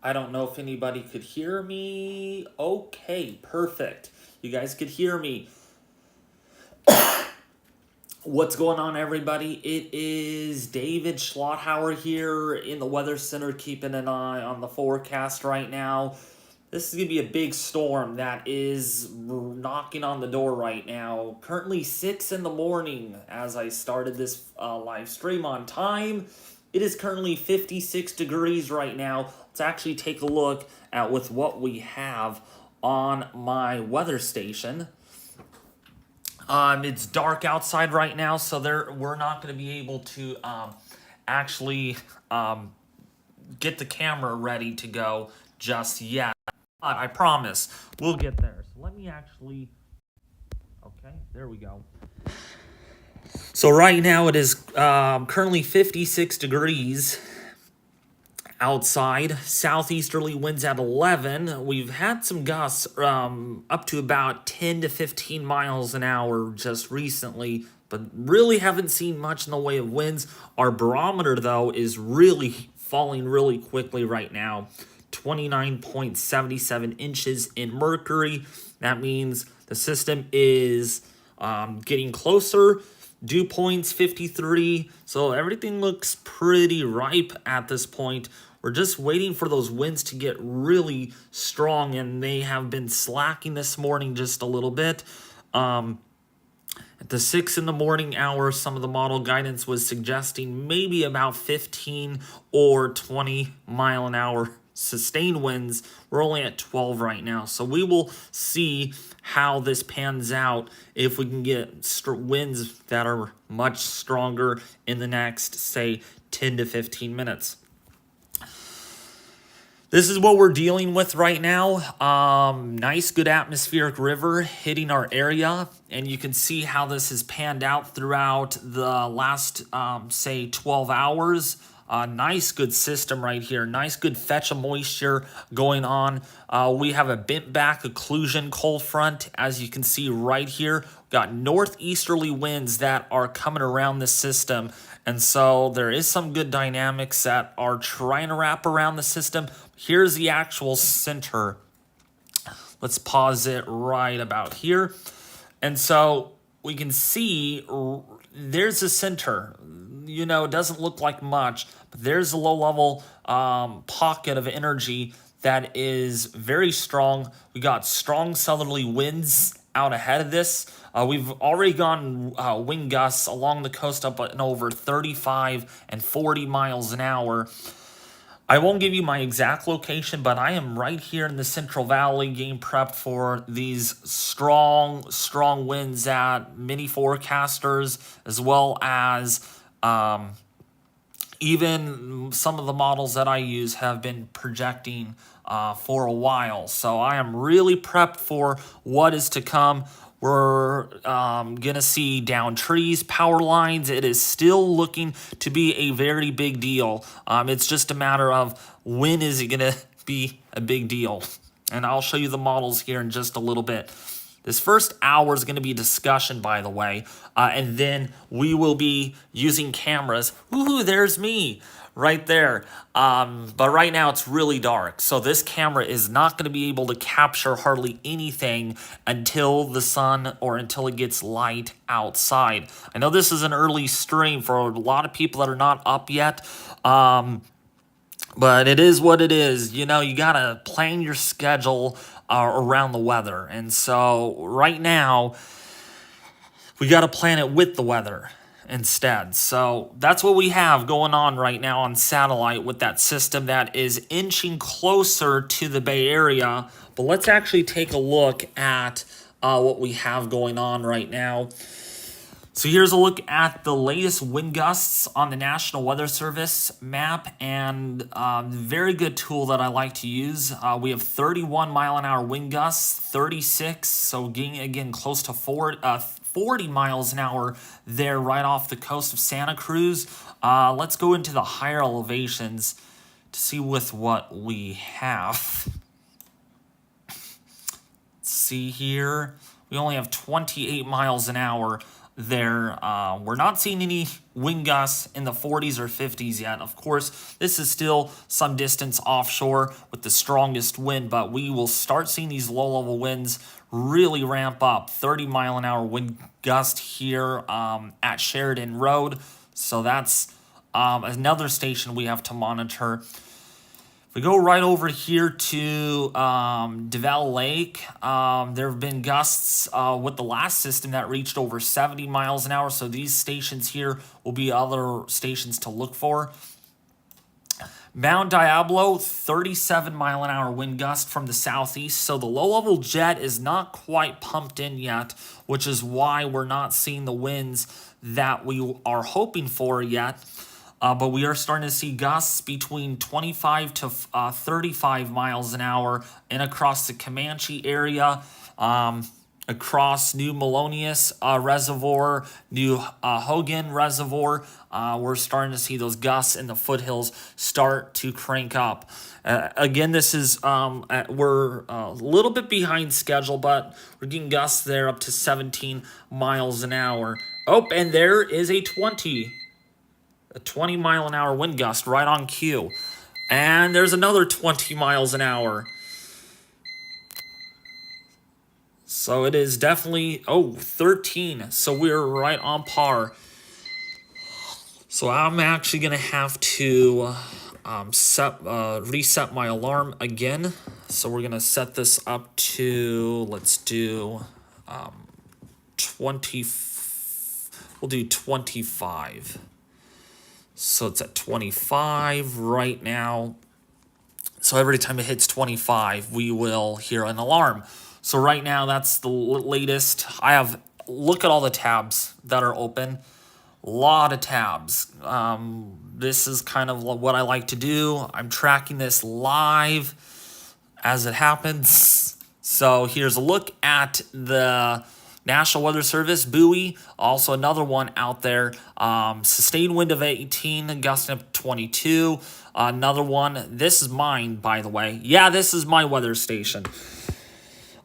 I don't know if anybody could hear me. Okay, perfect. You guys could hear me. What's going on, everybody? It is David Schlotthauer here in the Weather Center, keeping an eye on the forecast right now. This is going to be a big storm that is knocking on the door right now. Currently 6 in the morning as I started this live stream on time. It is currently 56 degrees right now. Let's actually take a look at with what we have on my weather station. It's dark outside right now, so we're not going to be able to actually get the camera ready to go just yet. But I promise we'll get there. So let me actually. Okay, there we go. So right now it is currently 56 degrees outside. Southeasterly winds at 11. We've had some gusts up to about 10 to 15 miles an hour just recently, but really haven't seen much in the way of winds. Our barometer, though, is really falling really quickly right now. 29.77 inches in mercury. That means the system is getting closer. Dew points 53, so everything looks pretty ripe at this point. We're just waiting for those winds to get really strong, and they have been slacking this morning just a little bit. At the 6 in the morning hour, some of the model guidance was suggesting maybe about 15 or 20 mile an hour sustained winds. We're only at 12 right now, so we will see how this pans out if we can get winds that are much stronger in the next, say, 10 to 15 minutes. This is what we're dealing with right now. Nice, good atmospheric river hitting our area, and you can see how this has panned out throughout the last, say, 12 hours. Nice, good system right here. Nice, good fetch of moisture going on. We have a bent back occlusion cold front, as you can see right here. We've got northeasterly winds that are coming around the system. And so there is some good dynamics that are trying to wrap around the system. Here's the actual center. Let's pause it right about here. And so we can see there's the center. You know, it doesn't look like much, but there's a low-level pocket of energy that is very strong. We got strong southerly winds out ahead of this. We've already gone wind gusts along the coast up and over 35 and 40 miles an hour. I won't give you my exact location, but I am right here in the Central Valley getting prepped for these strong winds that many forecasters, as well as even some of the models that I use, have been projecting for a while. So I am really prepped for what is to come. We're going to see down trees, power lines. It is still looking to be a very big deal. It's just a matter of when is it going to be a big deal. And I'll show you the models here in just a little bit. This first hour is going to be discussion, by the way, and then we will be using cameras. Woohoo, there's me right there. But right now it's really dark, so this camera is not going to be able to capture hardly anything until the sun or until it gets light outside. I know this is an early stream for a lot of people that are not up yet, but it is what it is. You know, you got to plan your schedule around the weather. And so right now, we got to plan it with the weather instead. So that's what we have going on right now on satellite with that system that is inching closer to the Bay Area. But let's actually take a look at what we have going on right now. So here's a look at the latest wind gusts on the National Weather Service map, and very good tool that I like to use. We have 31 mile an hour wind gusts, 36, so getting again close to 40 miles an hour there right off the coast of Santa Cruz. Let's go into the higher elevations to see with what we have. Let's see here. We only have 28 miles an hour there. We're not seeing any wind gusts in the 40s or 50s yet. Of course, this is still some distance offshore with the strongest wind, but we will start seeing these low-level winds really ramp up. 30-mile-an-hour wind gust here at Sheridan Road. So that's another station we have to monitor. If we go right over here to DeVal Lake, there have been gusts with the last system that reached over 70 miles an hour. So these stations here will be other stations to look for. Mount Diablo, 37-mile-an-hour wind gust from the southeast. So the low-level jet is not quite pumped in yet, which is why we're not seeing the winds that we are hoping for yet. But we are starting to see gusts between 25 to 35 miles an hour in across the Comanche area, across New Melonius Reservoir, New Hogan Reservoir. We're starting to see those gusts in the foothills start to crank up. Again, this is we're a little bit behind schedule, but we're getting gusts there up to 17 miles an hour. Oh, and there is a 20-mile-an-hour wind gust right on cue. And there's another 20 miles an hour. So it is definitely, 13. So we're right on par. So I'm actually going to have to reset my alarm again. So we're going to set this up to, let's do 20. We'll do 25. So it's at 25 right now. So every time it hits 25, we will hear an alarm. So right now, that's the latest. Look at all the tabs that are open. A lot of tabs. This is kind of what I like to do. I'm tracking this live as it happens. So here's a look at the National Weather Service buoy, also another one out there. Sustained wind of 18, gusting up to 22. Another one. This is mine, by the way. Yeah, this is my weather station.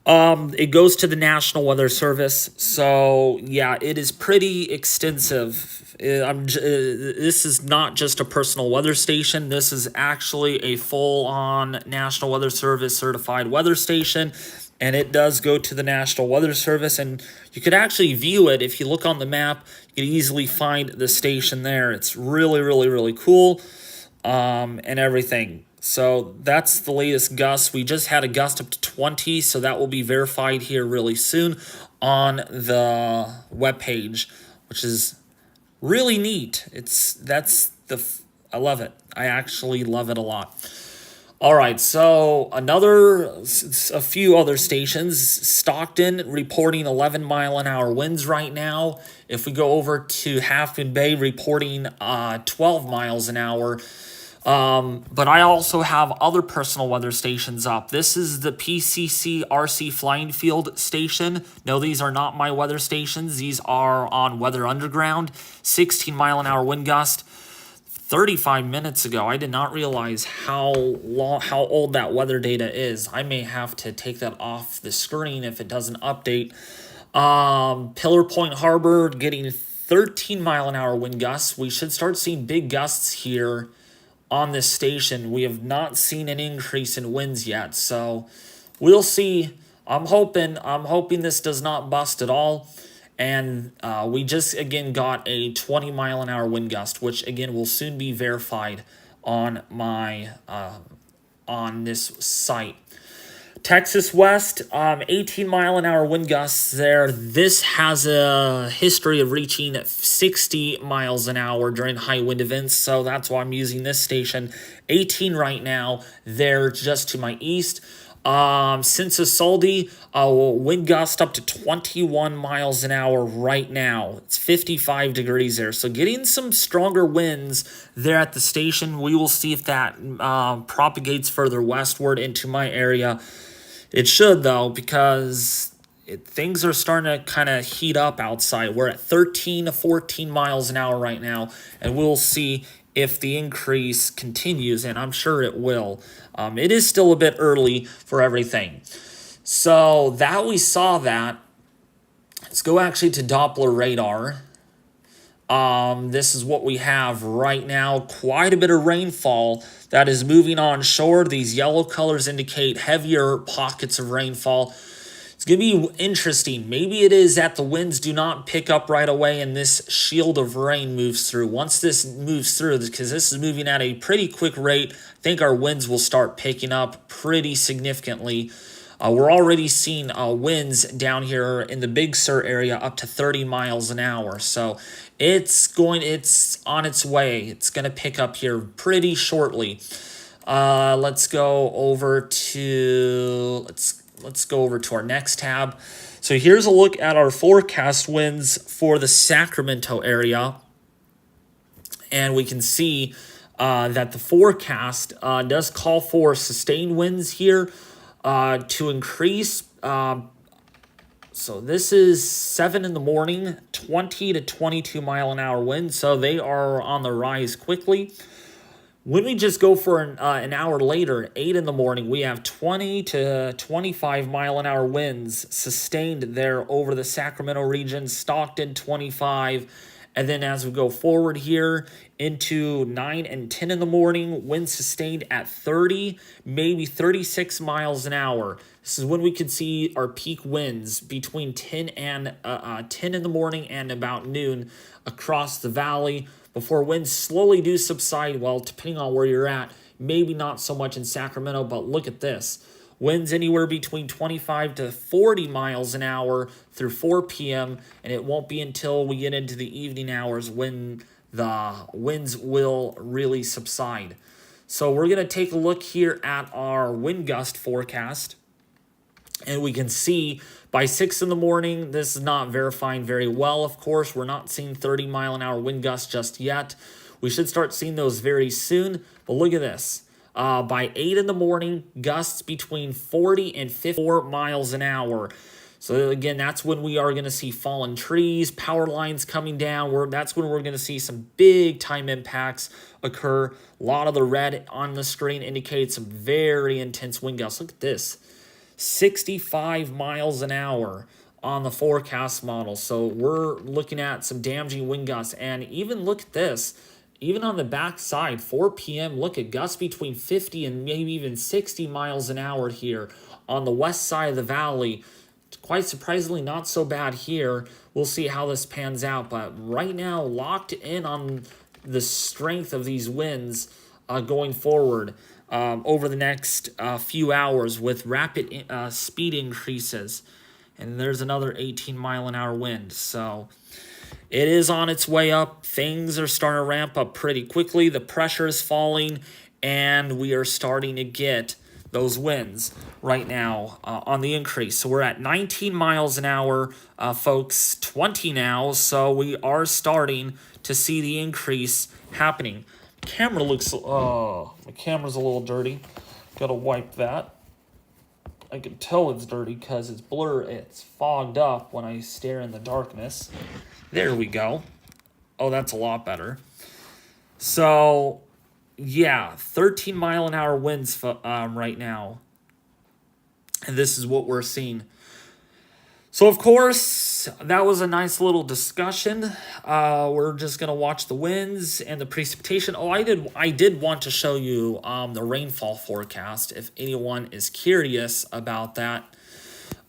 It goes to the National Weather Service. So, yeah, it is pretty extensive. This is not just a personal weather station. This is actually a full-on National Weather Service certified weather station. And it does go to the National Weather Service, and you could actually view it. If you look on the map, you can easily find the station there. It's really, really, really cool, and everything. So that's the latest gust. We just had a gust up to 20, so that will be verified here really soon on the webpage, which is really neat. I love it. I actually love it a lot. All right, so a few other stations. Stockton reporting 11-mile-an-hour winds right now. If we go over to Half Moon Bay, reporting 12 miles an hour. But I also have other personal weather stations up. This is the PCC RC Flying Field station. No, these are not my weather stations. These are on Weather Underground. 16-mile-an-hour wind gust. 35 minutes ago. I did not realize how old that weather data is. I may have to take that off the screen if it doesn't update. Pillar Point Harbor getting 13-mile-an-hour wind gusts. We should start seeing big gusts here on this station. We have not seen an increase in winds yet, so we'll see. I'm hoping this does not bust at all. And we just, again, got a 20-mile-an-hour wind gust, which, again, will soon be verified on my on this site. Texas West, 18-mile-an-hour wind gusts there. This has a history of reaching 60 miles an hour during high wind events, so that's why I'm using this station. 18 right now there just to my east. Cincinnati, wind gust up to 21 miles an hour right now. It's 55 degrees there. So getting some stronger winds there at the station. We will see if that propagates further westward into my area. It should, though, because things are starting to kind of heat up outside. We're at 13 to 14 miles an hour right now, and we'll see if the increase continues, and I'm sure it will. It is still a bit early for everything. So we saw that. Let's go actually to Doppler radar. This is what we have right now. Quite a bit of rainfall that is moving on shore. These yellow colors indicate heavier pockets of rainfall. It's going to be interesting. Maybe it is that the winds do not pick up right away and this shield of rain moves through. Once this moves through, because this is moving at a pretty quick rate, I think our winds will start picking up pretty significantly. We're already seeing winds down here in the Big Sur area up to 30 miles an hour. So it's on its way. It's going to pick up here pretty shortly. Let's go over to our next tab. So here's a look at our forecast winds for the Sacramento area. And we can see that the forecast does call for sustained winds here to increase. So this is 7 in the morning, 20 to 22 mile an hour winds. So they are on the rise quickly. When we just go for an hour later, 8 in the morning, we have 20 to 25 mile an hour winds sustained there over the Sacramento region, Stockton 25. And then as we go forward here into 9 and 10 in the morning, winds sustained at 30, maybe 36 miles an hour. This is when we could see our peak winds between 10 in the morning and about noon across the valley before winds slowly do subside. Well, depending on where you're at, maybe not so much in Sacramento, but look at this. Winds anywhere between 25 to 40 miles an hour through 4 p.m., and it won't be until we get into the evening hours when the winds will really subside. So we're going to take a look here at our wind gust forecast, and we can see by 6 in the morning, this is not verifying very well, of course. We're not seeing 30 mile an hour wind gusts just yet. We should start seeing those very soon, but look at this. By 8 in the morning, gusts between 40 and 54 miles an hour. So again, that's when we are going to see fallen trees, power lines coming down. That's when we're going to see some big time impacts occur. A lot of the red on the screen indicates some very intense wind gusts. Look at this, 65 miles an hour on the forecast model. So we're looking at some damaging wind gusts. And even look at this. Even on the back side, 4 p.m., look at gusts between 50 and maybe even 60 miles an hour here on the west side of the valley. Quite surprisingly, not so bad here. We'll see how this pans out. But right now, locked in on the strength of these winds going forward over the next few hours with rapid speed increases. And there's another 18 mile an hour wind. So it is on its way up. Things are starting to ramp up pretty quickly. The pressure is falling, and we are starting to get those winds right now on the increase. So we're at 19 miles an hour, folks, 20 now. So we are starting to see the increase happening. Camera looks, my camera's a little dirty. Got to wipe that. I can tell it's dirty because it's fogged up when I stare in the darkness. There we go. Oh, that's a lot better. So, yeah, 13 mile an hour winds right now. And this is what we're seeing. So, of course, that was a nice little discussion. We're just going to watch the winds and the precipitation. Oh, I did want to show you the rainfall forecast if anyone is curious about that.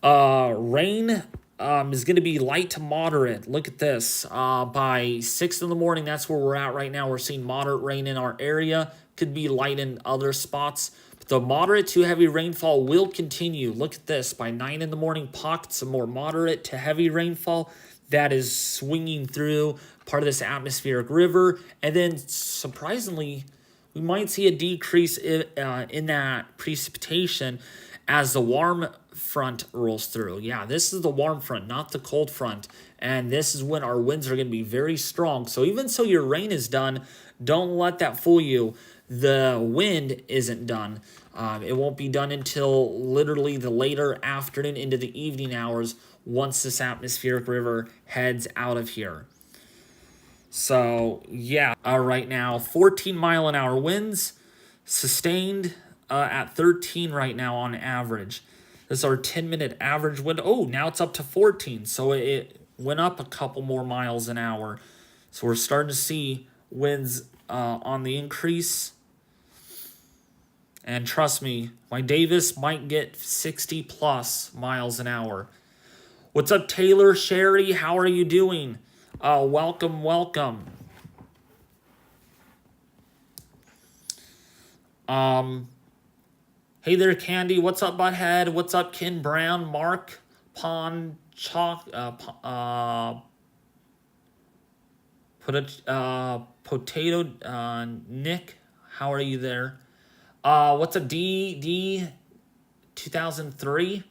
Rain is going to be light to moderate. Look at this. By 6 in the morning, that's where we're at right now. We're seeing moderate rain in our area. Could be light in other spots. But the moderate to heavy rainfall will continue. Look at this. By 9 in the morning, pockets of more moderate to heavy rainfall that is swinging through part of this atmospheric river. And then, surprisingly, we might see a decrease in that precipitation as the warm front rolls through. Yeah, this is the warm front, not the cold front. And this is when our winds are going to be very strong. So even so your rain is done, don't let that fool you. The wind isn't done. It won't be done until literally the later afternoon into the evening hours once this atmospheric river heads out of here. So, yeah, right now, 14 mile an hour winds, sustained at 13 right now on average. This is our 10-minute average wind. Oh, now it's up to 14. So it went up a couple more miles an hour. So we're starting to see winds on the increase. And trust me, my Davis might get 60 plus miles an hour. What's up, Taylor, Sherry? How are you doing? Welcome, welcome. Hey there, Candy. What's up, Butthead? What's up, Ken Brown? Mark Pon Chalk. Potato. Nick, how are you there? What's up, D 2003?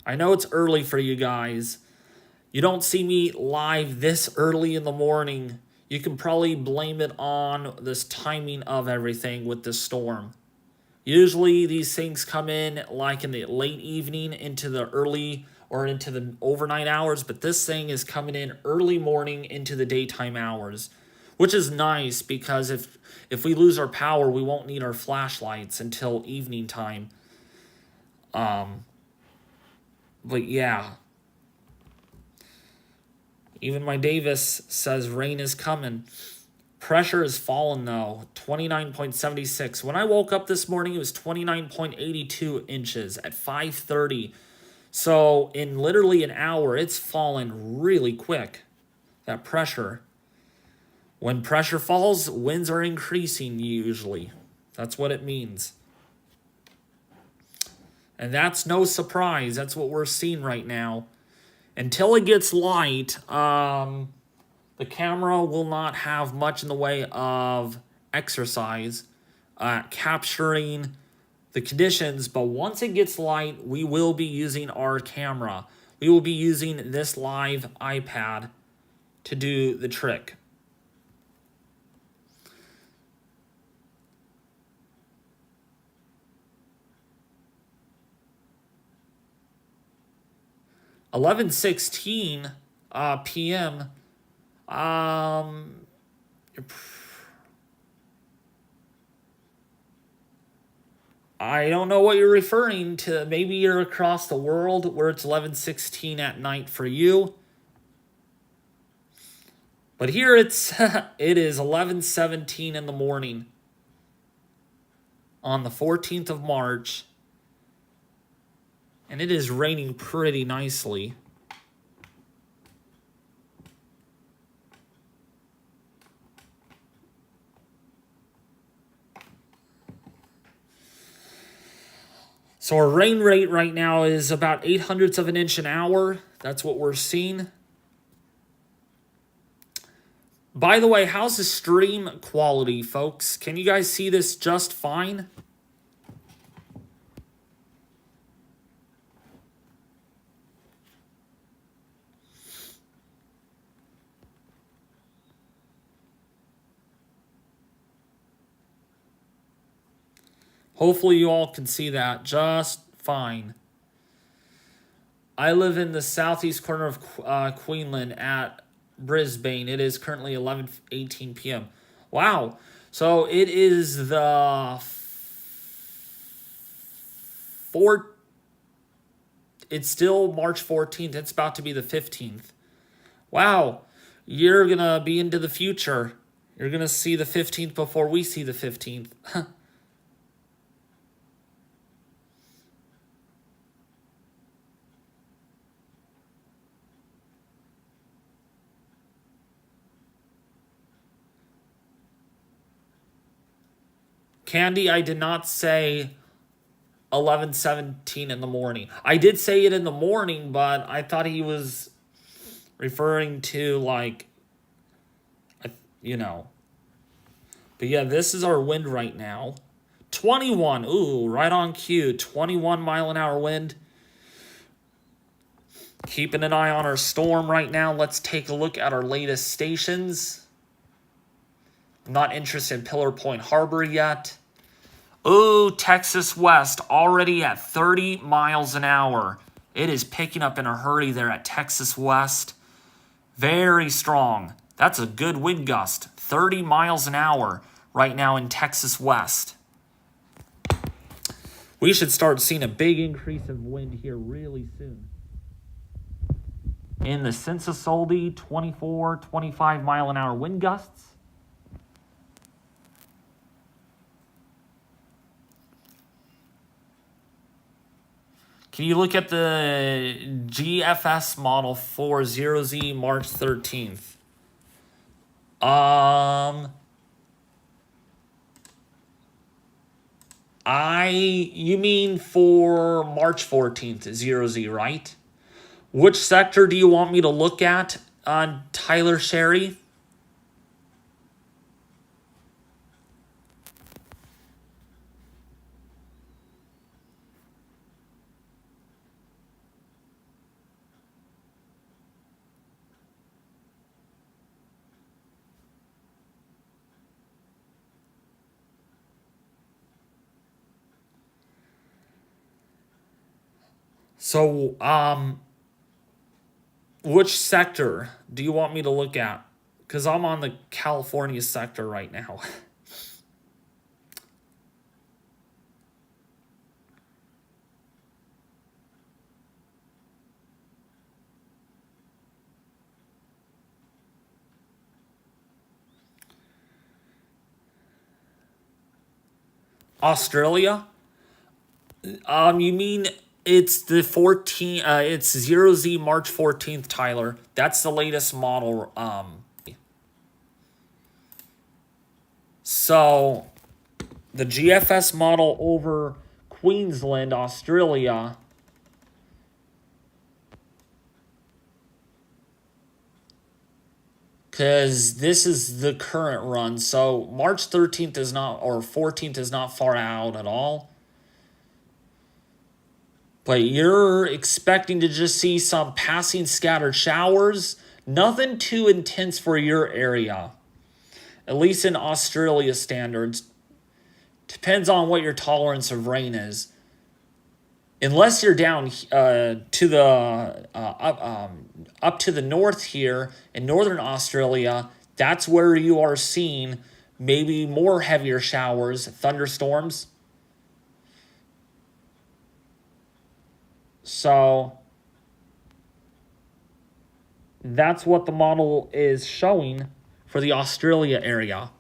I know it's early for you guys. You don't see me live this early in the morning. You can probably blame it on this timing of everything with this storm. Usually these things come in like in the late evening into the early or into the overnight hours, but this thing is coming in early morning into the daytime hours, which is nice because if we lose our power, we won't need our flashlights until evening time. But yeah. Even my Davis says rain is coming. Pressure has fallen though, 29.76. When I woke up this morning, it was 29.82 inches at 5:30. So in literally an hour, it's fallen really quick, that pressure. When pressure falls, winds are increasing usually. That's what it means. And that's no surprise. That's what we're seeing right now. Until it gets light, the camera will not have much in the way of exercise, capturing the conditions. But once it gets light, we will be using our camera. We will be using this live iPad to do the trick. (11:16 p.m.) I don't know what you're referring to. Maybe you're across the world where it's 11:16 at night for you. But here it is 11:17 in the morning on the 14th of March. And it is raining pretty nicely. So our rain rate right now is about 0.08 of an inch an hour. That's what we're seeing. By the way, how's the stream quality, folks? Can you guys see this just fine? Hopefully you all can see that just fine. I live in the southeast corner of Queensland at Brisbane. It is currently 11:18 p.m. Wow. So it is the it's still March 14th. It's about to be the 15th. Wow. You're going to be into the future. You're going to see the 15th before we see the 15th. Candy, I did not say 11:17 in the morning. I did say it in the morning, but I thought he was referring to like, you know. But yeah, this is our wind right now. 21. Ooh, right on cue. 21 mile an hour wind. Keeping an eye on our storm right now. Let's take a look at our latest stations. I'm not interested in Pillar Point Harbor yet. Ooh, Texas West already at 30 miles an hour. It is picking up in a hurry there at Texas West. Very strong. That's a good wind gust. 30 miles an hour right now in Texas West. We should start seeing a big increase of wind here really soon. In the Ensemble, 24, 25 mile an hour wind gusts. Can you look at the GFS model for 0Z March 13th? You mean for March 14th, 0Z, right? Which sector do you want me to look at, Tyler Sherry? So, which sector do you want me to look at? Because I'm on the California sector right now. Australia? You mean it's the 14? It's 0Z March 14th, Tyler. That's the latest model. So the GFS model over Queensland, Australia. Because this is the current run. So March 13th is not, or 14th is not far out at all. But you're expecting to just see some passing scattered showers. Nothing too intense for your area. At least in Australia standards. Depends on what your tolerance of rain is. Unless you're down to the up to the north here in northern Australia, that's where you are seeing maybe more heavier showers, thunderstorms. So that's what the model is showing for the Australia area.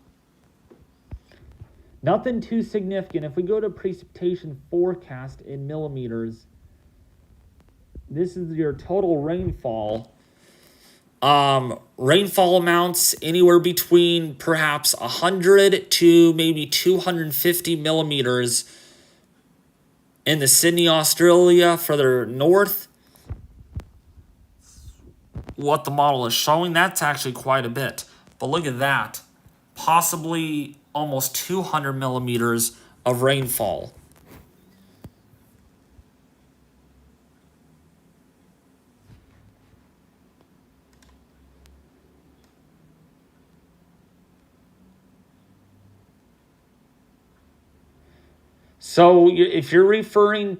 Nothing too significant. If we go to precipitation forecast in millimeters, this is your total rainfall. Rainfall amounts anywhere between perhaps 100 to maybe 250 millimeters in the Sydney, Australia, further north. What the model is showing, that's actually quite a bit. But look at that. Possibly almost 200 millimeters of rainfall. So if you're referring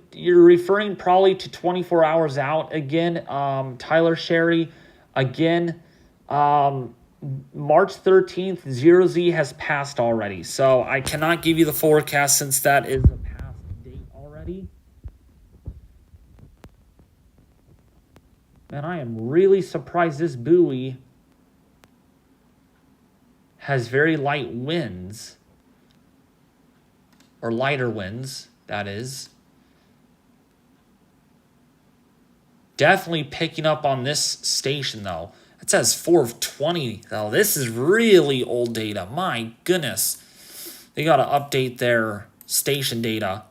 probably to 24 hours out again, Tyler Sherry, again, March 13th, 0Z has passed already. So I cannot give you the forecast since that is a past date already. And I am really surprised this buoy has very light winds. Or lighter winds, that is. Definitely picking up on this station, though. It says 420, though. This is really old data. My goodness. They got to update their station data.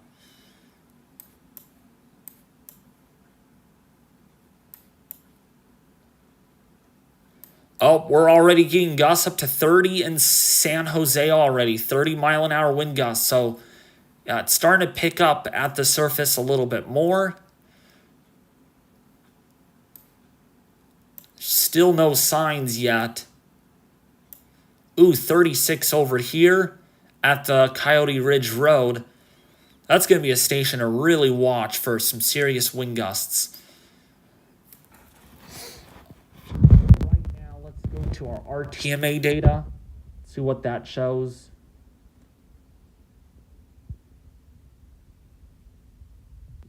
Oh, we're already getting gusts up to 30 in San Jose already. 30 mile an hour wind gusts. So it's starting to pick up at the surface a little bit more. Still no signs yet. Ooh, 36 over here at the Coyote Ridge Road. That's going to be a station to really watch for some serious wind gusts. Right now, let's go to our RTMA data. See what that shows.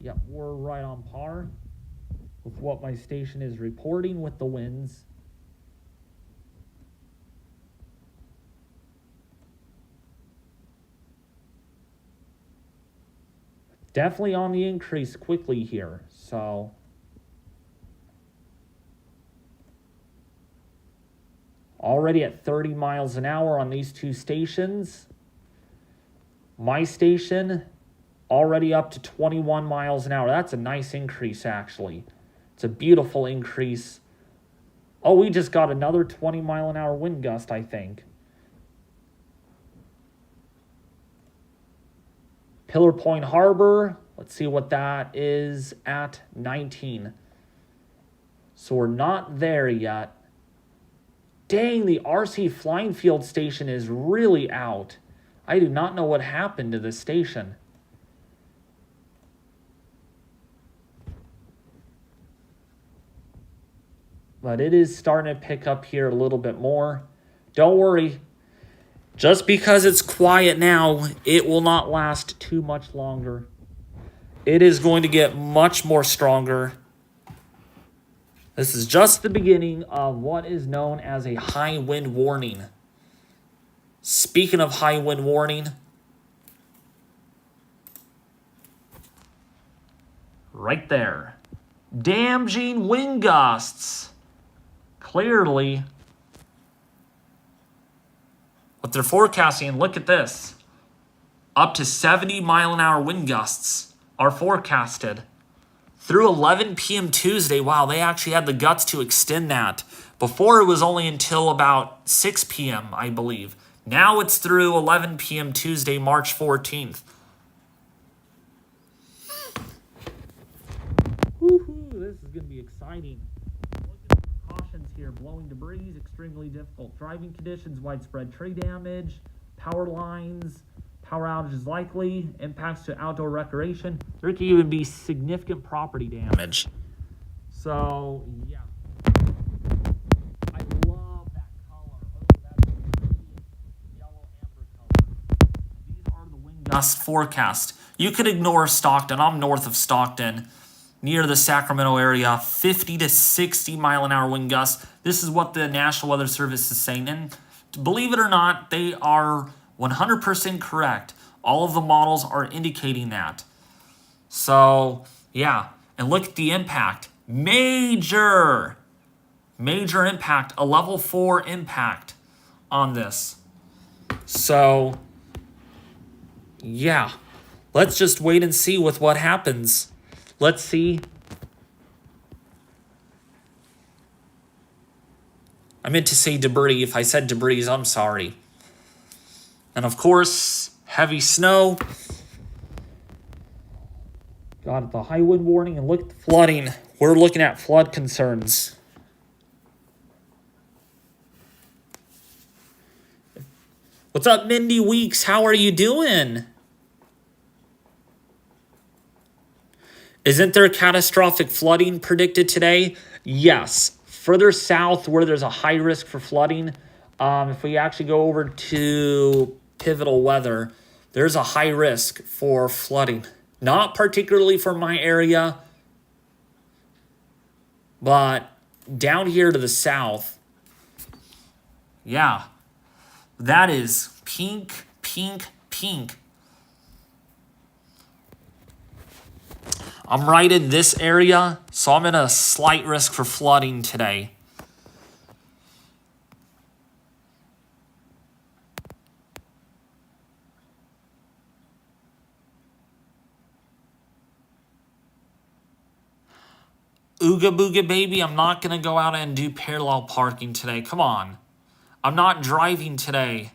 Yep, we're right on par with what my station is reporting with the winds. Definitely on the increase quickly here, so already at 30 miles an hour on these two stations. My station already up to 21 miles an hour. That's a nice increase, actually. It's a beautiful increase. Oh, we just got another 20 mile an hour wind gust, I think. Pillar Point Harbor, let's see what that is at 19. So we're not there yet. Dang, the RC Flying Field station is really out. I do not know what happened to this station. But it is starting to pick up here a little bit more. Don't worry. Just because it's quiet now, it will not last too much longer. It is going to get much more stronger. This is just the beginning of what is known as a high wind warning. Speaking of high wind warning, right there. Damaging wind gusts. Clearly, what they're forecasting, look at this. Up to 70 mile an hour wind gusts are forecasted. Through 11 p.m. Tuesday, wow, they actually had the guts to extend that. Before it was only until about 6 p.m., I believe. Now it's through 11 p.m. Tuesday, March 14th. Woohoo, this is going to be exciting. Look at the precautions here. Blowing debris, extremely difficult driving conditions, widespread tree damage, power lines, power outages likely, impacts to outdoor recreation. There could even be significant property damage. So, yeah. I love that color. Oh, that's a pretty yellow amber color. These are the wind gust forecast. You could ignore Stockton. I'm north of Stockton, near the Sacramento area. 50 to 60 mile an hour wind gusts. This is what the National Weather Service is saying. And believe it or not, they are 100% correct. All of the models are indicating that. So, yeah. And look at the impact. Major impact. A level 4 impact on this. So, yeah. Let's just wait and see with what happens. Let's see. I meant to say debris. If I said debris, I'm sorry. And of course, heavy snow. Got the high wind warning, and look at the flooding. We're looking at flood concerns. What's up, Mindy Weeks? How are you doing? Isn't there catastrophic flooding predicted today? Yes. Further south where there's a high risk for flooding, if we actually go over to pivotal weather, there's a high risk for flooding. Not particularly for my area, but down here to the south, yeah, that is pink, pink, pink. I'm right in this area, so I'm in a slight risk for flooding today. Ooga booga baby, I'm not going to go out and do parallel parking today. Come on. I'm not driving today.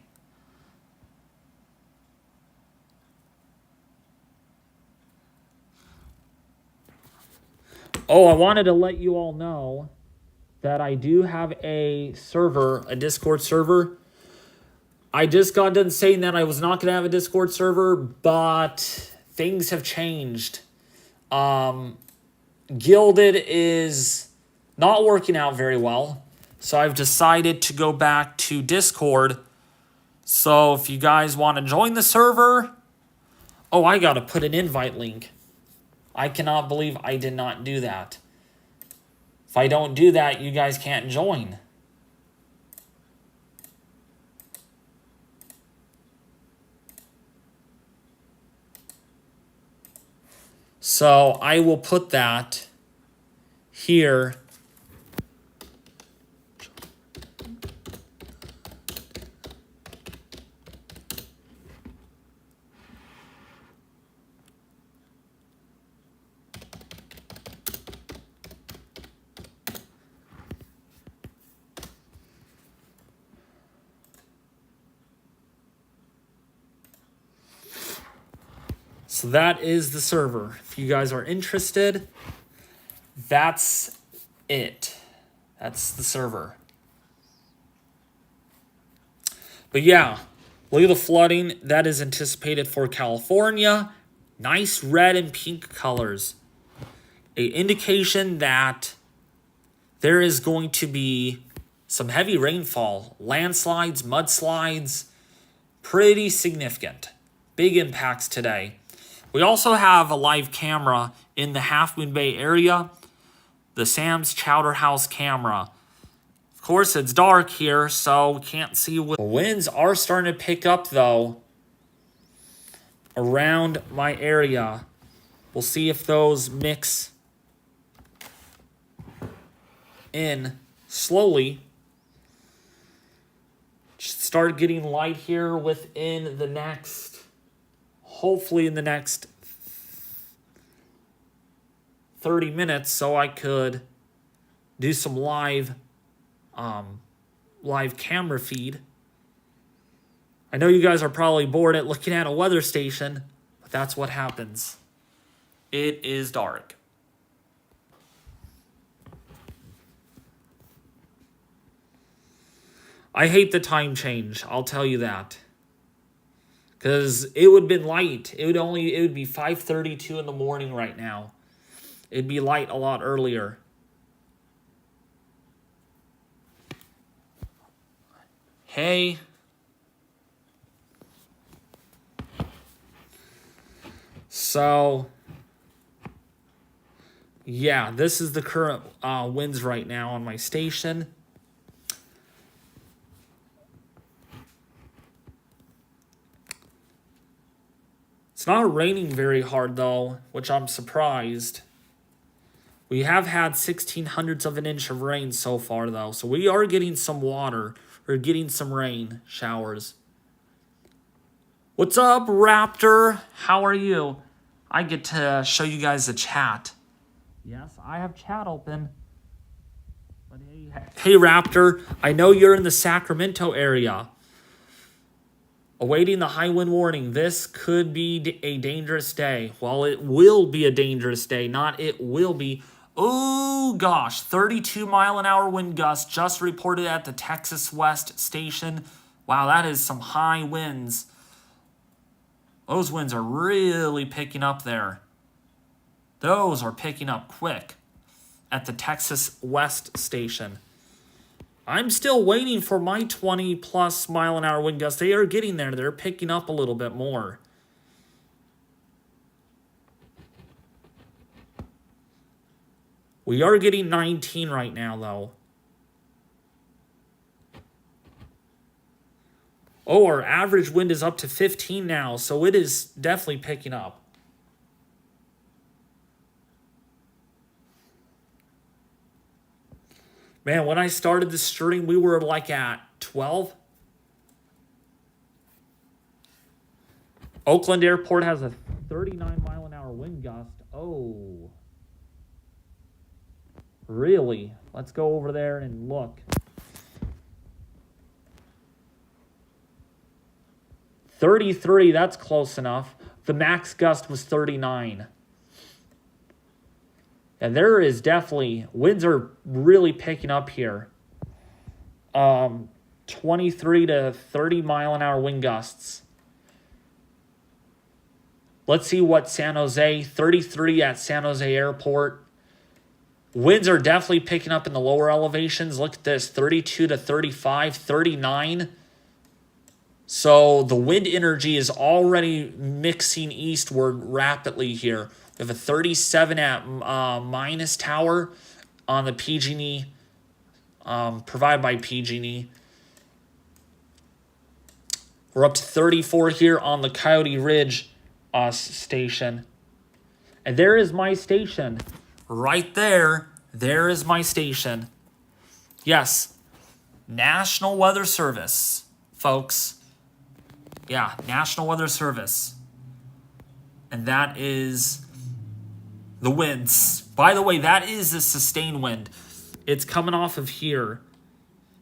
Oh, I wanted to let you all know that I do have a server, a Discord server. I just got done saying that I was not going to have a Discord server, but things have changed. Gilded is not working out very well, so I've decided to go back to Discord. So if you guys want to join the server, oh, I got to put an invite link. I cannot believe I did not do that. If I don't do that, you guys can't join. So I will put that here. So that is the server. If you guys are interested, that's it. That's the server. But yeah, look at the flooding. That is anticipated for California. Nice red and pink colors. An indication that there is going to be some heavy rainfall. Landslides, mudslides. Pretty significant. Big impacts today. We also have a live camera in the Half Moon Bay area, the Sam's Chowder House camera. Of course, it's dark here, so we can't see what... The winds are starting to pick up, though, around my area. We'll see if those mix in slowly. Start getting light here within the next... Hopefully in the next 30 minutes, so I could do some live camera feed. I know you guys are probably bored at looking at a weather station, but that's what happens. It is dark. I hate the time change, I'll tell you that. Because it would have been light. It would be 5:32 in the morning right now. It'd be light a lot earlier. Hey. So, yeah, this is the current winds right now on my station. It's not raining very hard, though, which I'm surprised. We have had 1/1600ths of an inch of rain so far, though. So we are getting some water. We're getting some rain showers. What's up, Raptor? How are you? I get to show you guys the chat. Yes, I have chat open. But hey, Raptor, I know you're in the Sacramento area. Awaiting the high wind warning. This could be a dangerous day. Well, it will be a dangerous day. Not it will be. Oh, gosh. 32-mile-an-hour wind gusts just reported at the Texas West station. Wow, that is some high winds. Those winds are really picking up there. Those are picking up quick at the Texas West station. I'm still waiting for my 20-plus mile-an-hour wind gusts. They are getting there. They're picking up a little bit more. We are getting 19 right now, though. Oh, our average wind is up to 15 now, so it is definitely picking up. Man, when I started the stream, we were like at 12. Oakland Airport has a 39-mile-an-hour wind gust. Oh. Really? Let's go over there and look. 33, that's close enough. The max gust was 39. And there is definitely, winds are really picking up here. 23 to 30 mile an hour wind gusts. Let's see what San Jose, 33 at San Jose Airport. Winds are definitely picking up in the lower elevations. Look at this, 32 to 35, 39. So the wind energy is already mixing eastward rapidly here. We have a 37 at minus tower on the PG&E, provided by PG&E. We're up to 34 here on the Coyote Ridge station. And there is my station. Right there. There is my station. Yes. National Weather Service, folks. Yeah, National Weather Service. And that is the winds. By the way, that is a sustained wind. It's coming off of here.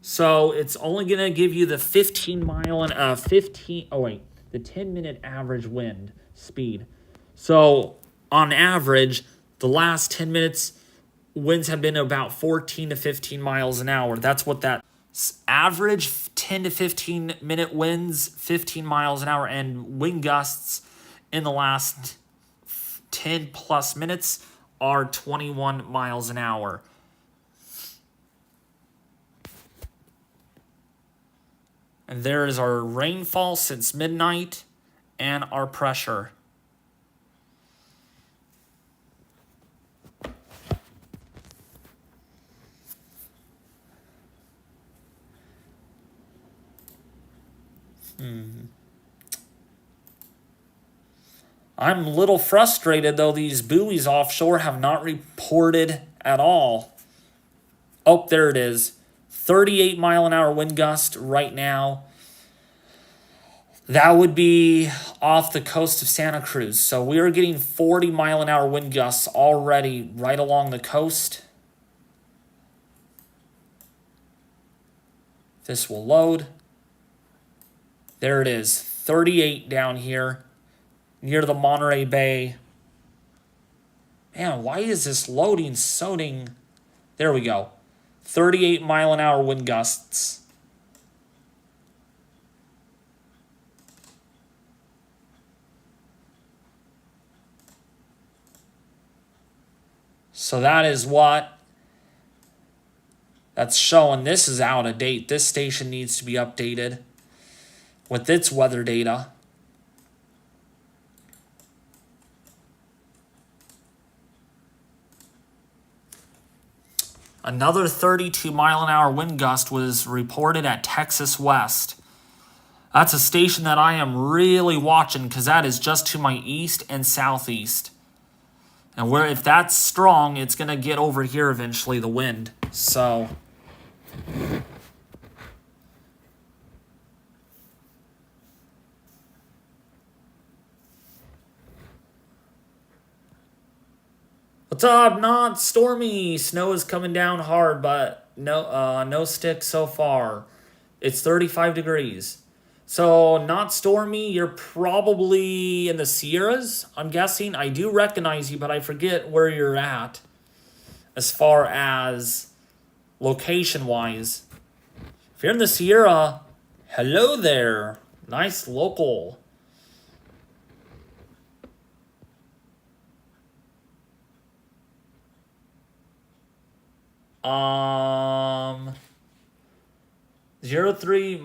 So it's only going to give you the 10-minute average wind speed. So on average, the last 10 minutes, winds have been about 14 to 15 miles an hour. That's what that average 10 to 15 minute winds, 15 miles an hour, and wind gusts in the last 10 plus minutes are 21 miles an hour. And there is our rainfall since midnight and our pressure. I'm a little frustrated, though. These buoys offshore have not reported at all. Oh, there it is. 38 mile an hour wind gust right now. That would be off the coast of Santa Cruz. So we are getting 40 mile an hour wind gusts already right along the coast. This will load. There it is. 38 down here near the Monterey Bay. Man, why is this loading so dang... There we go. 38 mile an hour wind gusts. So that is what that's showing. This is out of date. This station needs to be updated with its weather data. Another 32 mile an hour wind gust was reported at Texas West. That's a station that I am really watching because that is just to my east and southeast. And where if that's strong, it's going to get over here eventually, the wind. So what's up? Not stormy. Snow is coming down hard, but no stick so far. It's 35 degrees. So not stormy. You're probably in the Sierras, I'm guessing. I do recognize you, but I forget where you're at as far as location-wise. If you're in the Sierra, hello there. Nice local. Um, 03,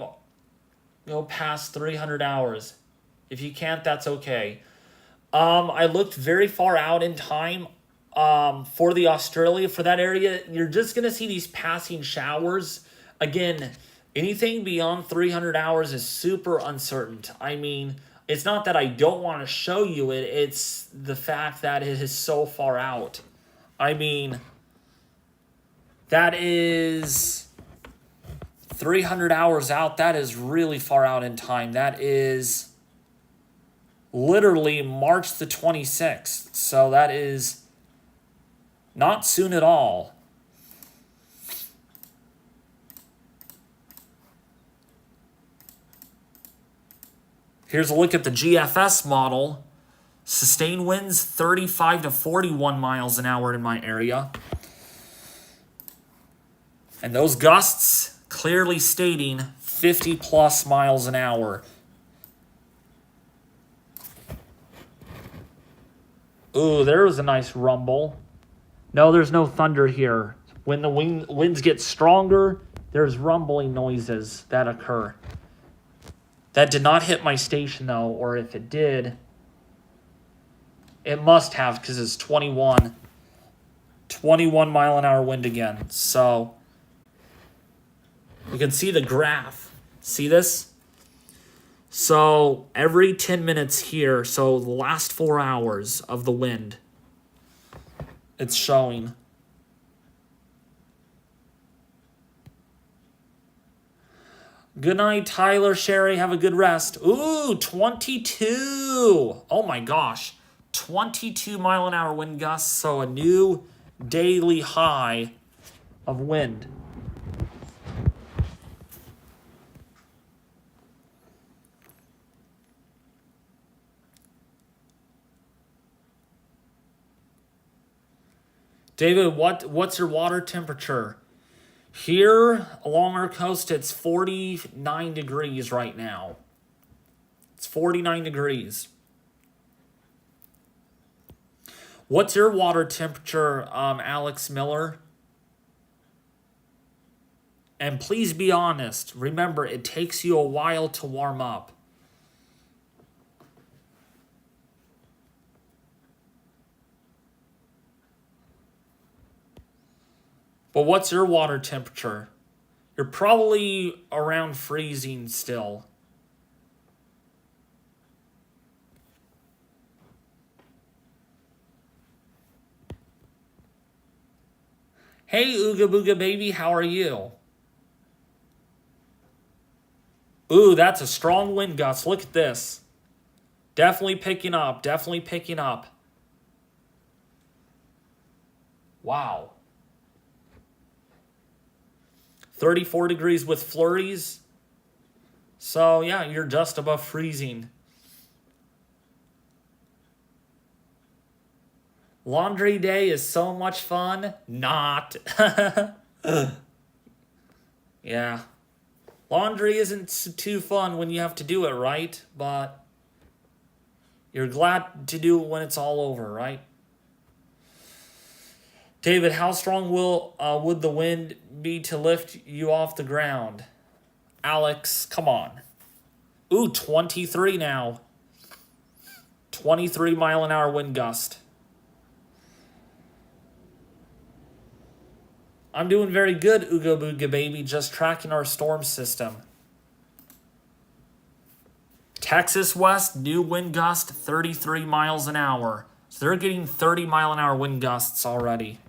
go past 300 hours. If you can't, that's okay. I looked very far out in time for the Australia, for that area. You're just going to see these passing showers. Again, anything beyond 300 hours is super uncertain. I mean, it's not that I don't want to show you it. It's the fact that it is so far out. I mean, that is 300 hours out. That is really far out in time. That is literally March the 26th. So that is not soon at all. Here's a look at the GFS model. Sustained winds 35 to 41 miles an hour in my area. And those gusts clearly stating 50 plus miles an hour. Ooh, there was a nice rumble. No, there's no thunder here. When the winds get stronger, there's rumbling noises that occur. That did not hit my station, though, or if it did, It must have because it's 21. 21 mile an hour wind again. So you can see the graph. See this? So every 10 minutes here, so the last 4 hours of the wind, it's showing. Good night, Tyler, Sherry. Have a good rest. Ooh, 22. Oh my gosh. 22 mile an hour wind gusts. So a new daily high of wind. David, what's your water temperature? Here along our coast, it's 49 degrees right now. It's 49 degrees. What's your water temperature, Alex Miller? And please be honest. Remember, it takes you a while to warm up. But what's your water temperature? You're probably around freezing still. Hey, Ooga Booga Baby, how are you? Ooh, that's a strong wind gust. Look at this. Definitely picking up. Definitely picking up. Wow. 34 degrees with flurries. So, yeah, you're just above freezing. Laundry day is so much fun. Not. Yeah. Laundry isn't too fun when you have to do it, right? But you're glad to do it when it's all over, right? David, how strong would the wind be to lift you off the ground? Alex, come on. Ooh, 23 now. 23 mile an hour wind gust. I'm doing very good, Ooga Booga Baby, just tracking our storm system. Texas West, new wind gust, 33 miles an hour. So they're getting 30 mile an hour wind gusts already.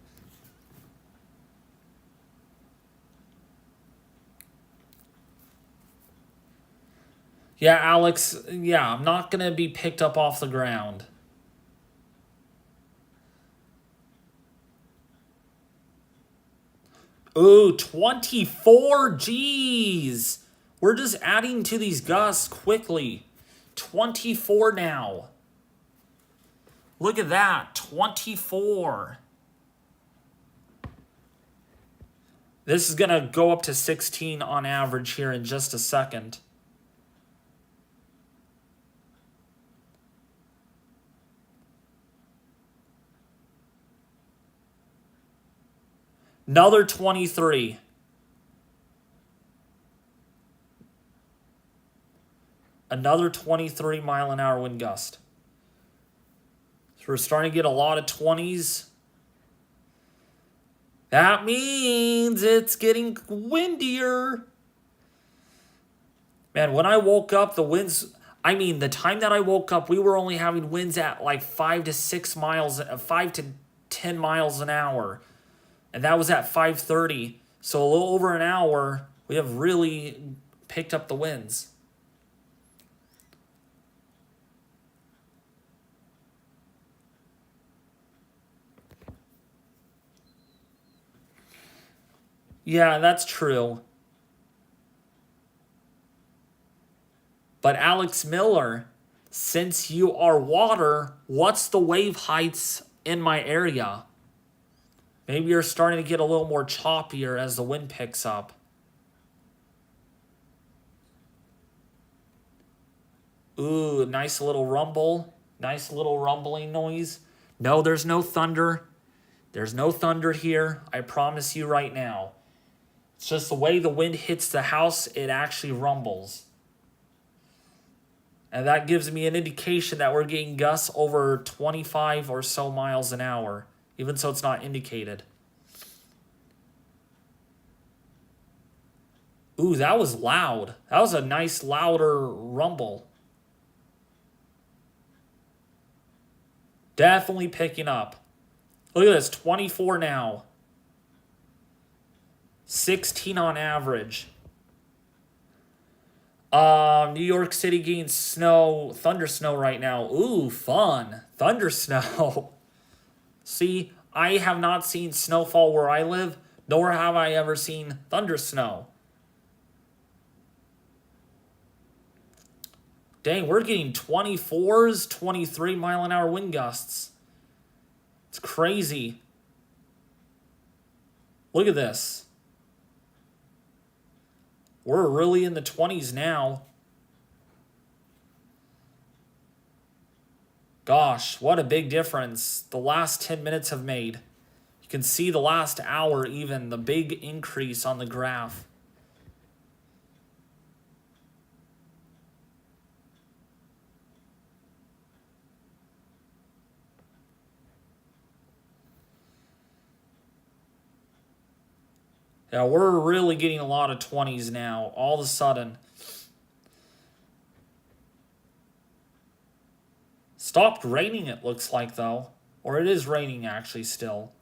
Yeah, Alex, yeah, I'm not going to be picked up off the ground. Ooh, 24, jeez. We're just adding to these gusts quickly. 24 now. Look at that, 24. This is going to go up to 16 on average here in just a second. Another 23. Another 23 mile an hour wind gust. So we're starting to get a lot of 20s. That means it's getting windier. Man, when I woke up, the winds... I mean, the time that I woke up, we were only having winds at like 5 to 10 miles an hour. And that was at 5:30. So a little over an hour, we have really picked up the winds. Yeah, that's true. But Alex Miller, since you are water, what's the wave heights in my area? Maybe you're starting to get a little more choppier as the wind picks up. Ooh, nice little rumble. Nice little rumbling noise. No, there's no thunder. There's no thunder here. I promise you right now. It's just the way the wind hits the house, it actually rumbles. And that gives me an indication that we're getting gusts over 25 or so miles an hour, even so it's not indicated. Ooh, that was loud. That was a nice louder rumble. Definitely picking up. Look at this, 24 now. 16 on average. New York City getting snow, thunder snow right now. Ooh, fun. Thunder snow. See, I have not seen snowfall where I live, nor have I ever seen thunder snow. Dang, we're getting 24s, 23 mile an hour wind gusts. It's crazy. Look at this. We're really in the 20s now. Gosh, what a big difference the last 10 minutes have made. You can see the last hour even, the big increase on the graph. Yeah, we're really getting a lot of 20s now, all of a sudden. Stopped raining, it looks like, though. Or it is raining, actually, still.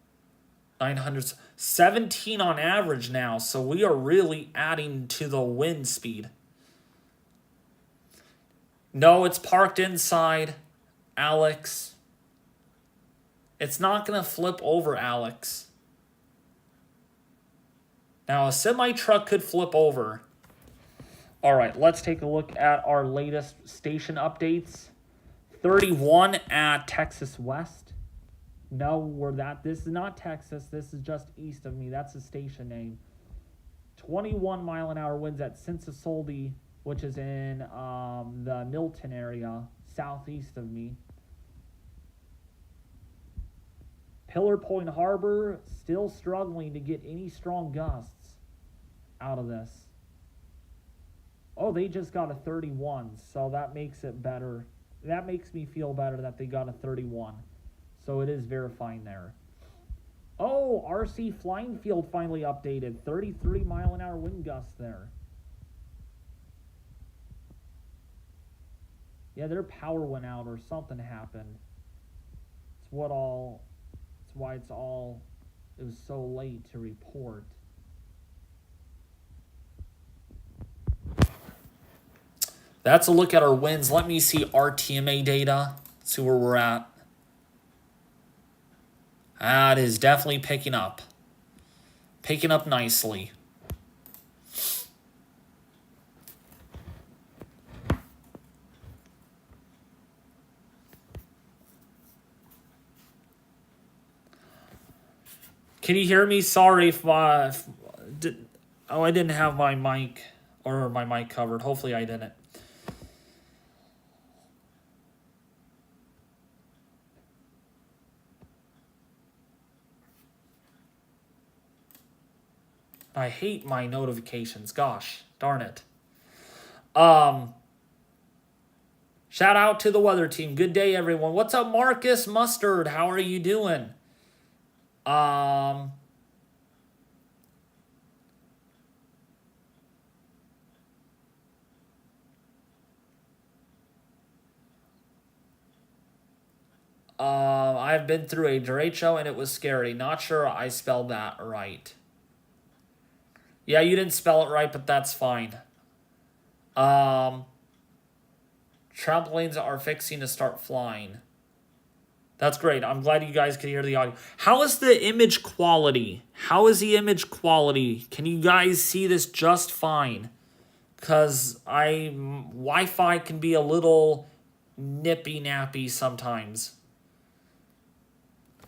900, 17 on average now, so we are really adding to the wind speed. No, it's parked inside, Alex. It's not going to flip over, Alex. Now, a semi-truck could flip over. All right, let's take a look at our latest station updates. 31 at Texas West. No, this is not Texas. This is just east of me. That's the station name. 21 mile an hour winds at Cincinnati, which is in the Milton area, southeast of me. Pillar Point Harbor still struggling to get any strong gusts out of this. Oh, they just got a 31, so that makes it better. That makes me feel better that they got a 31. So it is verifying there. Oh, RC Flying Field finally updated. 33 mile an hour wind gusts there. Yeah, their power went out or something happened. It's why it was so late to report. That's a look at our winds. Let me see RTMA data. See where we're at. That is definitely picking up. Picking up nicely. Can you hear me? Sorry if I didn't have my mic covered. Hopefully I didn't. I hate my notifications. Gosh, darn it. Shout out to the weather team. Good day, everyone. What's up, Marcus Mustard? How are you doing? I've been through a derecho and it was scary. Not sure I spelled that right. Yeah, you didn't spell it right, but that's fine. Trampolines are fixing to start flying. That's great. I'm glad you guys can hear the audio. How is the image quality? How is the image quality? Can you guys see this just fine? Because Wi-Fi can be a little nippy-nappy sometimes.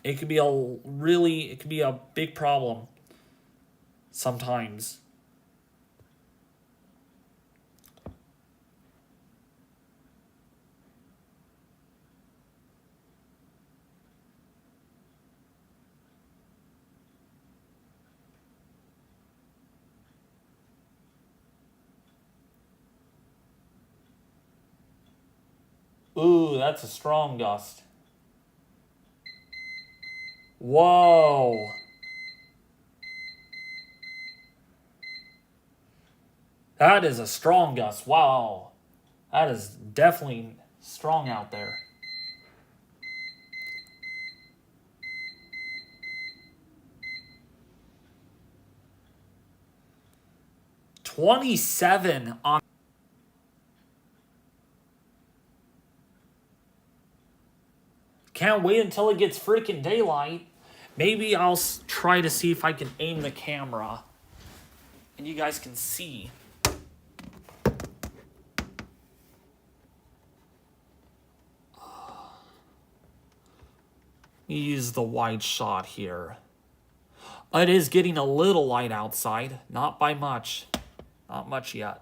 It could be a big problem sometimes. Ooh, that's a strong gust. Whoa. That is a strong gust. Wow. That is definitely strong out there. 27 on. Can't wait until it gets freaking daylight. Maybe I'll try to see if I can aim the camera and you guys can see. Use the wide shot here. It is getting a little light outside, not by much. Not much yet.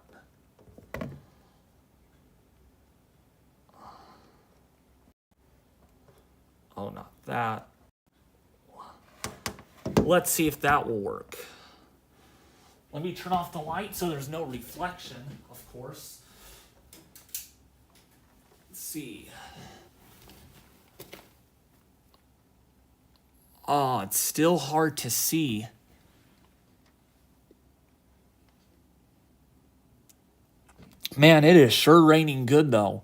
Oh, not that. Let's see if that will work. Let me turn off the light so there's no reflection, of course. Let's see. Oh, it's still hard to see. Man, it is sure raining good, though.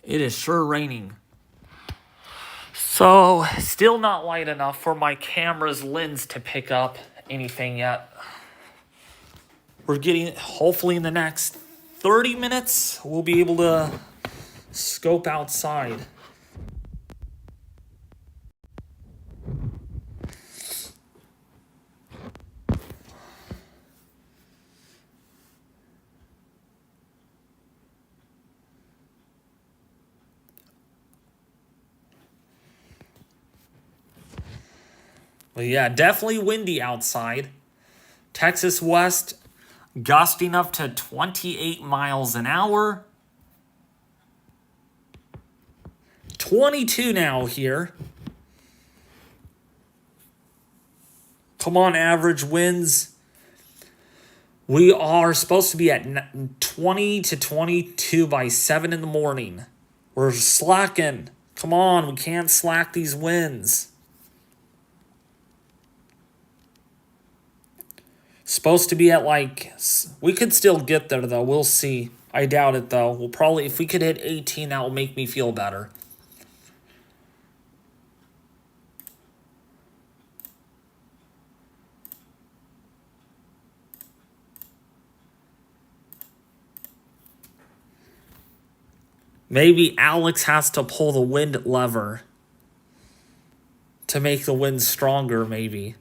It is sure raining. So, still not light enough for my camera's lens to pick up anything yet. We're getting, hopefully in the next 30 minutes, we'll be able to scope outside. But yeah, definitely windy outside. Texas West gusting up to 28 miles an hour. 22 now here. Come on, average winds. We are supposed to be at 20 to 22 by 7 in the morning. We're slacking. Come on, we can't slack these winds. Supposed to be at like, we could still get there though. We'll see. I doubt it though. We'll probably, if we could hit 18, that will make me feel better. Maybe Alex has to pull the wind lever to make the wind stronger, maybe.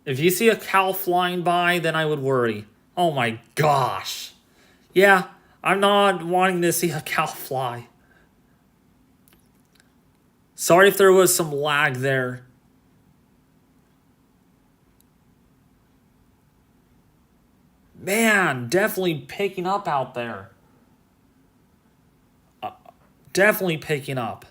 If you see a cow flying by, then I would worry. Oh my gosh. Yeah, I'm not wanting to see a cow fly. Sorry if there was some lag there. Man, definitely picking up out there. Definitely picking up.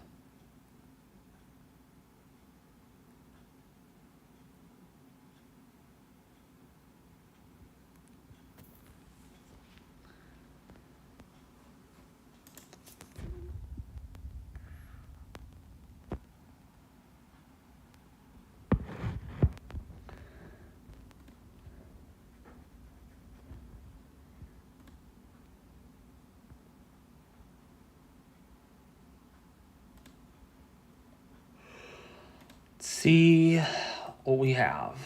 See what we have.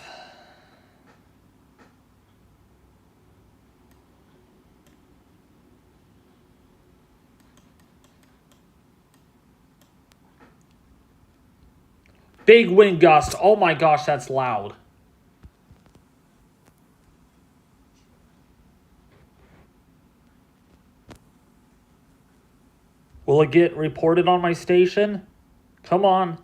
Big wind gust. Oh my gosh, that's loud. Will it get reported on my station? Come on.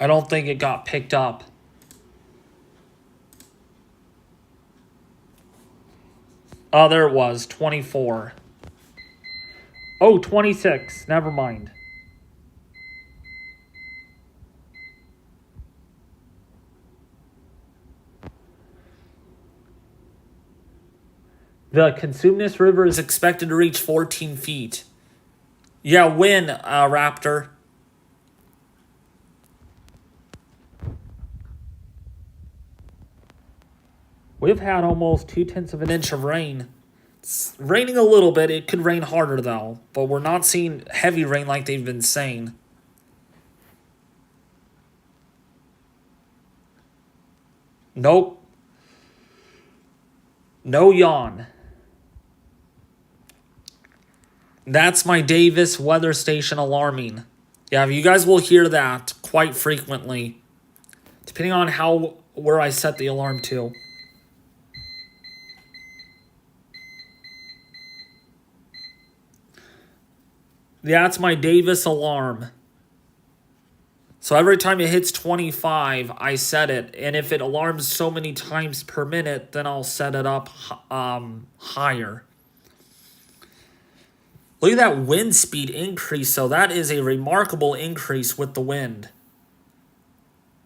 I don't think it got picked up. Oh, there it was, 24. Oh, 26. Never mind. The Consumnes River is expected to reach 14 feet. Yeah, when, Raptor? We've had almost 2/10 of an inch of rain. It's raining a little bit. It could rain harder, though. But we're not seeing heavy rain like they've been saying. Nope. No yawn. That's my Davis weather station alarming. Yeah, you guys will hear that quite frequently, depending on where I set the alarm to. Yeah, it's my Davis alarm. So every time it hits 25, I set it. And if it alarms so many times per minute, then I'll set it up higher. Look at that wind speed increase. So that is a remarkable increase with the wind.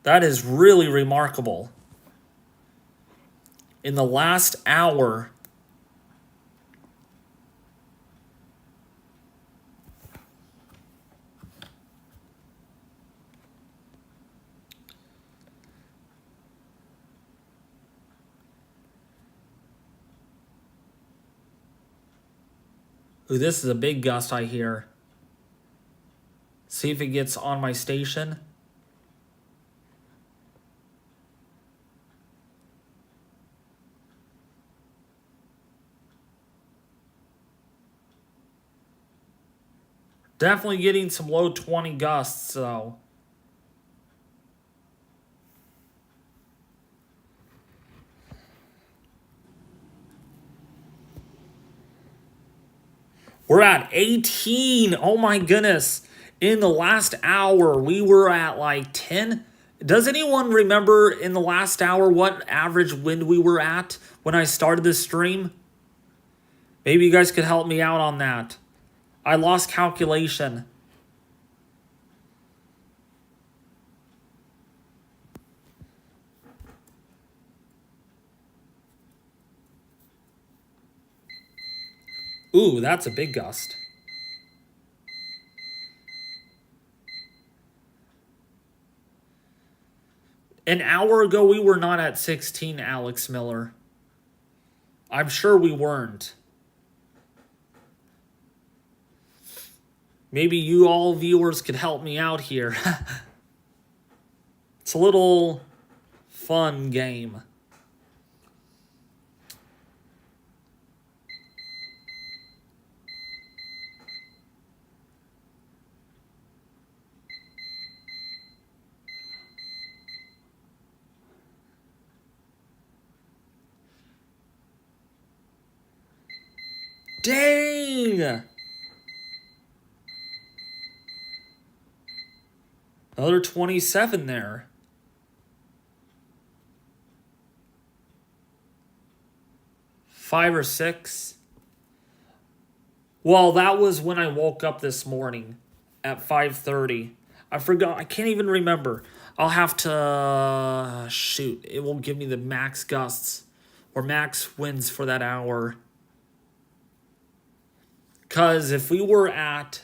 That is really remarkable. In the last hour, ooh, this is a big gust I hear. See if it gets on my station. Definitely getting some low 20 gusts, though. We're at 18. Oh my goodness. In the last hour, we were at like 10. Does anyone remember in the last hour what average wind we were at when I started this stream? Maybe you guys could help me out on that. I lost calculation. Ooh, that's a big gust. An hour ago, we were not at 16, Alex Miller. I'm sure we weren't. Maybe you all viewers could help me out here. It's a little fun game. Dang! Another 27 there. Five or six. Well, that was when I woke up this morning at 5:30. I forgot. I can't even remember. I'll have to... shoot. It won't give me the max gusts or max winds for that hour. Because if we were at...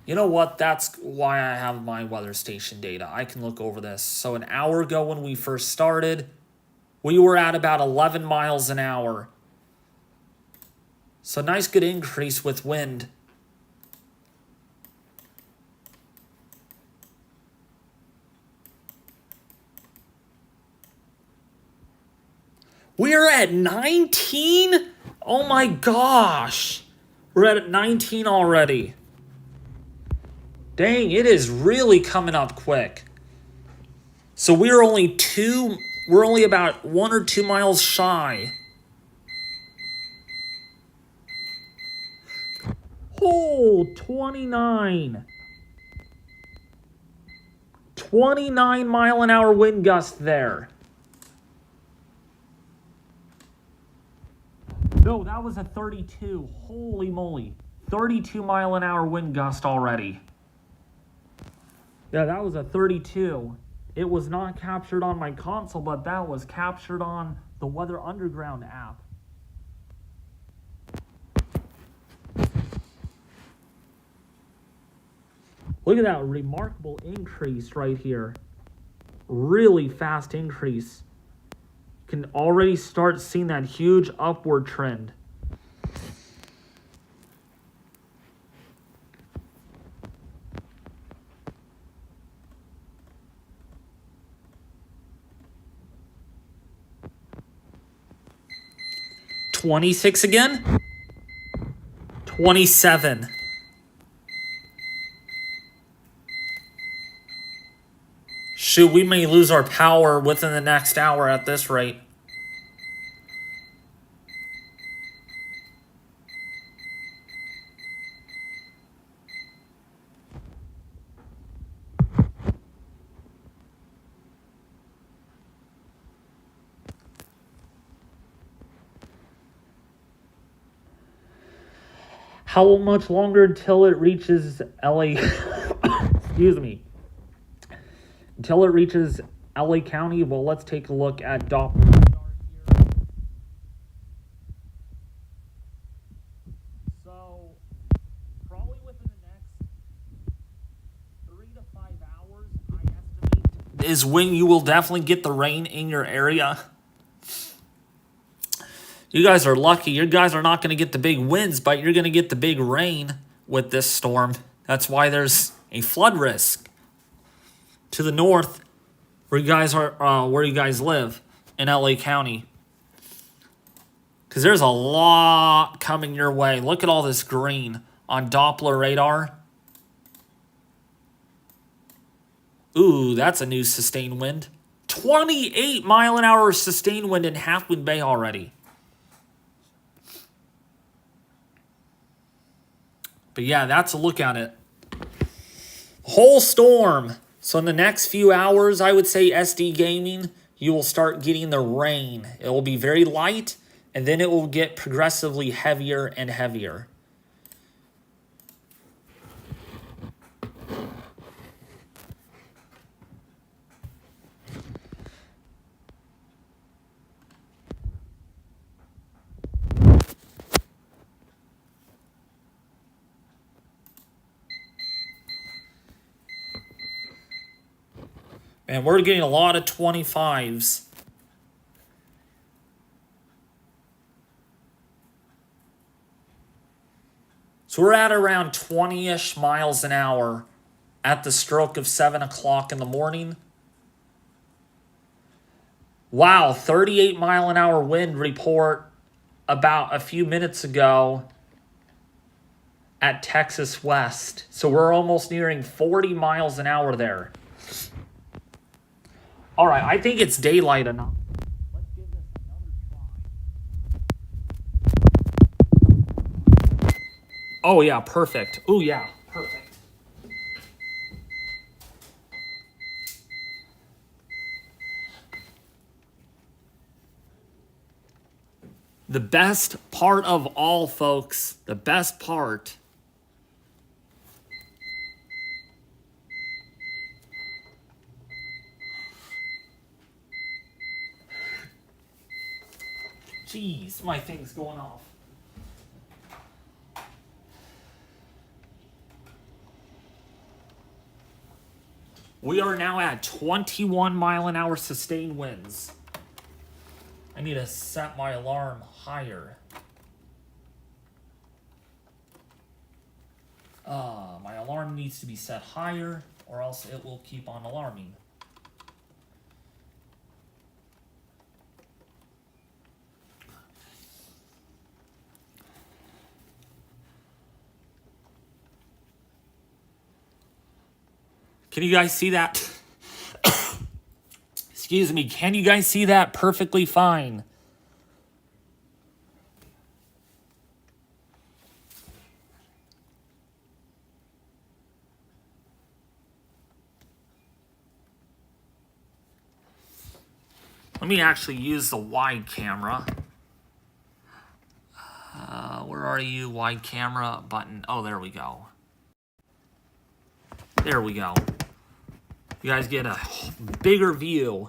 You know what? That's why I have my weather station data. I can look over this. So an hour ago when we first started, we were at about 11 miles an hour. So nice good increase with wind. We're at 19? Oh my gosh. We're at 19 already. Dang, it is really coming up quick. So we're only about 1 or 2 miles shy. Oh, 29. 29 mile an hour wind gust there. No, that was a 32. Holy moly. 32-mile-an-hour wind gust already. Yeah, that was a 32. It was not captured on my console, but that was captured on the Weather Underground app. Look at that remarkable increase right here. Really fast increase. You can already start seeing that huge upward trend. $26 again? 27. Shoot, we may lose our power within the next hour at this rate. How much longer until it reaches LA? Excuse me. Until it reaches LA County? Well, let's take a look at Doppler radar here. So, probably within the next 3 to 5 hours, I estimate, is when you will definitely get the rain in your area. You guys are lucky. You guys are not going to get the big winds, but you're going to get the big rain with this storm. That's why there's a flood risk to the north, where you guys are, where you guys live in LA County, because there's a lot coming your way. Look at all this green on Doppler radar. Ooh, that's a new sustained wind. 28-mile-an-hour sustained wind in Half Moon Bay already. But yeah, that's a look at it. Whole storm. So in the next few hours, I would say SD Gaming, you will start getting the rain. It will be very light, and then it will get progressively heavier and heavier. And we're getting a lot of 25s. So we're at around 20-ish miles an hour at the stroke of 7 o'clock in the morning. Wow, 38-mile-an-hour wind report about a few minutes ago at Texas West. So we're almost nearing 40 miles an hour there. All right, I think it's daylight enough. Let's give this another try. Oh, yeah, perfect. Oh, yeah, perfect. The best part of all, folks, the best part. Jeez, my thing's going off. We are now at 21-mile-an-hour sustained winds. I need to set my alarm higher. My alarm needs to be set higher, or else it will keep on alarming. Can you guys see that? Excuse me, can you guys see that perfectly fine? Let me actually use the wide camera. Where are you? Wide camera button. Oh, there we go. There we go. You guys get a bigger view.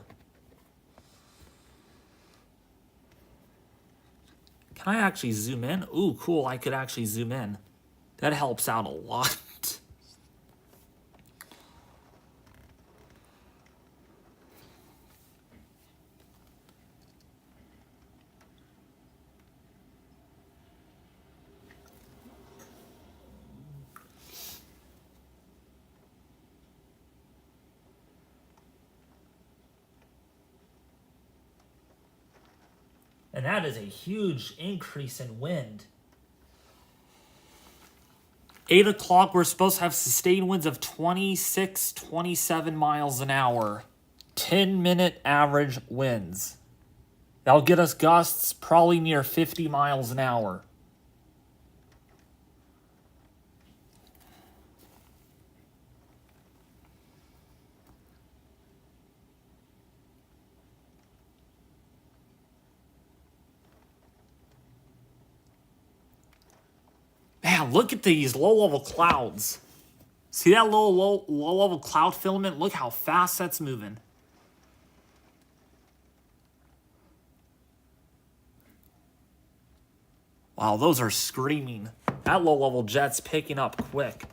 Can I actually zoom in? Ooh, cool. I could actually zoom in. That helps out a lot. And that is a huge increase in wind. 8 o'clock, we're supposed to have sustained winds of 26, 27 miles an hour. 10-minute average winds. That'll get us gusts probably near 50 miles an hour. Man, look at these low-level clouds. See that low-level cloud filament? Look how fast that's moving. Wow, those are screaming. That low-level jet's picking up quick.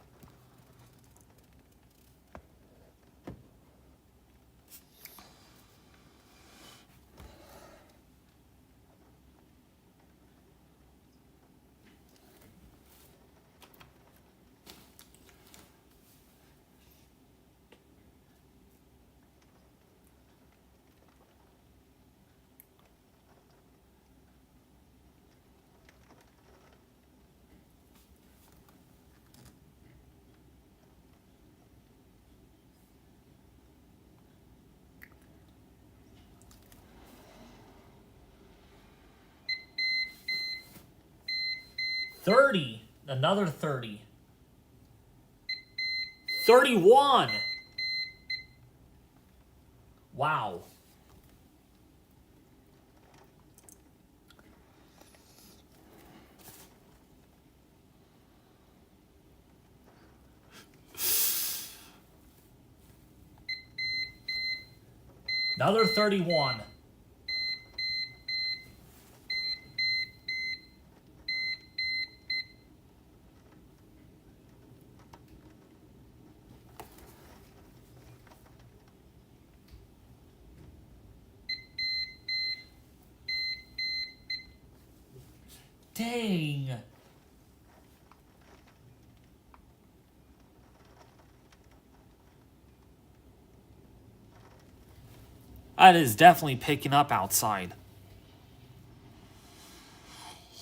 Another 30. 31. Wow. Another 31. Dang. That is definitely picking up outside.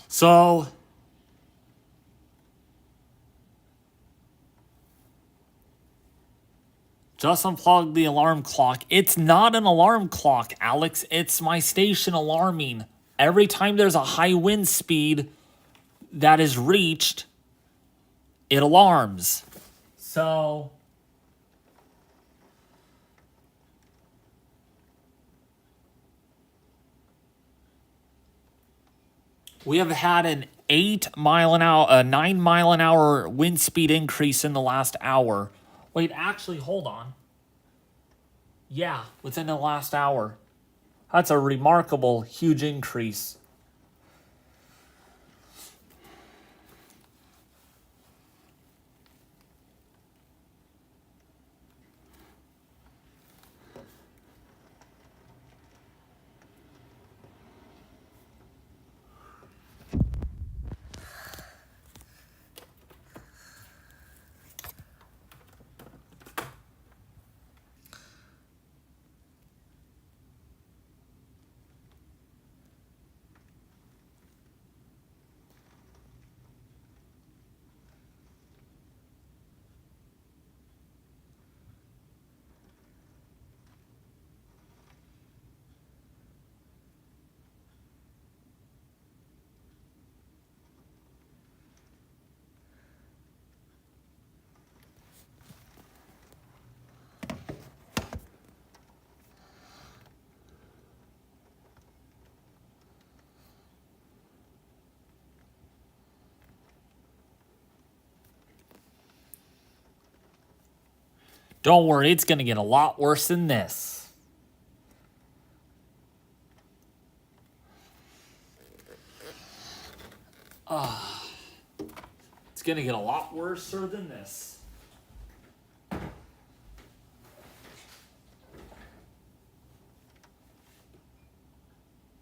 So, just unplugged the alarm clock. It's not an alarm clock, Alex. It's my station alarming. Every time there's a high wind speed that is reached, it alarms. So, we have had an 9 mile an hour wind speed increase in the last hour. Wait, actually, hold on. Yeah, within the last hour. That's a remarkable, huge increase. Don't worry, it's going to get a lot worse than this. It's going to get a lot worse than this.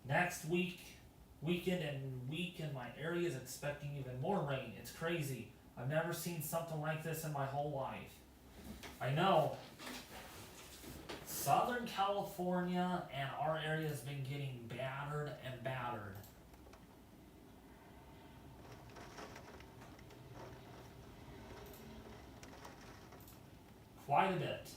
Next weekend and week in my area is expecting even more rain. It's crazy. I've never seen something like this in my whole life. I know. Southern California and our area has been getting battered and battered. Quite a bit.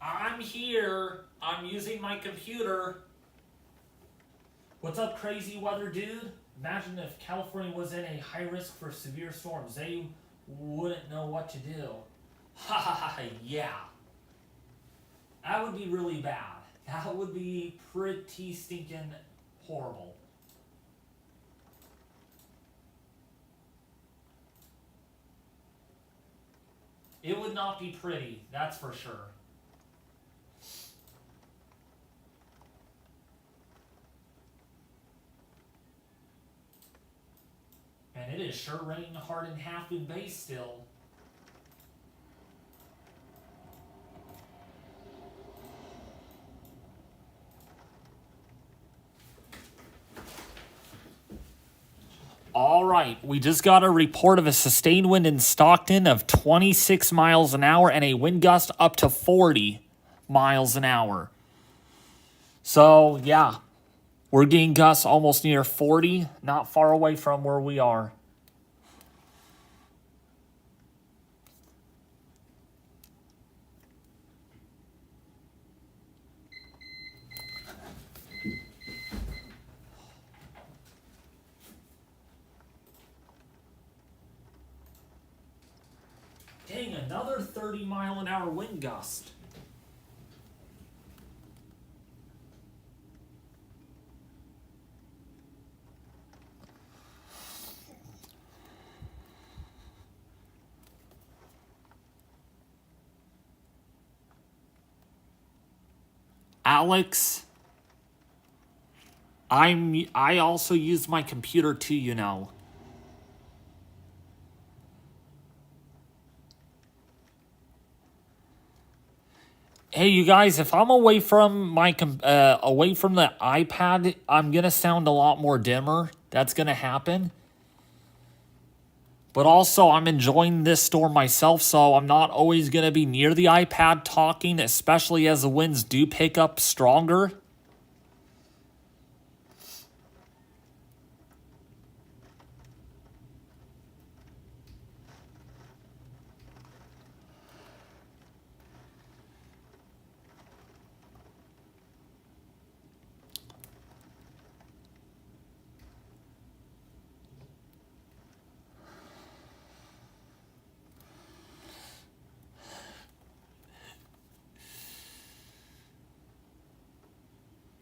I'm here. I'm using my computer. What's up, crazy weather dude? Imagine if California was in a high risk for severe storms. They wouldn't know what to do. Ha ha ha, yeah. That would be really bad. That would be pretty stinking horrible. It would not be pretty, that's for sure. And it is sure raining hard in Half Moon Bay still. All right, we just got a report of a sustained wind in Stockton of 26 miles an hour and a wind gust up to 40 miles an hour. So, yeah, we're getting gusts almost near 40, not far away from where we are. Dang, another 30-mile-an-hour wind gust. Alex, I also use my computer too, you know. Hey, you guys, if I'm away from my away from the iPad, I'm gonna sound a lot more dimmer. That's gonna happen. But also, I'm enjoying this storm myself, so I'm not always gonna be near the iPad talking, especially as the winds do pick up stronger.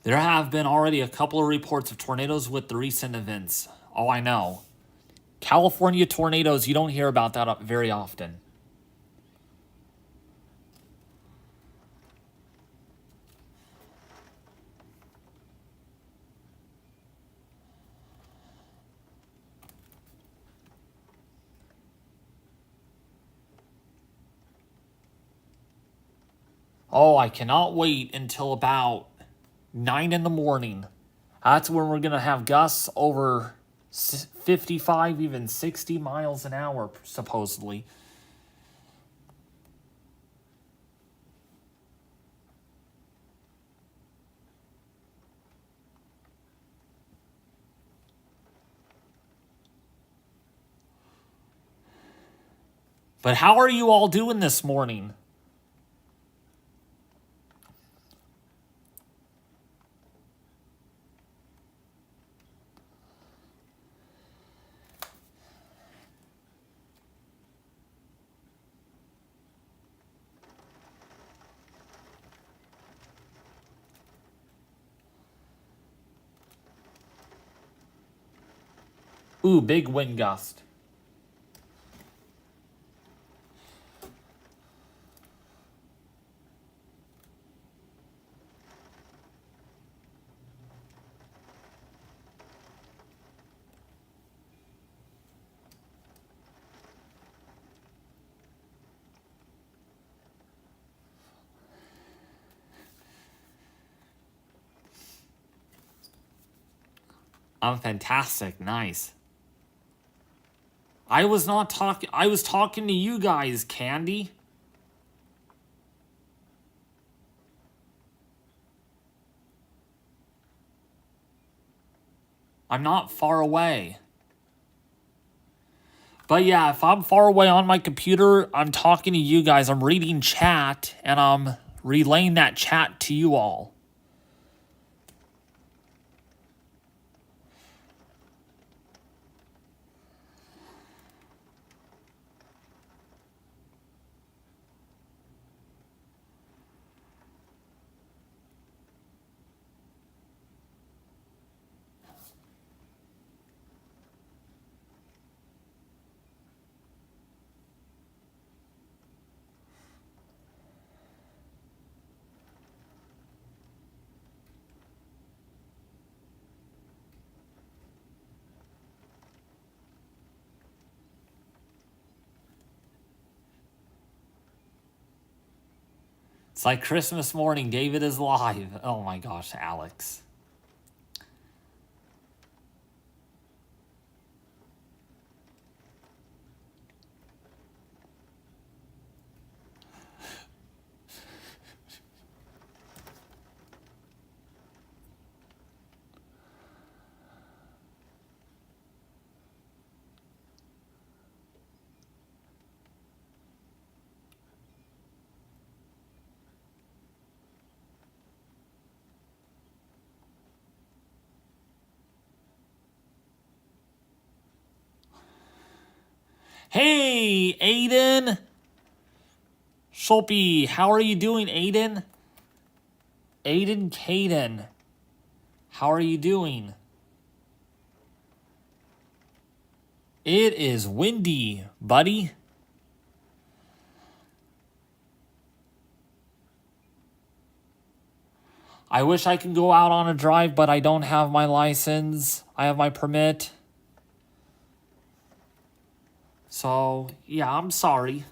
There have been already a couple of reports of tornadoes with the recent events. Oh, I know. California tornadoes, you don't hear about that very often. Oh, I cannot wait until about 9 in the morning. That's when we're going to have gusts over 55, even 60 miles an hour, supposedly. But how are you all doing this morning? Ooh, big wind gust. I'm fantastic. Nice. I was not talking. I was talking to you guys, Candy. I'm not far away. But yeah, if I'm far away on my computer, I'm talking to you guys. I'm reading chat, and I'm relaying that chat to you all. It's like Christmas morning. David is live. Oh my gosh, Alex. Hey, Aiden. Shulpy, how are you doing, Aiden? Aiden Caden, how are you doing? It is windy, buddy. I wish I could go out on a drive, but I don't have my license. I have my permit. So, yeah, I'm sorry.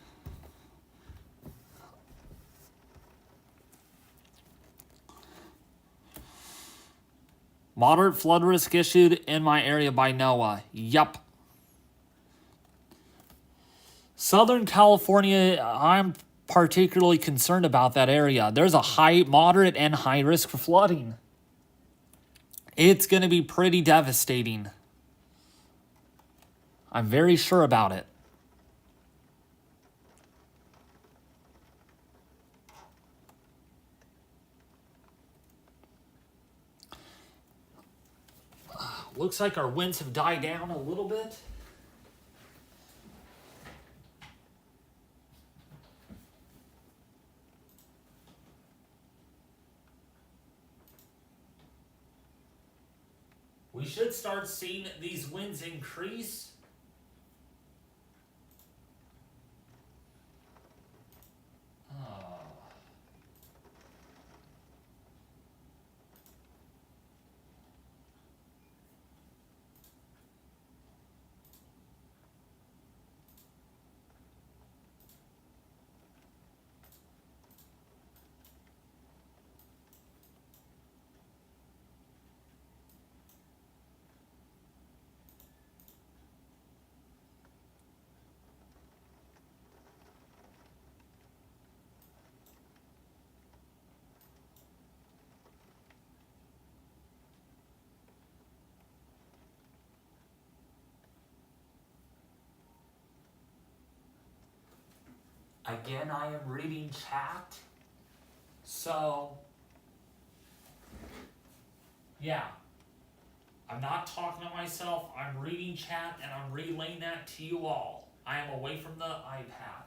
Moderate flood risk issued in my area by NOAA. Yup. Southern California, I'm particularly concerned about that area. There's a high, moderate, and high risk for flooding. It's going to be pretty devastating. I'm very sure about it. Looks like our winds have died down a little bit. We should start seeing these winds increase. Again, I am reading chat. So, yeah. I'm not talking to myself. I'm reading chat and I'm relaying that to you all. I am away from the iPad.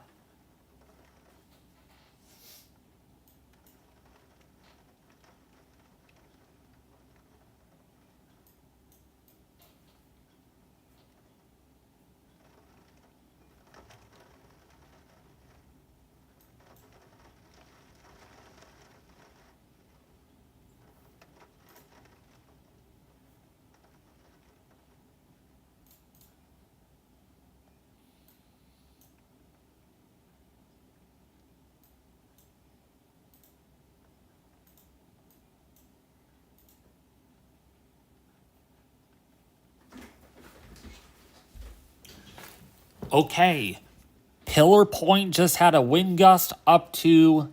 Okay. Pillar Point just had a wind gust up to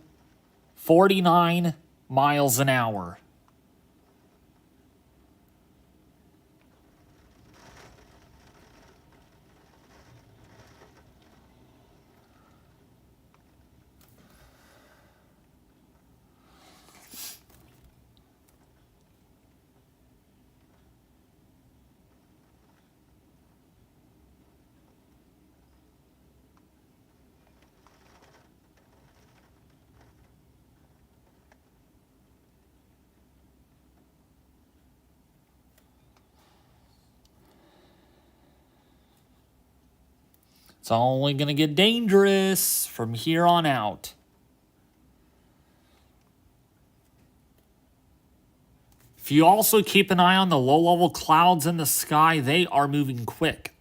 49 miles an hour. It's only going to get dangerous from here on out. If you also keep an eye on the low-level clouds in the sky, they are moving quick.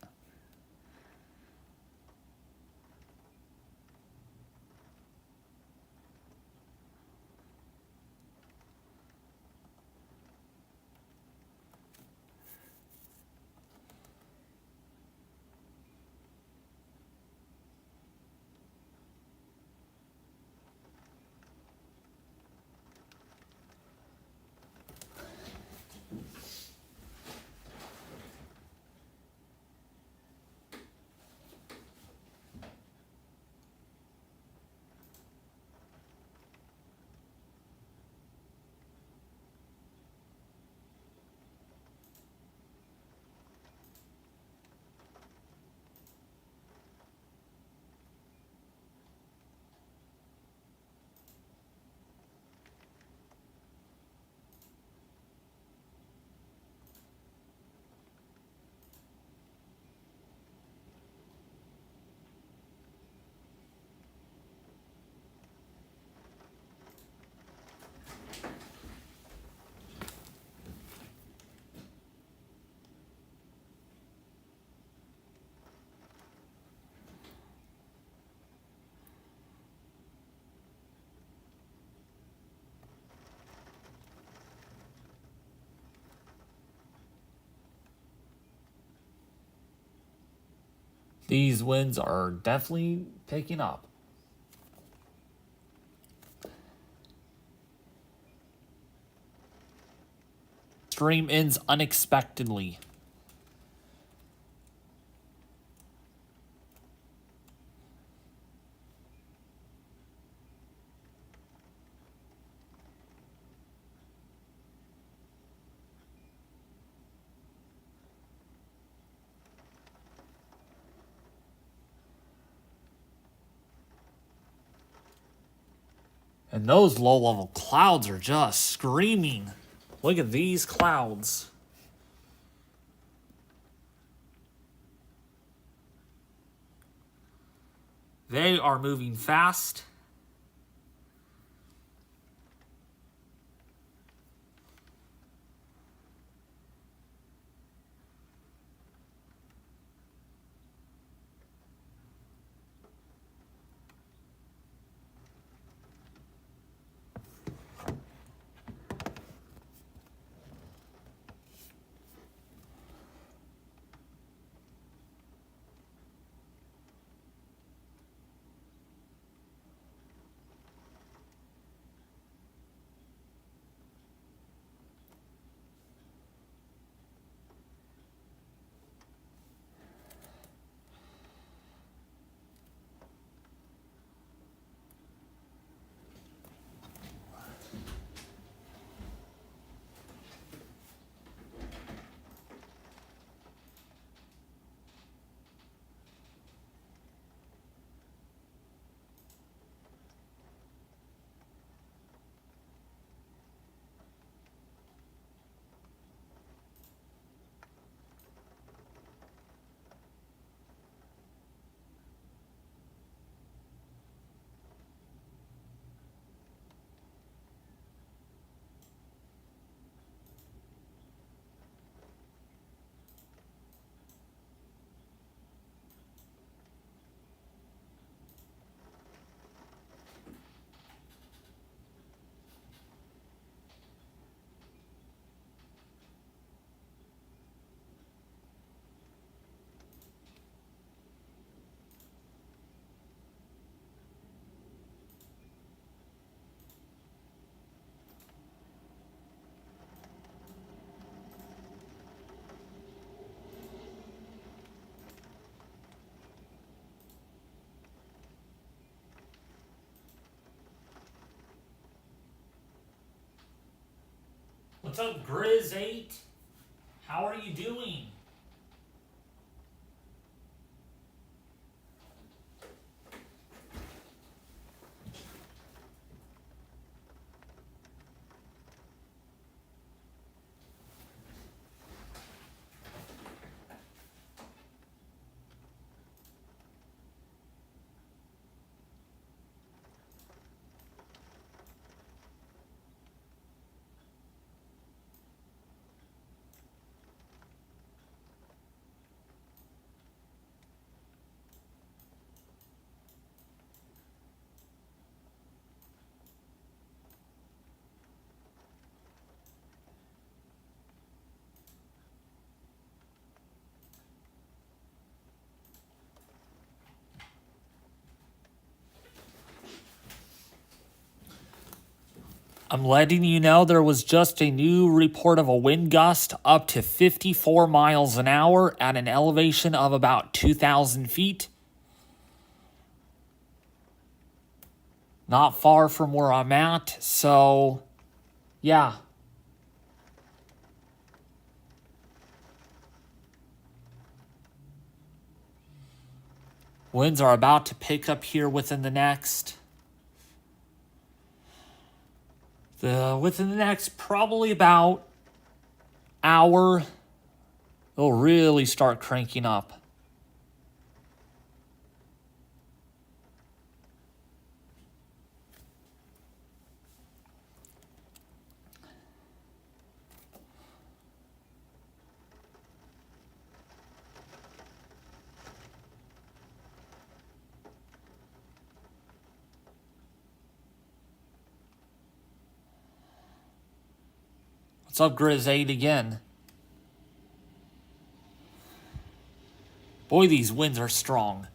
These winds are definitely picking up. Stream ends unexpectedly. And those low-level clouds are just screaming. Look at these clouds. They are moving fast. What's up, Grizz8? How are you doing? I'm letting you know there was just a new report of a wind gust up to 54 miles an hour at an elevation of about 2,000 feet. Not far from where I'm at, so yeah. Winds are about to pick up here within the next probably about hour. They'll really start cranking up. What's up, Grizz8 again? Boy, these winds are strong.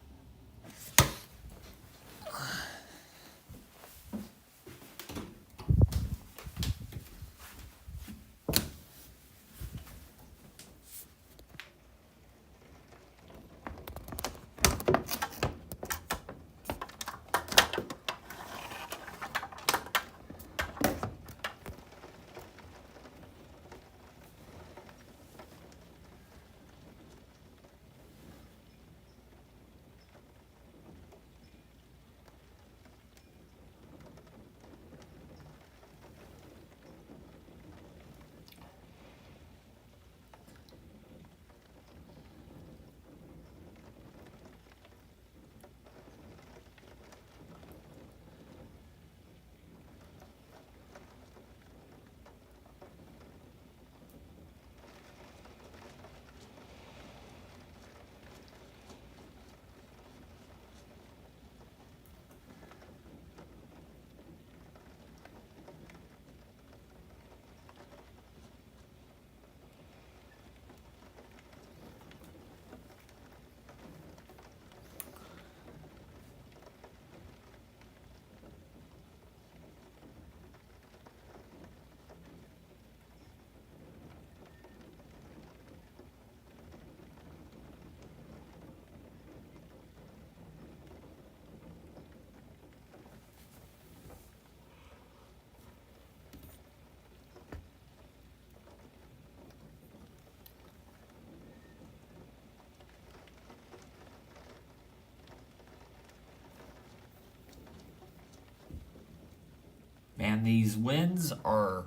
Man, these winds are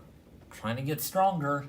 trying to get stronger.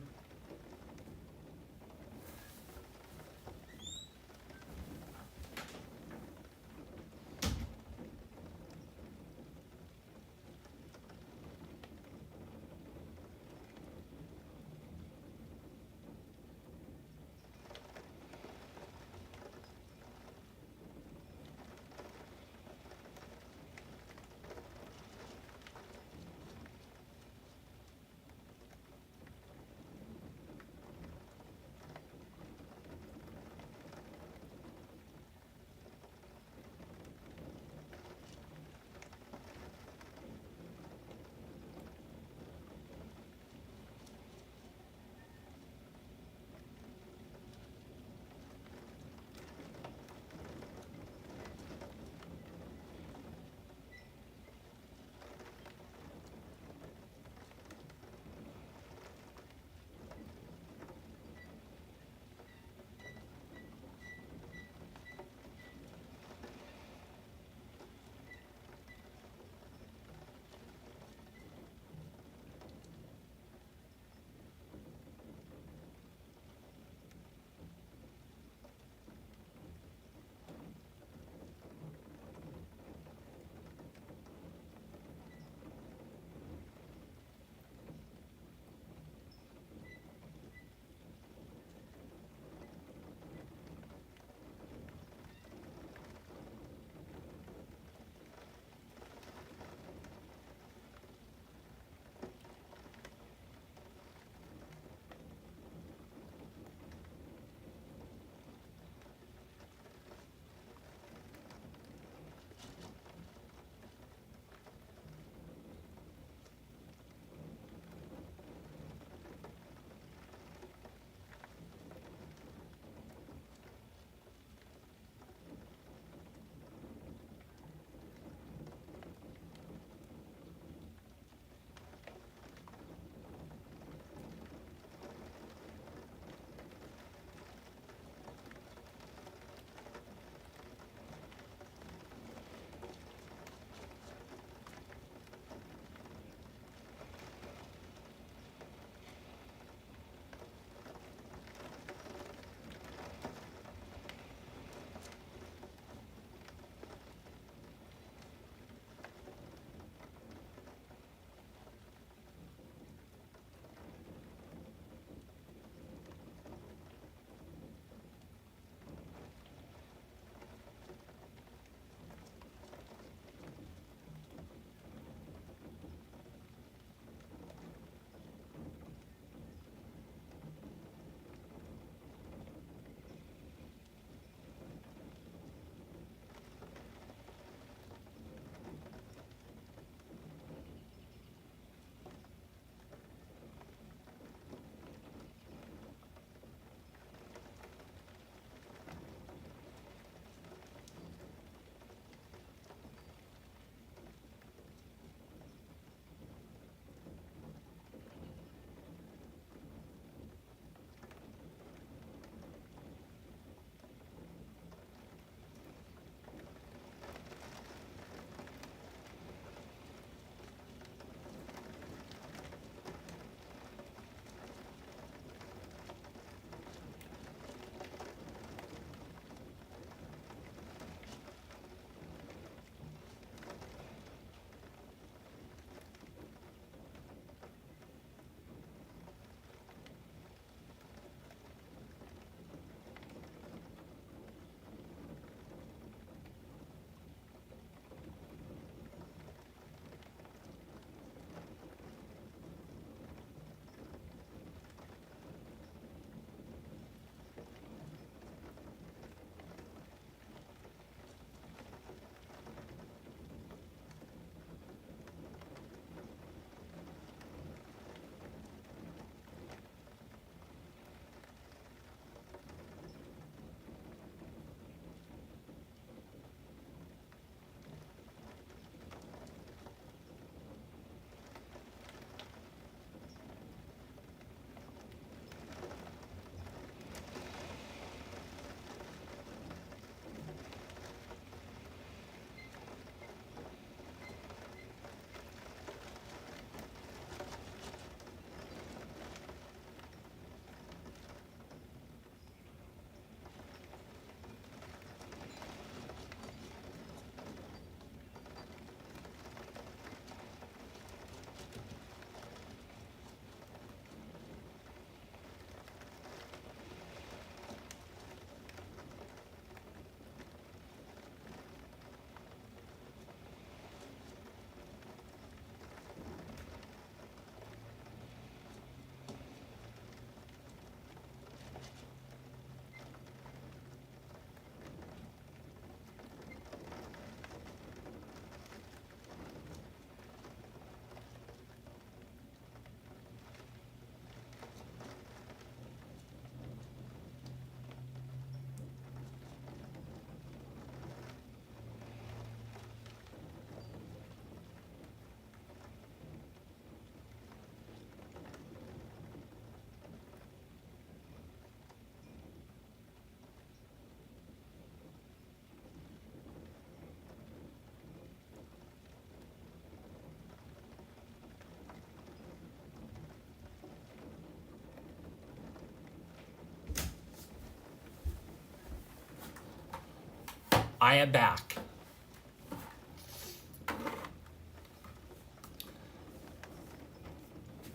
I am back.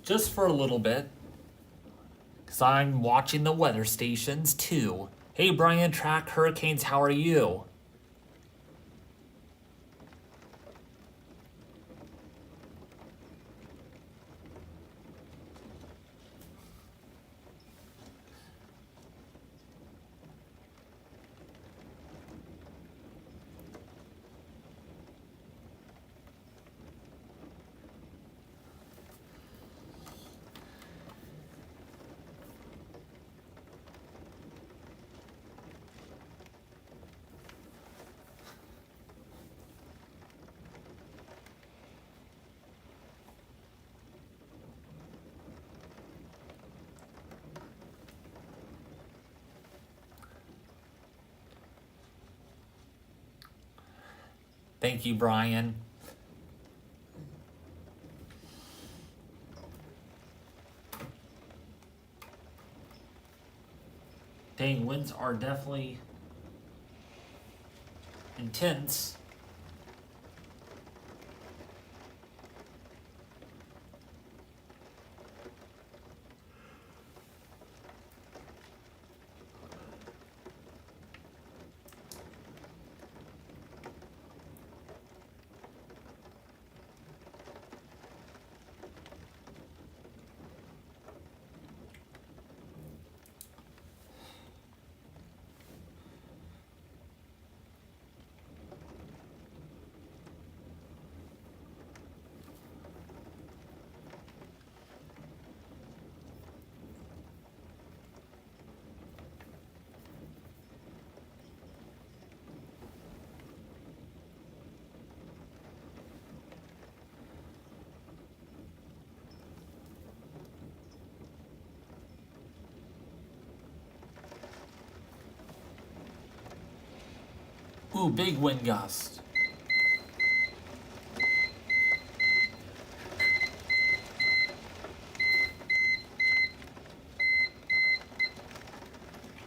Just for a little bit, because I'm watching the weather stations too. Hey Brian, track hurricanes, how are you? Thank you, Brian. Dang, winds are definitely intense. Ooh, big wind gust.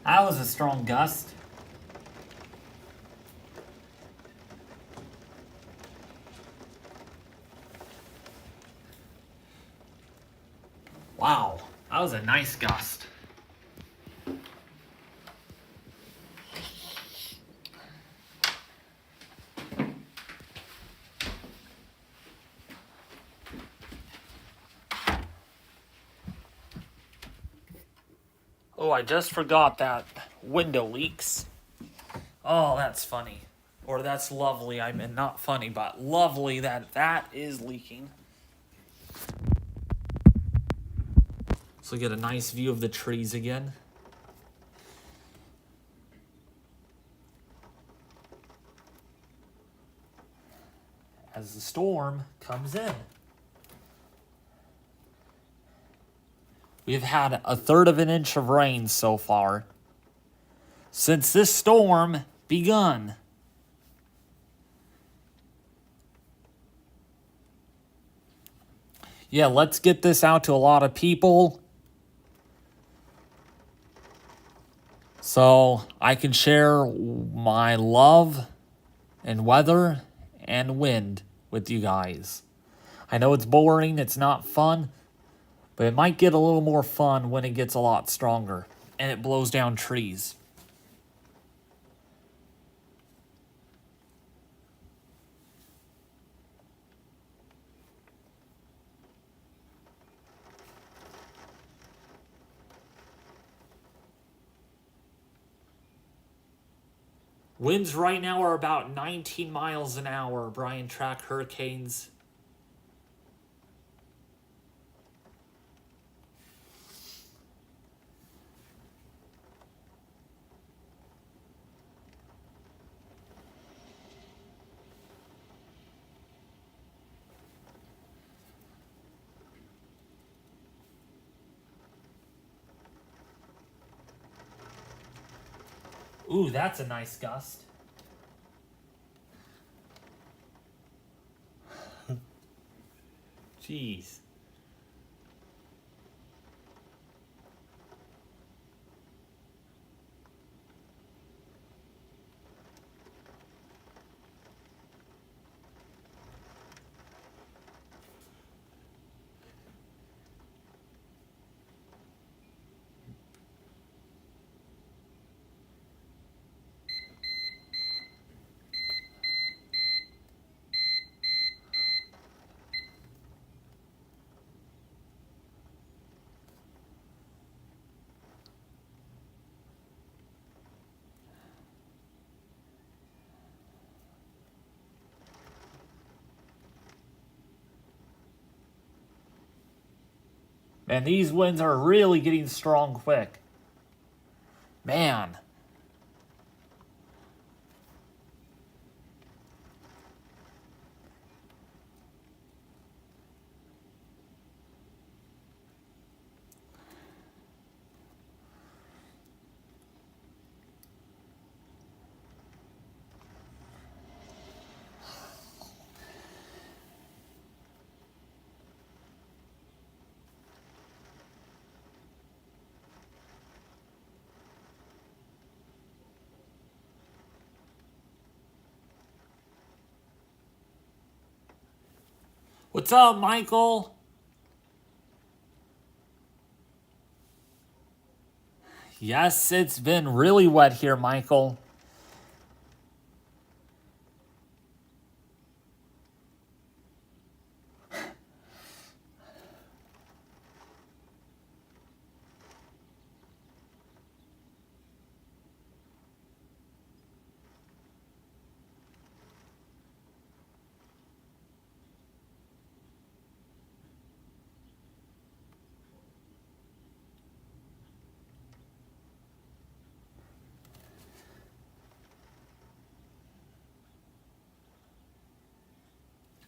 That was a strong gust. Wow, that was a nice gust. Oh, I just forgot that window leaks. Oh, that's funny. Or that's lovely. I mean, not funny, but lovely that that is leaking. So get a nice view of the trees again. As the storm comes in. We've had 1/3 of an inch of rain so far since this storm begun. Yeah, let's get this out to a lot of people so I can share my love and weather and wind with you guys. I know it's boring, it's not fun, but it might get a little more fun when it gets a lot stronger and it blows down trees. Winds right now are about 19 miles an hour, Brian, track hurricanes. Ooh, that's a nice gust. Jeez. Man, these winds are really getting strong quick. Man. What's up, Michael? Yes, it's been really wet here, Michael.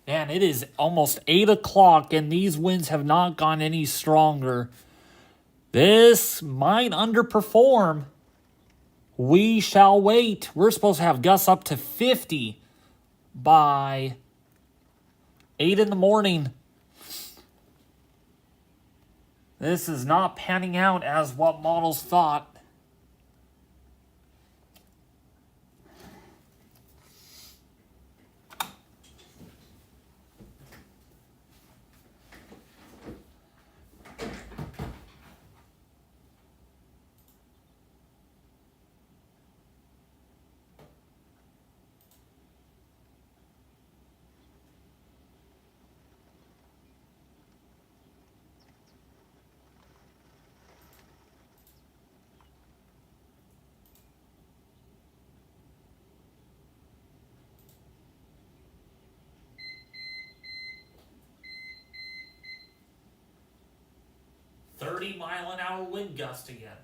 Man, it is almost 8 o'clock and these winds have not gone any stronger. This might underperform. We shall wait. We're supposed to have gusts up to 50 by 8 in the morning. This is not panning out as what models thought. .30-mile-an-hour wind gust again.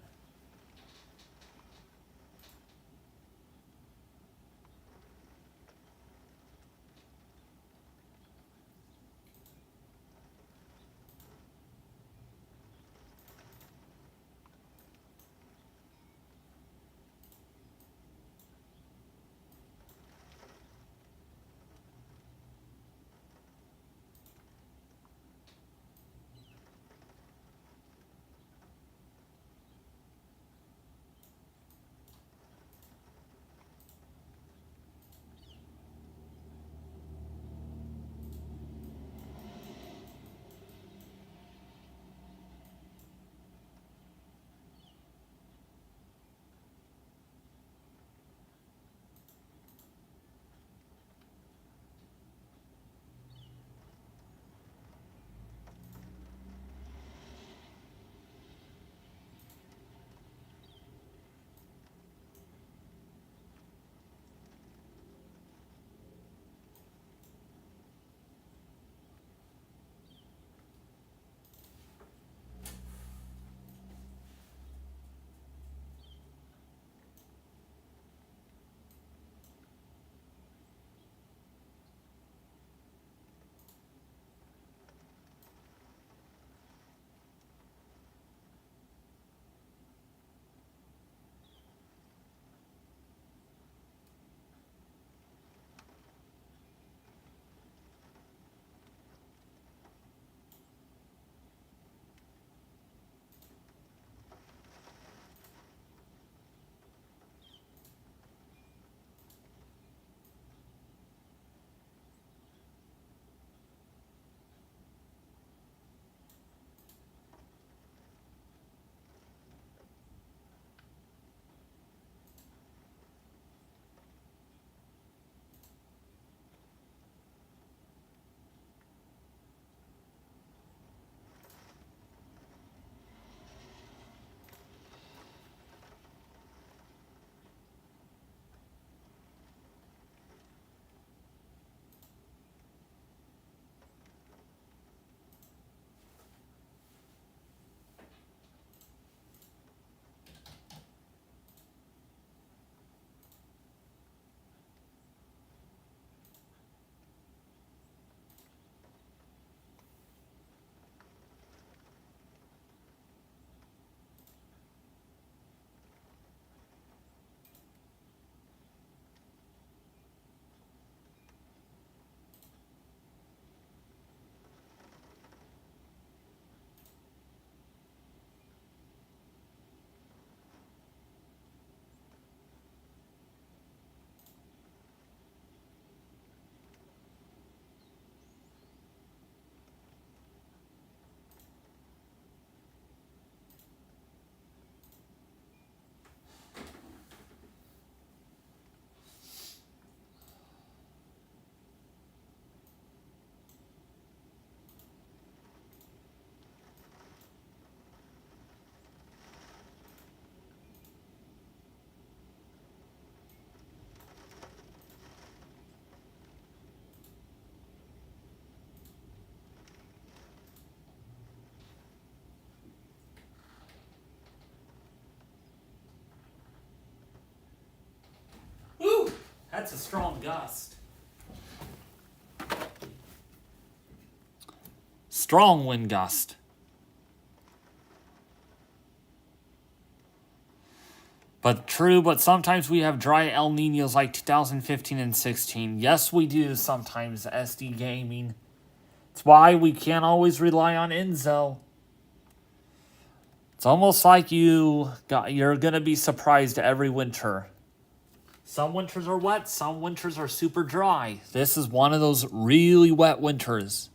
That's a strong gust. Strong wind gust. But true, but sometimes we have dry El Niños like 2015 and 16. Yes, we do sometimes, SD Gaming. That's why we can't always rely on Enzo. It's almost like you're going to be surprised every winter. Some winters are wet, some winters are super dry. This is one of those really wet winters.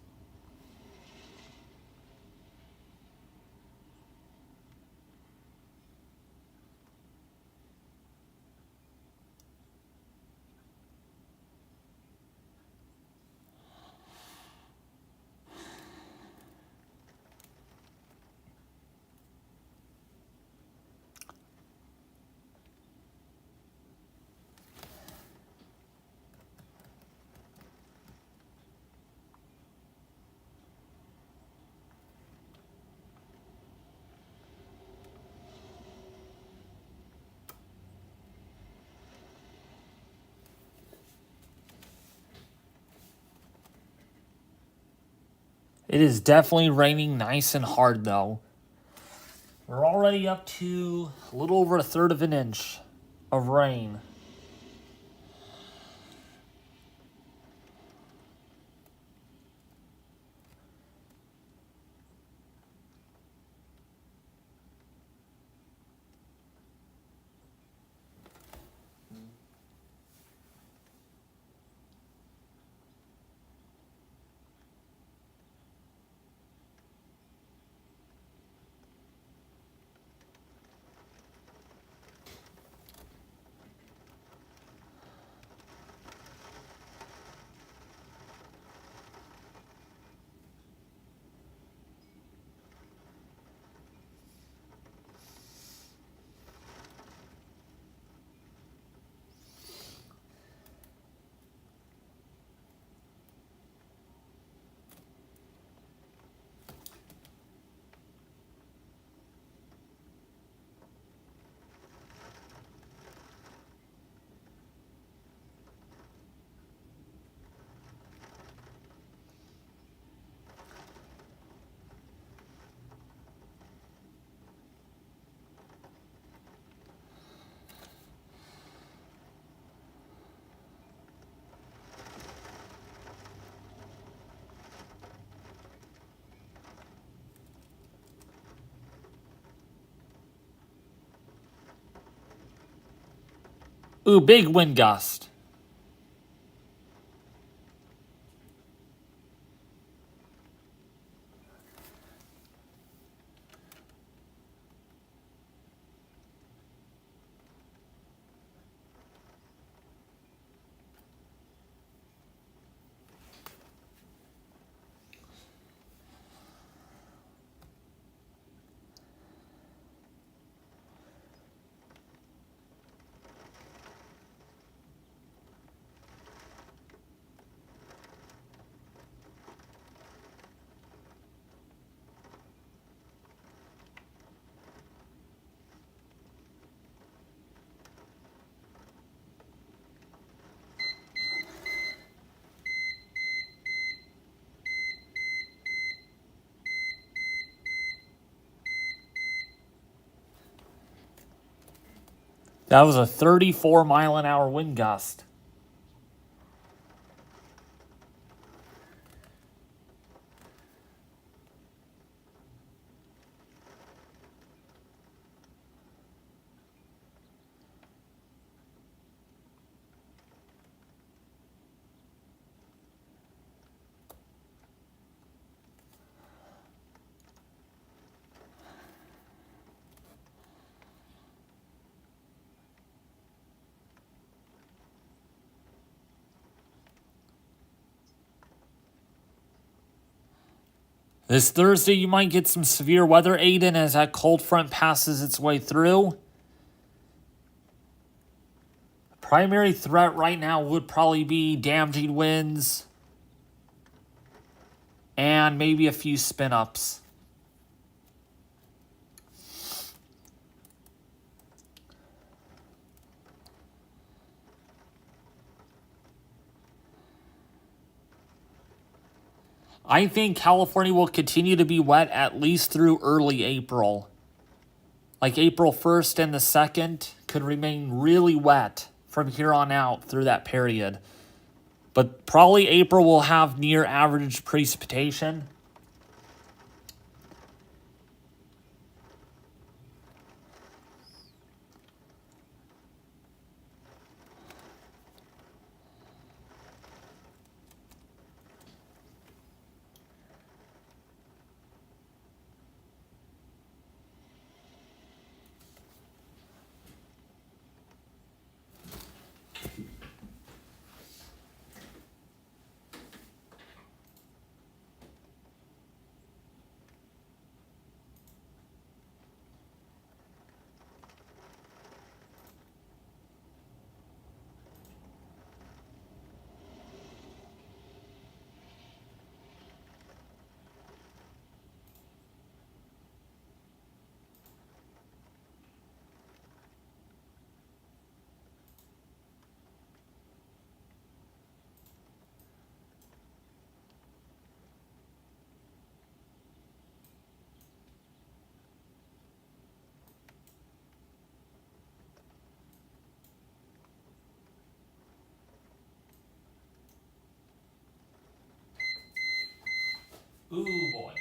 It is definitely raining nice and hard, though. We're already up to a little over 1/3 of an inch of rain. Ooh, big wind gust. That was a 34-mile-an-hour wind gust. This Thursday, you might get some severe weather, Aiden, as that cold front passes its way through. Primary threat right now would probably be damaging winds and maybe a few spin-ups. I think California will continue to be wet at least through early April. Like April 1st and the 2nd could remain really wet from here on out through that period. But probably April will have near average precipitation. Ooh, boy.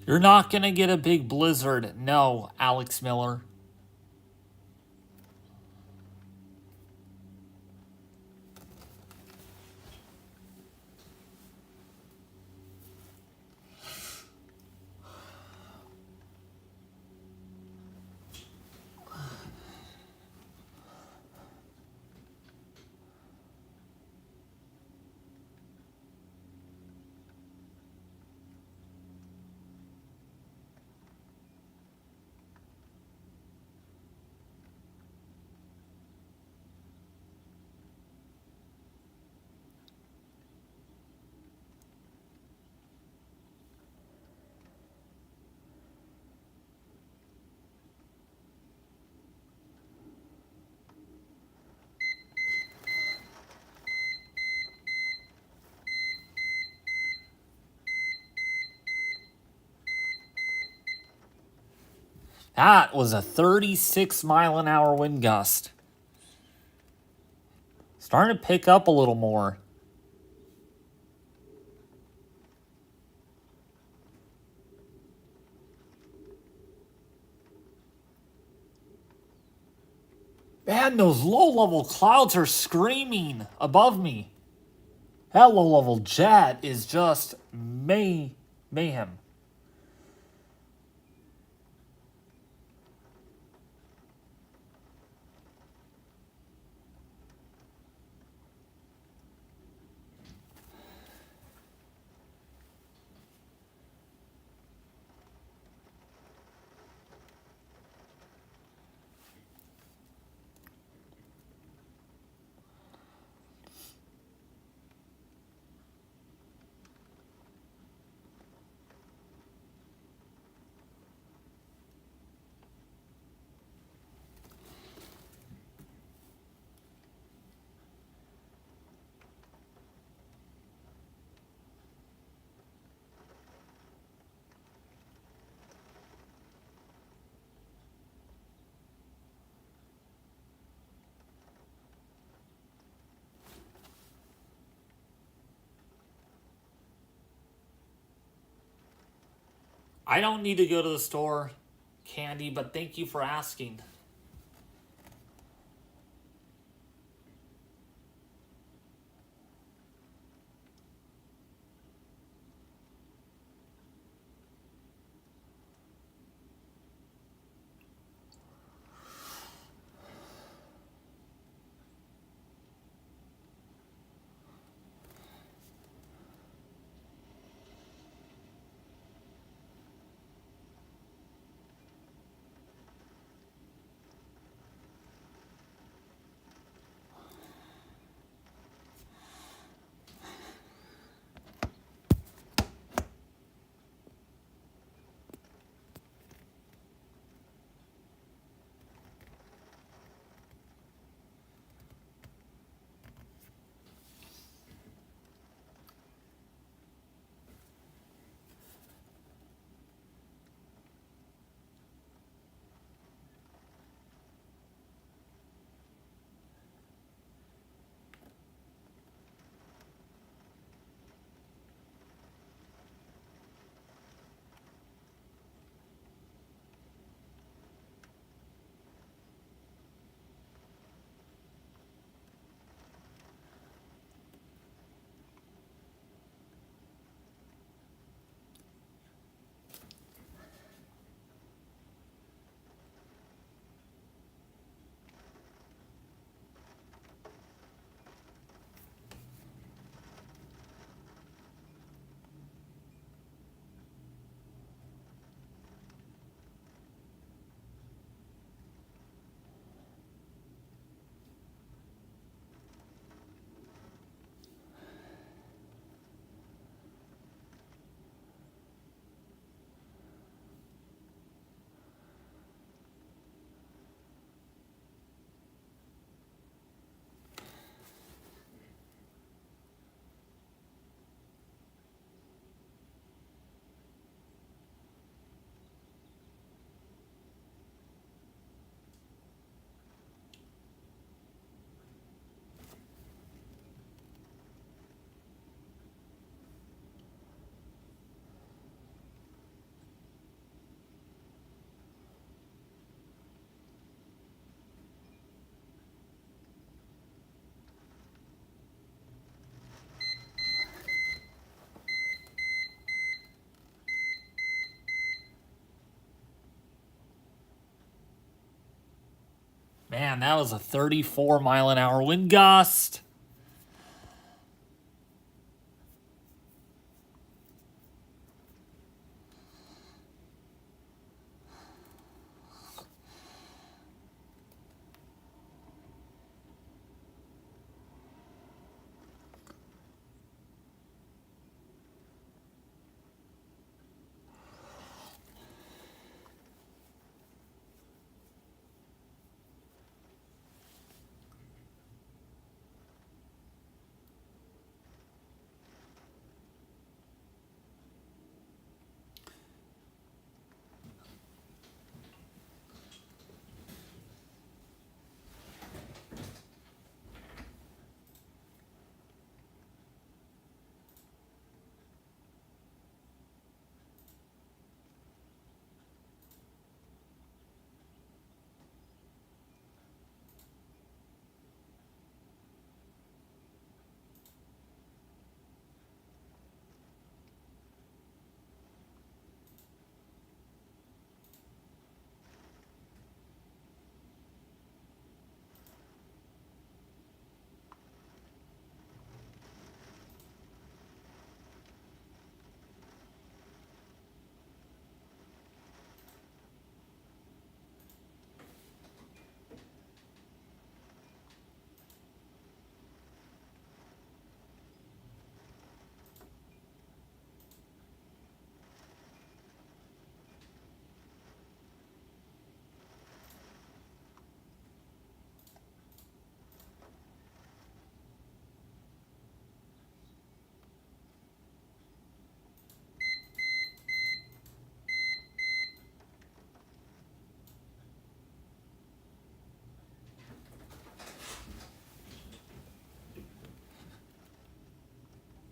You're not going to get a big blizzard. No, Alex Miller. That was a 36-mile-an-hour wind gust. Starting to pick up a little more. Man, those low-level clouds are screaming above me. That low-level jet is just mayhem. I don't need to go to the store, Candy, but thank you for asking. Man, that was a 34-mile-an-hour wind gust.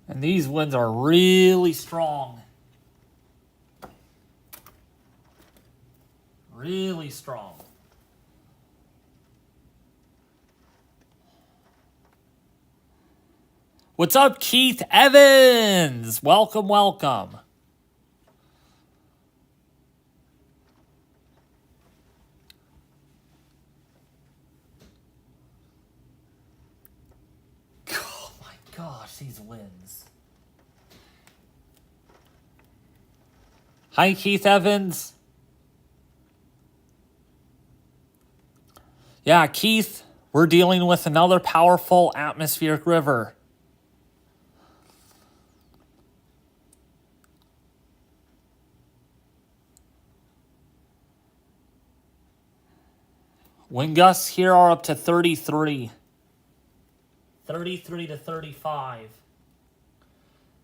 And these winds are really strong. Really strong. What's up, Keith Evans? Welcome, welcome. Oh my gosh, these winds. Hi, Keith Evans. Yeah, Keith, we're dealing with another powerful atmospheric river. Wind gusts here are up to 33. 33 to 35.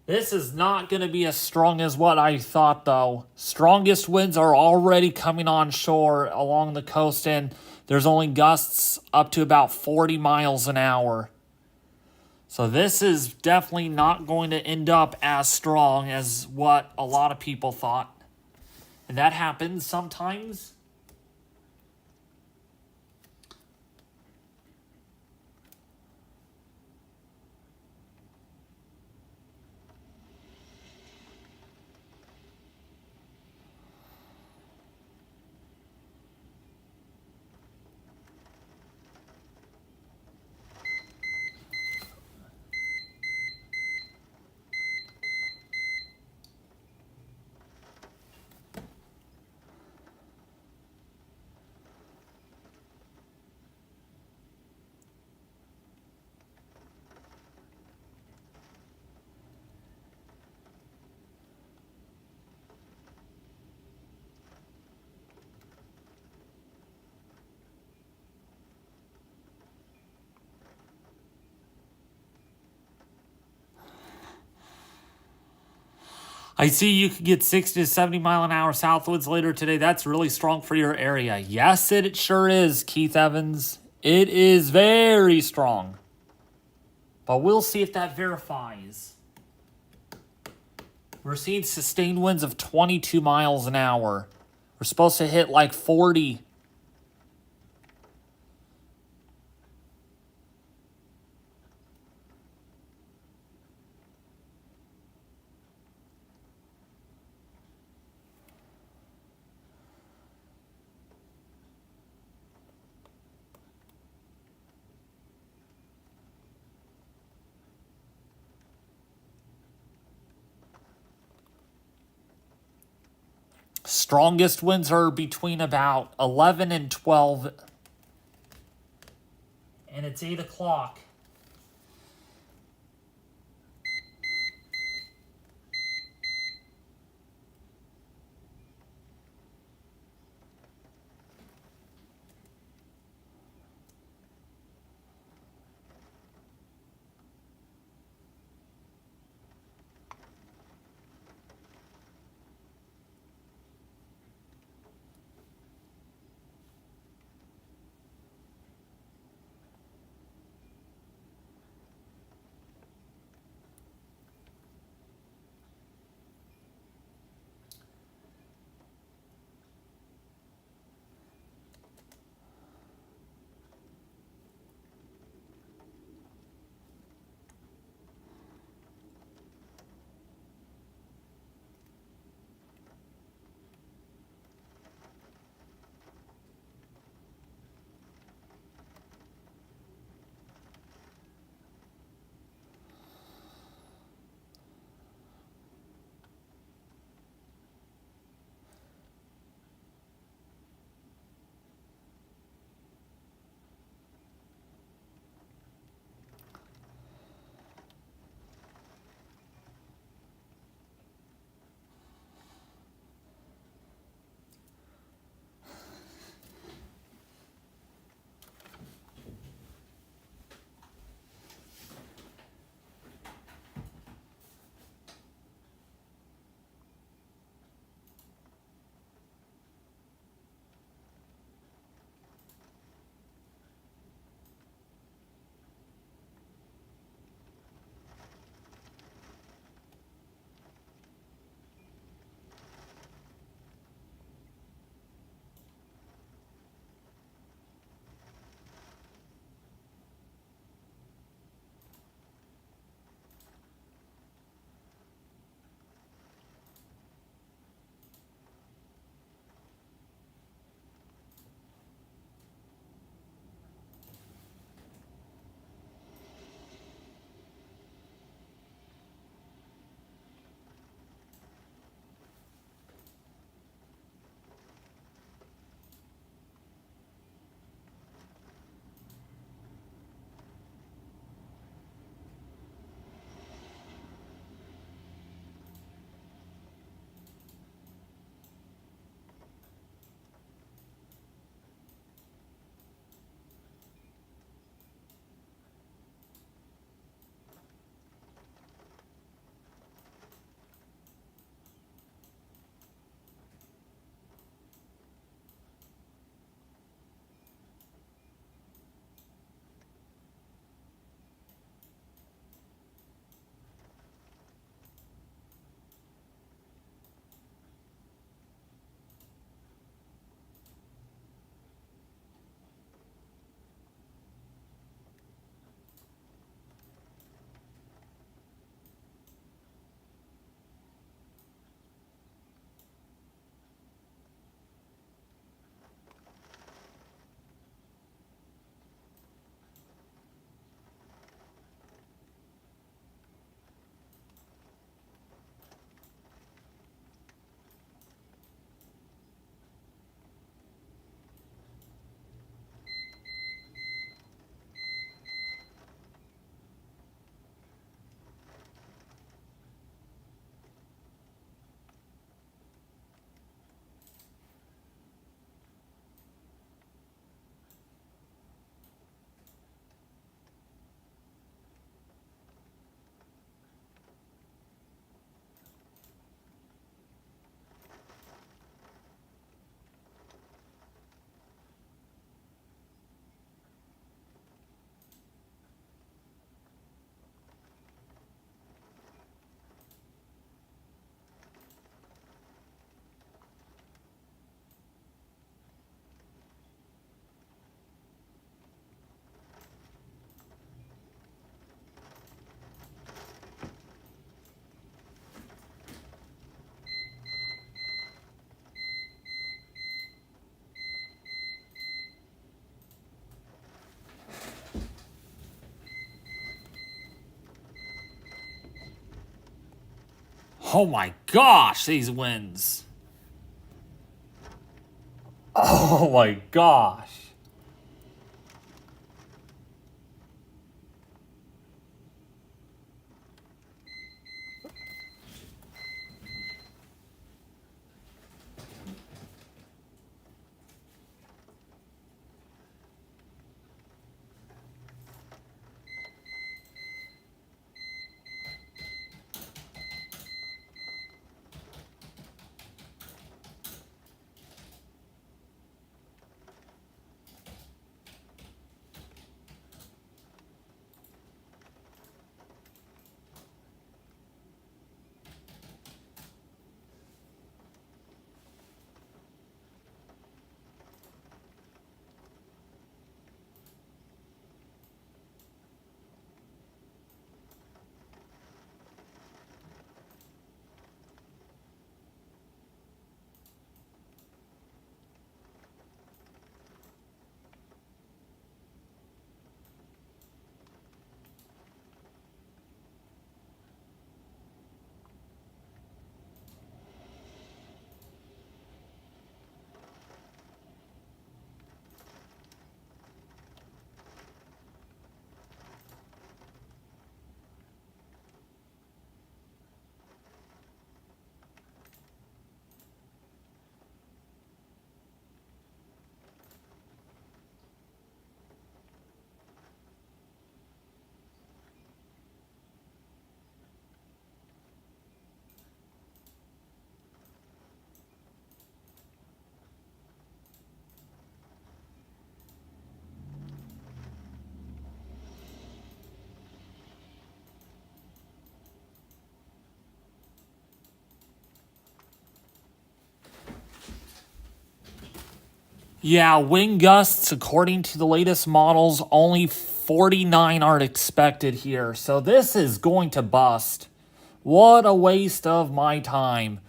This is not going to be as strong as what I thought, though. Strongest winds are already coming on shore along the coast, and there's only gusts up to about 40 miles an hour. So this is definitely not going to end up as strong as what a lot of people thought. And that happens sometimes. I see you could get 60 to 70 mile an hour south winds later today. That's really strong for your area. Yes, it sure is, Keith Evans. It is very strong. But we'll see if that verifies. We're seeing sustained winds of 22 miles an hour. We're supposed to hit like 40. Strongest winds are between about 11 and 12. And it's 8 o'clock. Oh my gosh, these winds. Oh my gosh. Yeah, wind gusts, according to the latest models, only 49 are expected here. So this is going to bust. What a waste of my time.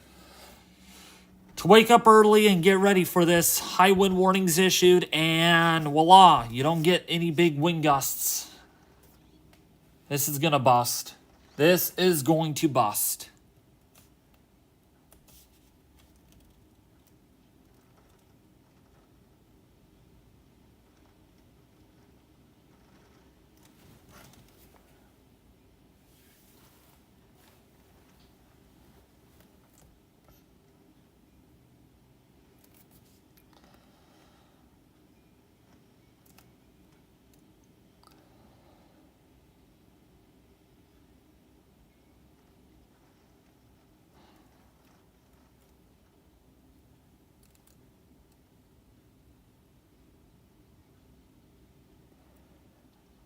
To wake up early and get ready for this, high wind warnings issued, and voila, you don't get any big wind gusts. This is going to bust. This is going to bust.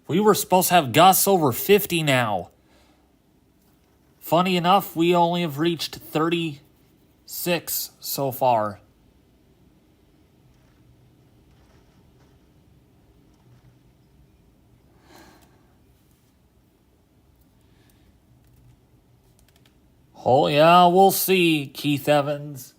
We were supposed to have gusts over 50 now. Funny enough, we only have reached 36 so far. Oh yeah, we'll see, Keith Evans.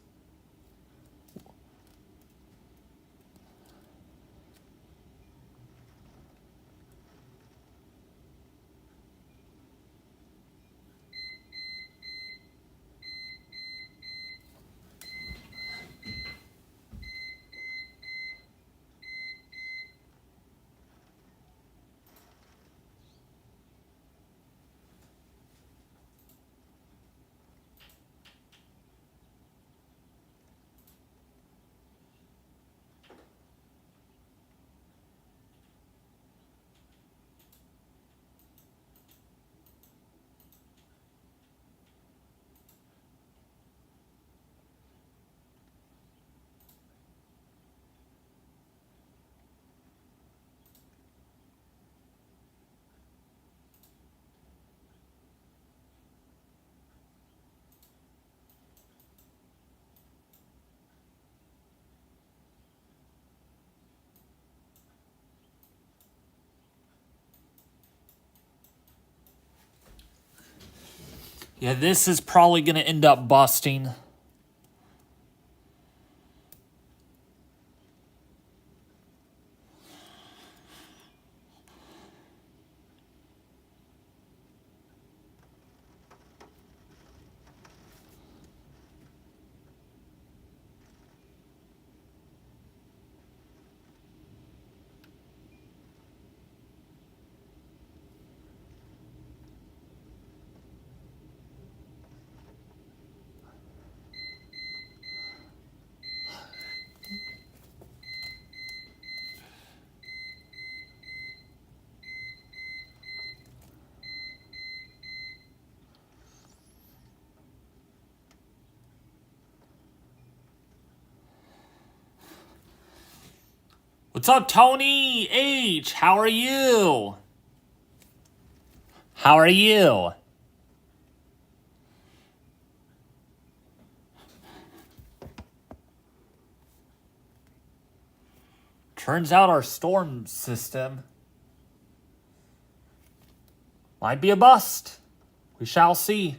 Yeah, this is probably going to end up busting. What's up, Tony H? How are you? How are you? Turns out our storm system might be a bust. We shall see.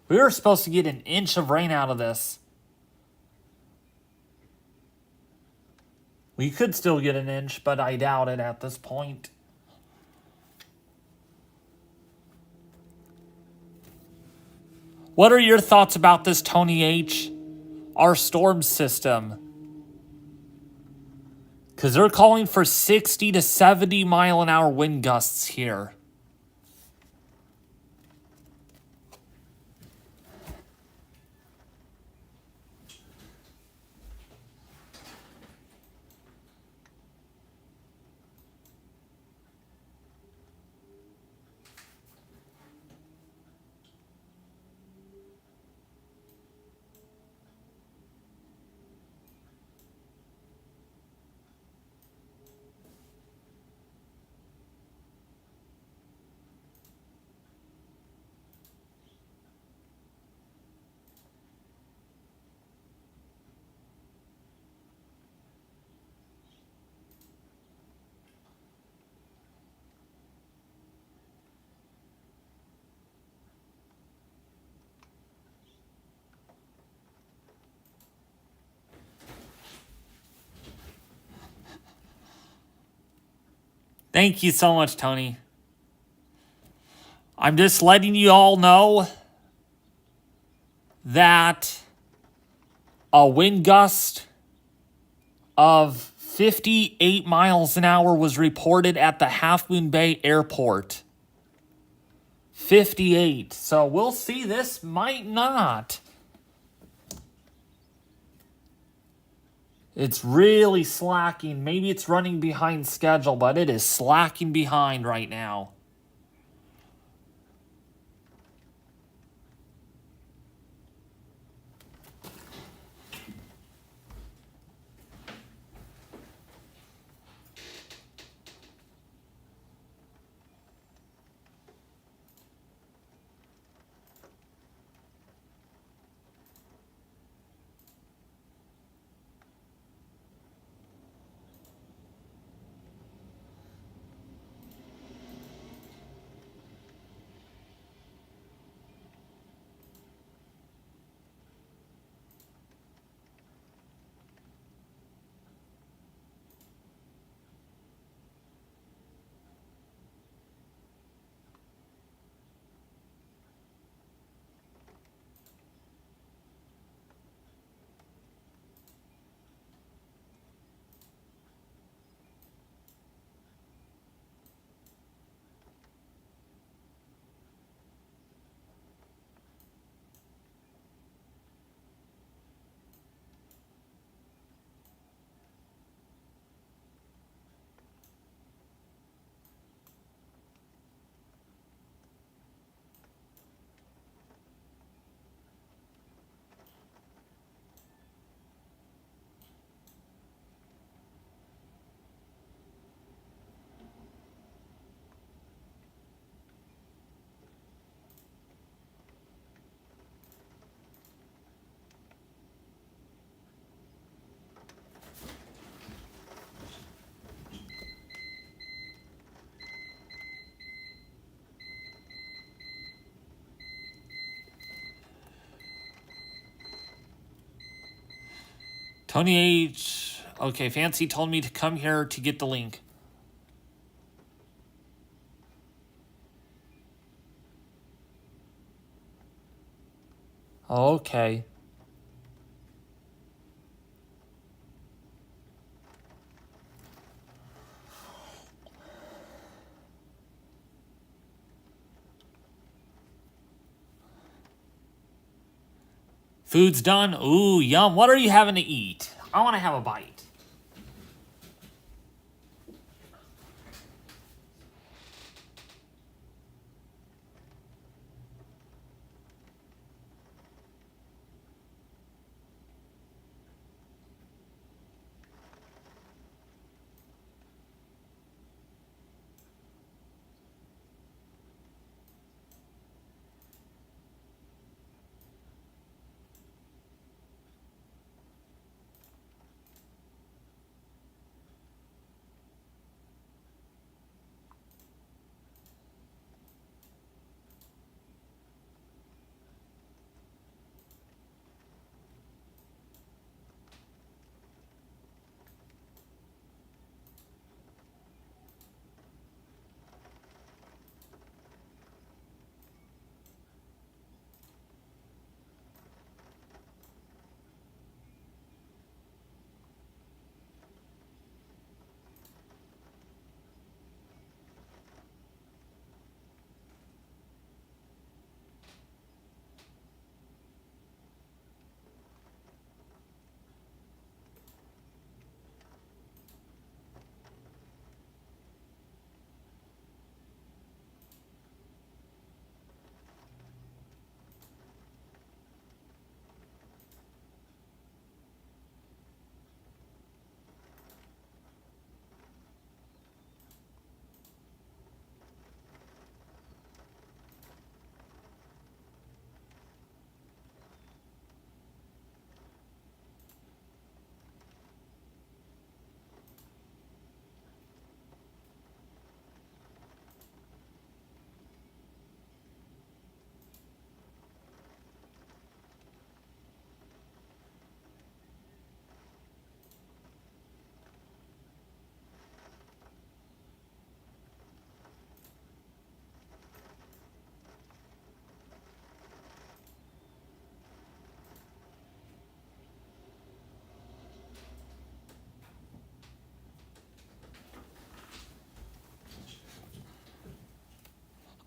We were supposed to get an inch of rain out of this. We could still get an inch, but I doubt it at this point. What are your thoughts about this, Tony H? Our storm system. Because they're calling for 60 to 70 mile an hour wind gusts here. Thank you so much, Tony. I'm just letting you all know that a wind gust of 58 miles an hour was reported at the Half Moon Bay Airport. 58. So we'll see. This might not. It's really slacking. Maybe it's running behind schedule, but it is slacking behind right now. Tony H. Okay, Fancy told me to come here to get the link. Okay. Food's done. Ooh, yum. What are you having to eat? I want to have a bite.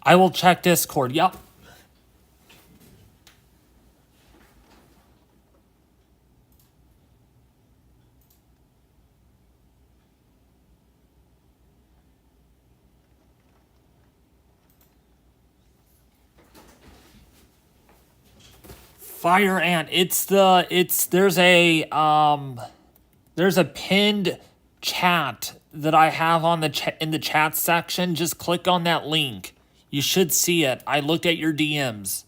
I will check Discord. Yep. Fire ant. There's a pinned chat that I have on in the chat section. Just click on that link. You should see it. I looked at your DMs.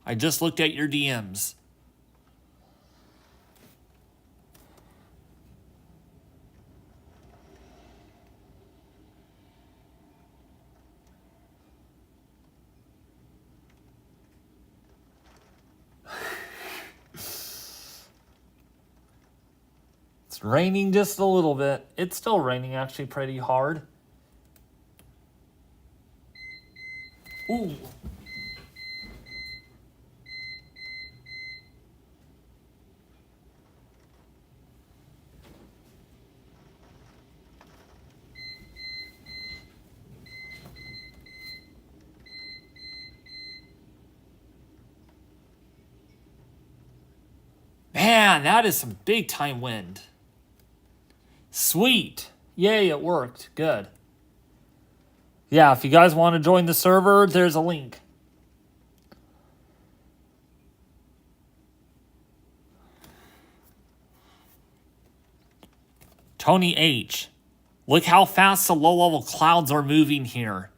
I just looked at your DMs. It's raining just a little bit. It's still raining actually pretty hard. Ooh. Man, that is some big time wind. Sweet. Yay, it worked. Good. Yeah, if you guys want to join the server, there's a link. Tony H. Look how fast the low-level clouds are moving here.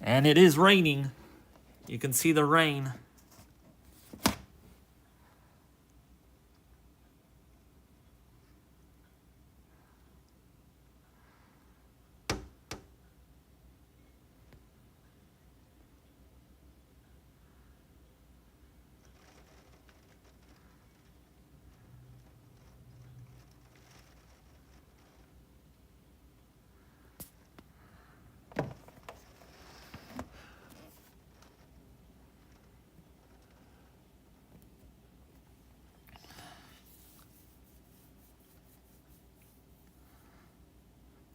And it is raining. You can see the rain.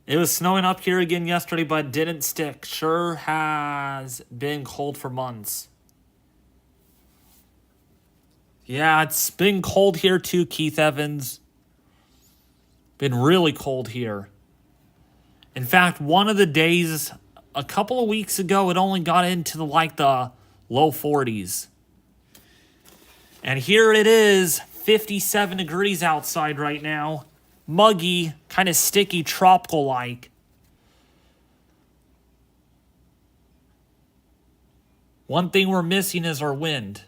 It was snowing up here again yesterday, but didn't stick. Sure has been cold for months. Yeah, it's been cold here too, Keith Evans. Been really cold here. In fact, one of the days, a couple of weeks ago, it only got into the low 40s. And here it is, 57 degrees outside right now. Muggy, kind of sticky, tropical-like. One thing we're missing is our wind.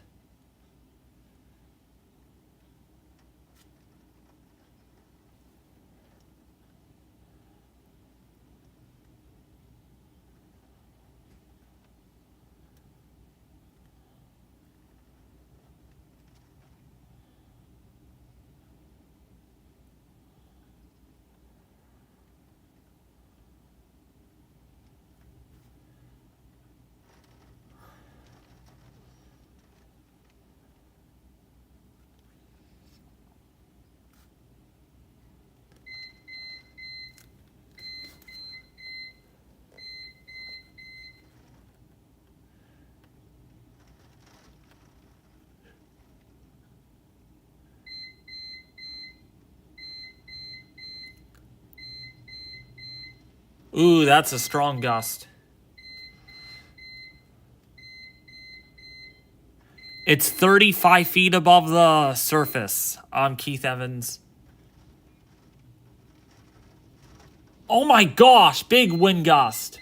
Ooh, that's a strong gust. It's 35 feet above the surface on Keith Evans. Oh my gosh, big wind gust.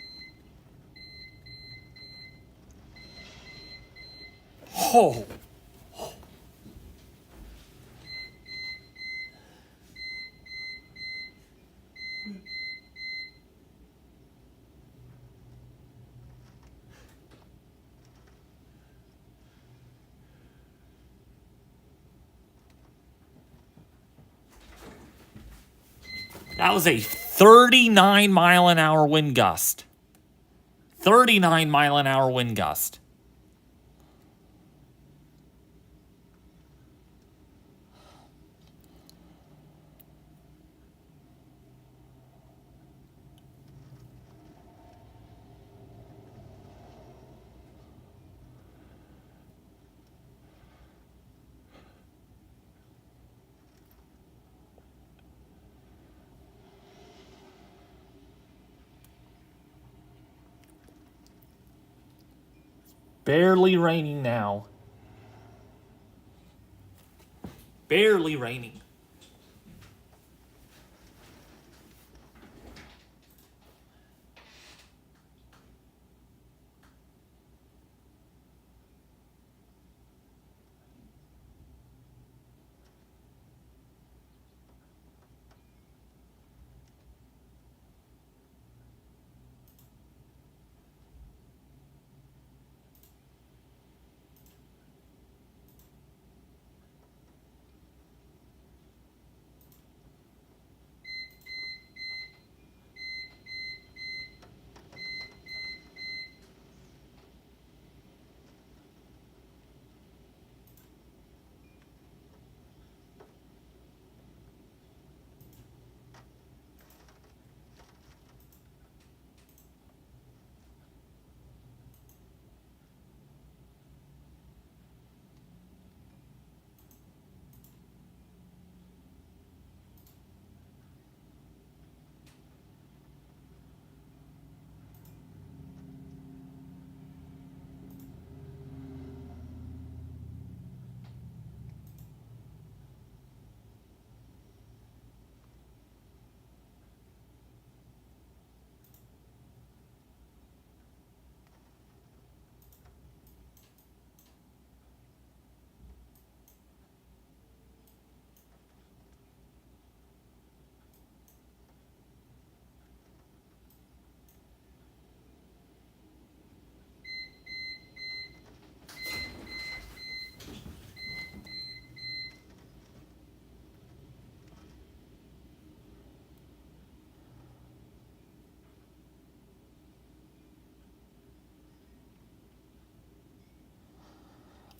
Oh. That was a 39 mile an hour wind gust. 39 mile an hour wind gust. Barely raining now. Barely raining.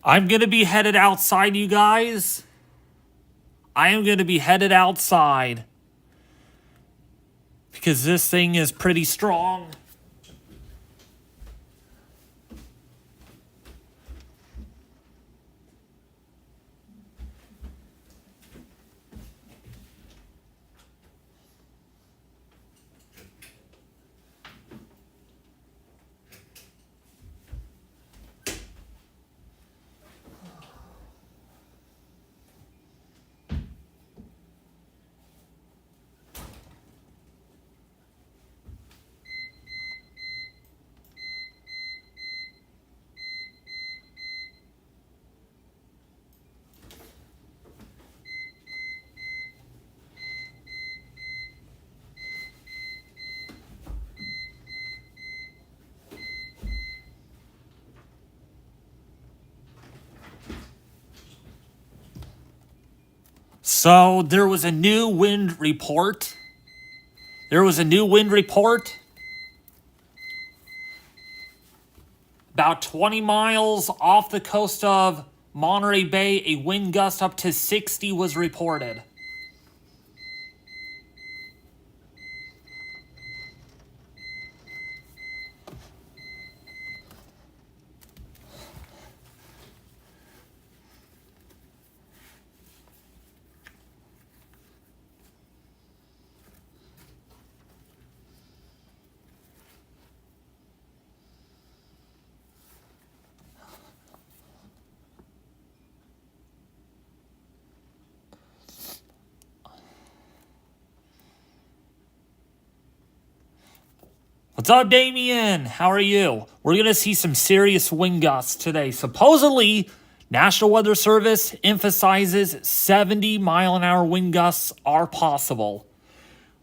I'm going to be headed outside, you guys. I am going to be headed outside. Because this thing is pretty strong. So there was a new wind report. About 20 miles off the coast of Monterey Bay, a wind gust up to 60 was reported. What's up, Damien? How are you? We're going to see some serious wind gusts today. Supposedly, National Weather Service emphasizes 70-mile-an-hour wind gusts are possible.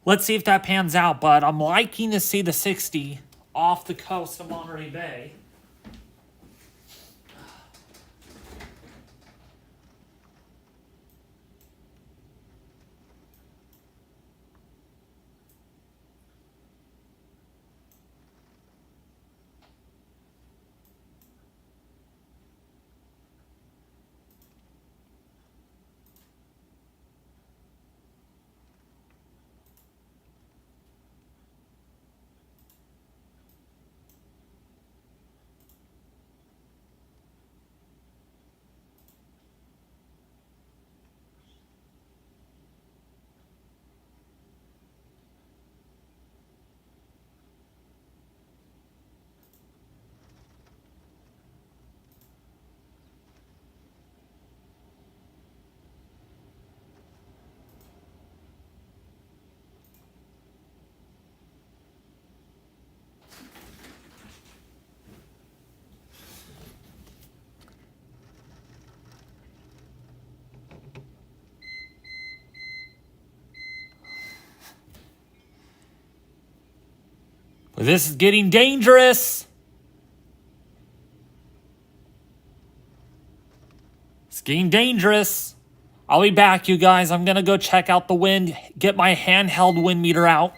Let's see if that pans out, but I'm liking to see the 60 off the coast of Monterey Bay. This is getting dangerous. It's getting dangerous. I'll be back, you guys. I'm going to go check out the wind, get my handheld wind meter out.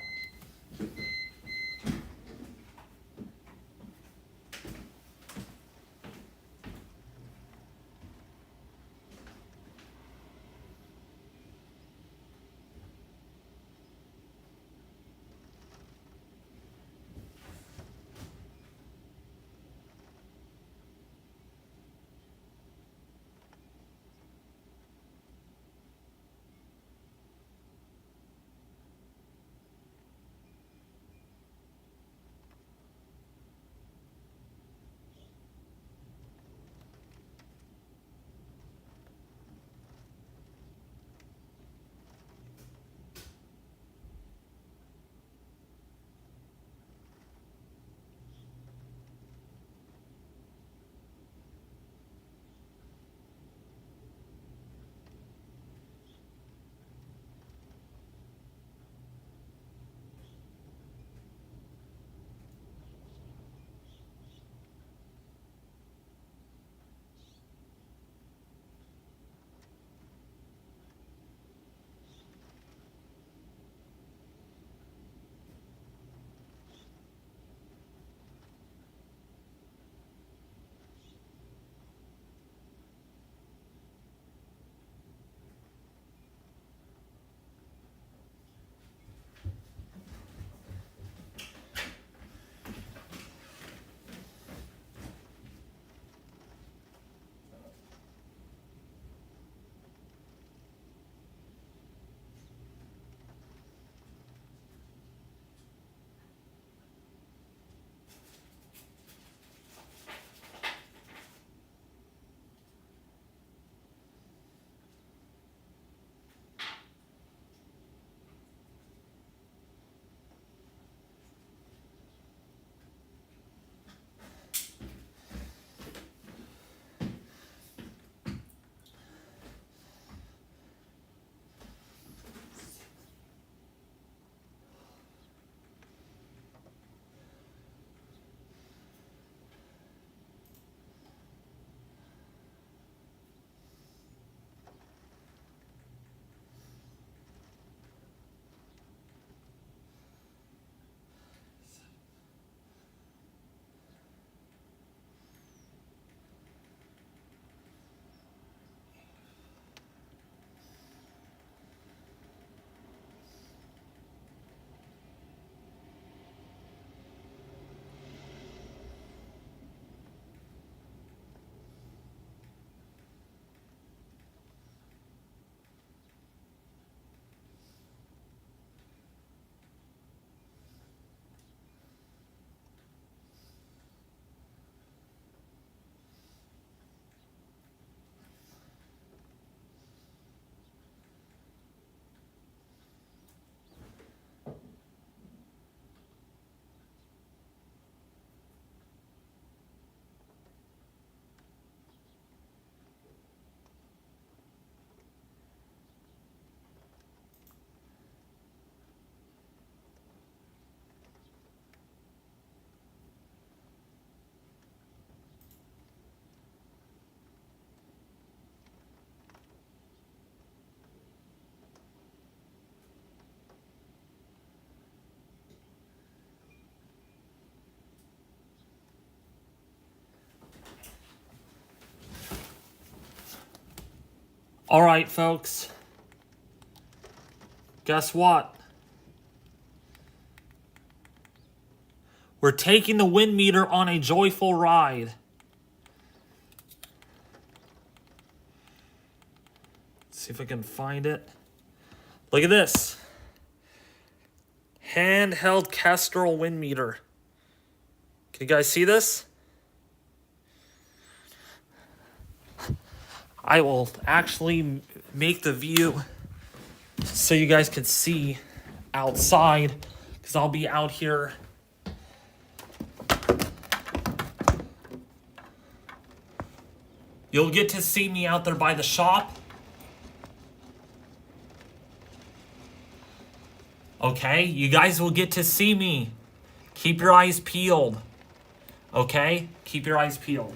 All right, folks. Guess what? We're taking the wind meter on a joyful ride. Let's see if I can find it. Look at this. Handheld Kestrel wind meter. Can you guys see this? I will actually make the view so you guys can see outside, because I'll be out here. You'll get to see me out there by the shop. Okay, you guys will get to see me Keep your eyes peeled. Okay? Keep your eyes peeled.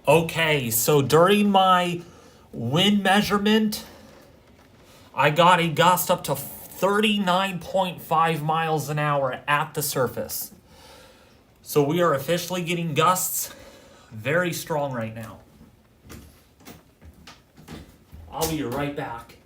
Okay, so during my wind measurement, I got a gust up to 39.5 miles an hour at the surface. So we are officially getting gusts very strong right now. I'll be right back.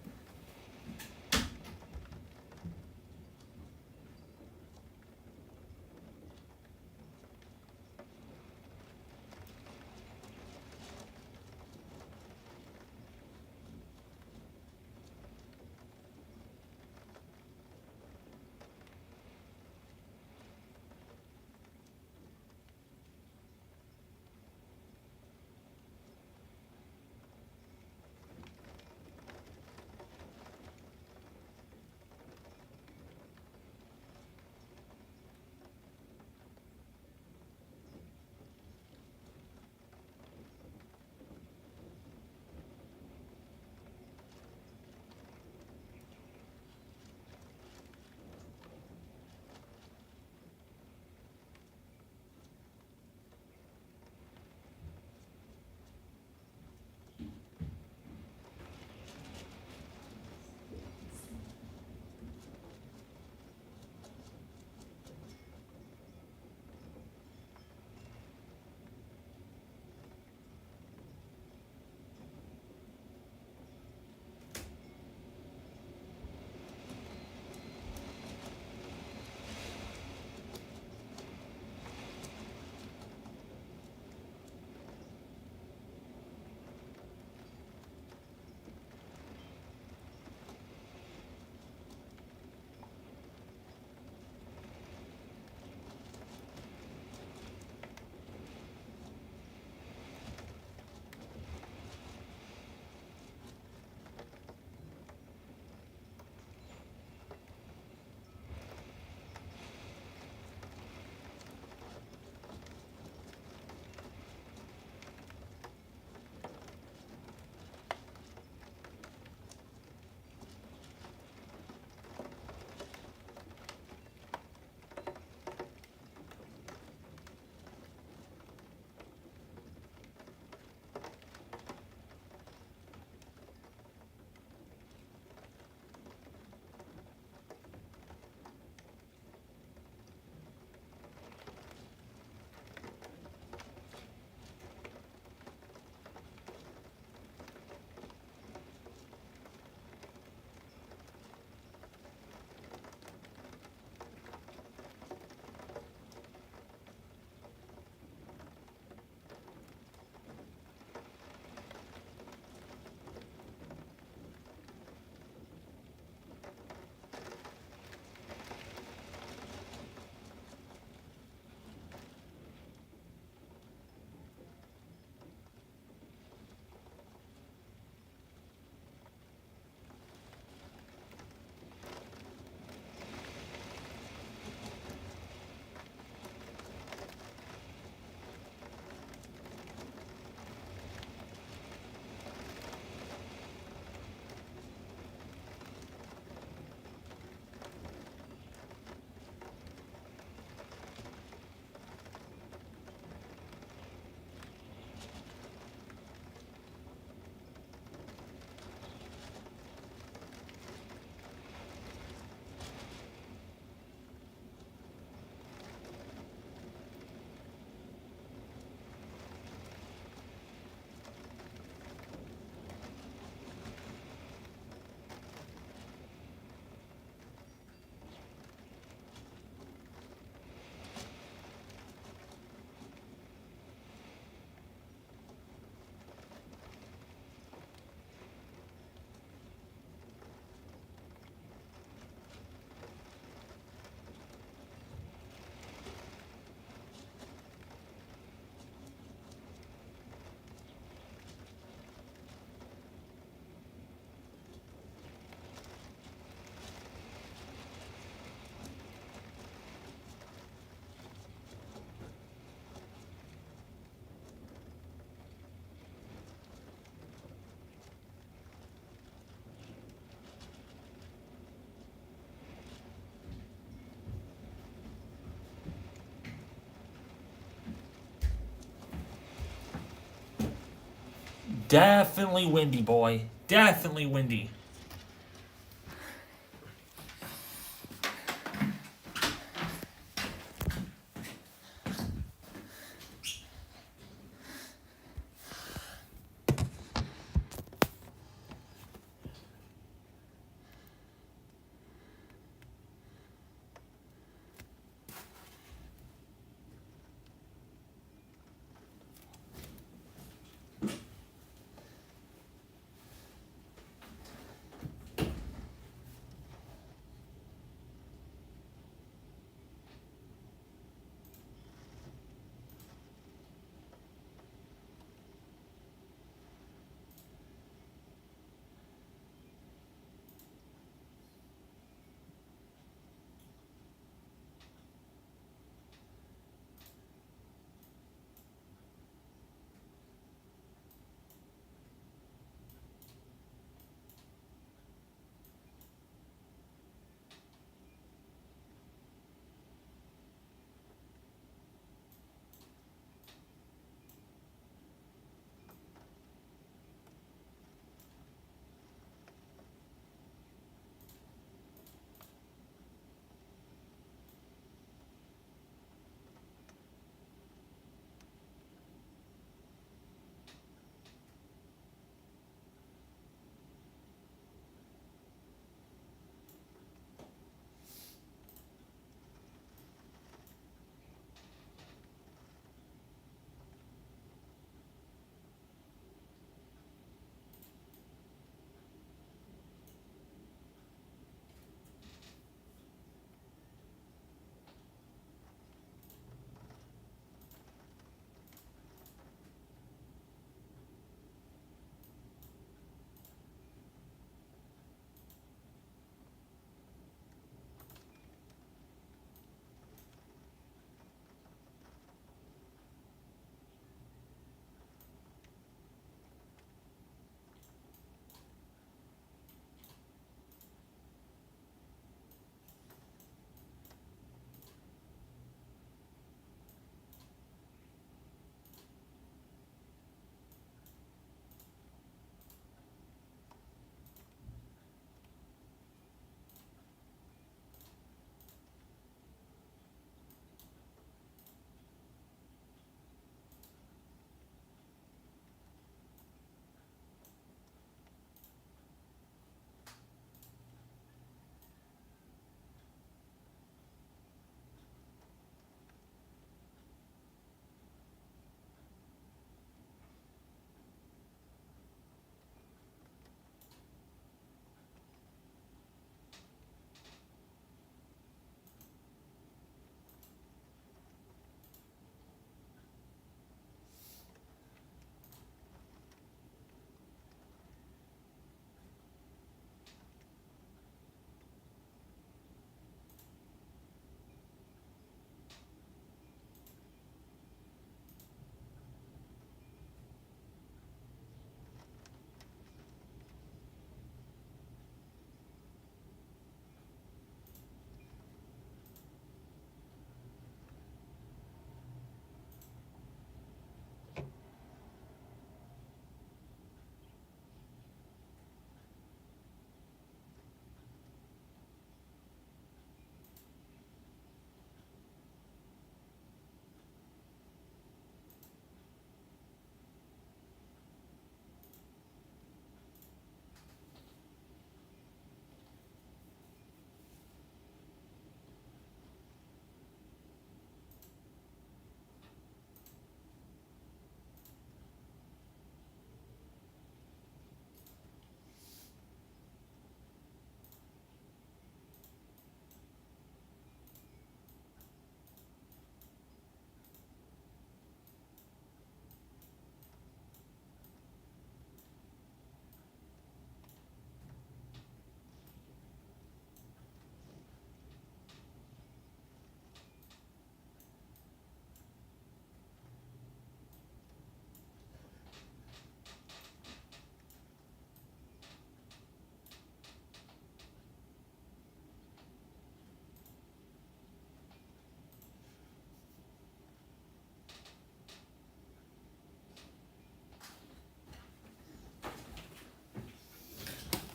Definitely windy, boy. Definitely windy.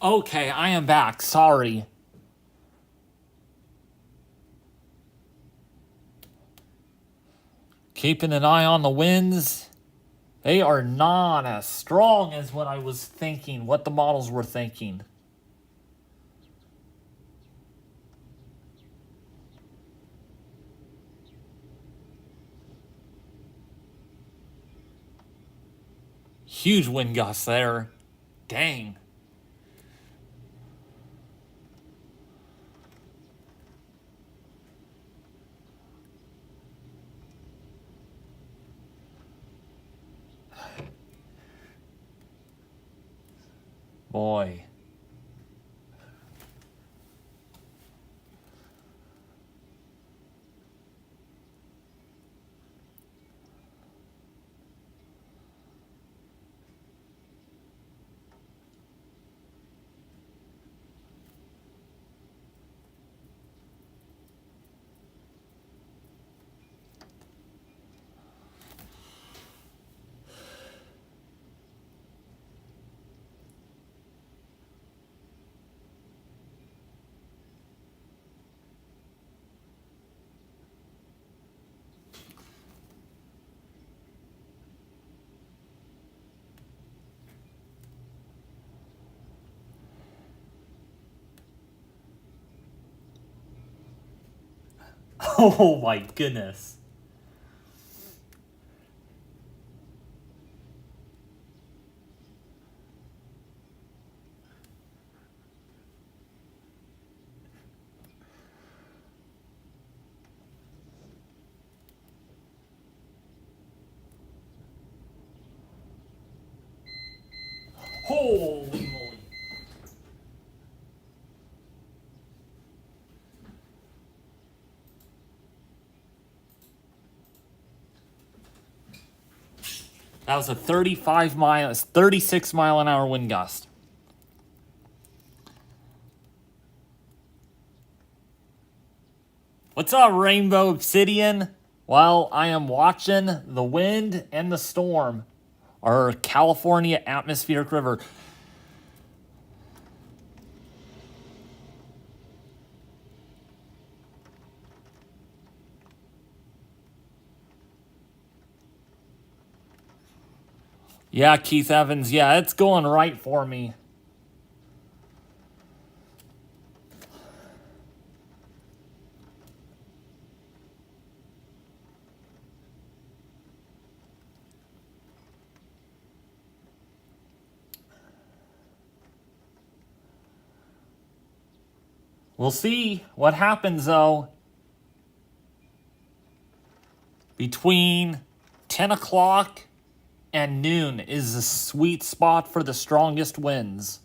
Okay, I am back. Sorry. Keeping an eye on the winds. They are not as strong as what I was thinking, what the models were thinking. Huge wind gusts there. Dang. Boy. Oh my goodness. Holy moly. That was a 36 mile an hour wind gust. What's up, Rainbow Obsidian? Well, I am watching the wind and the storm, our California atmospheric river. Yeah, Keith Evans. Yeah, it's going right for me. We'll see what happens, though. Between 10 o'clock and noon is the sweet spot for the strongest winds.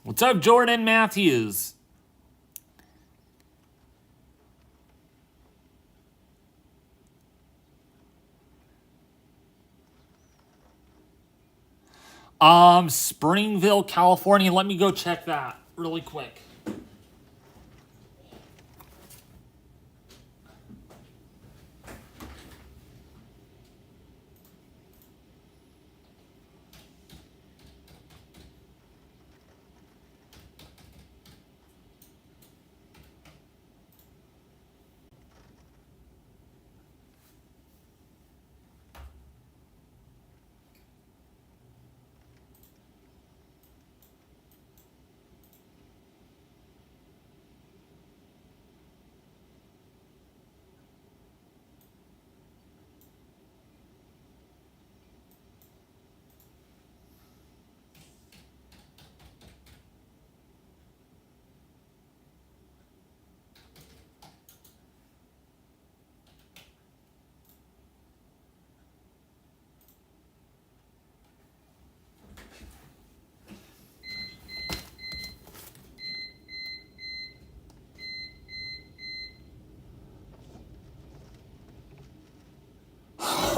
What's up, Jordan Matthews? Springville, California. Let me go check that really quick.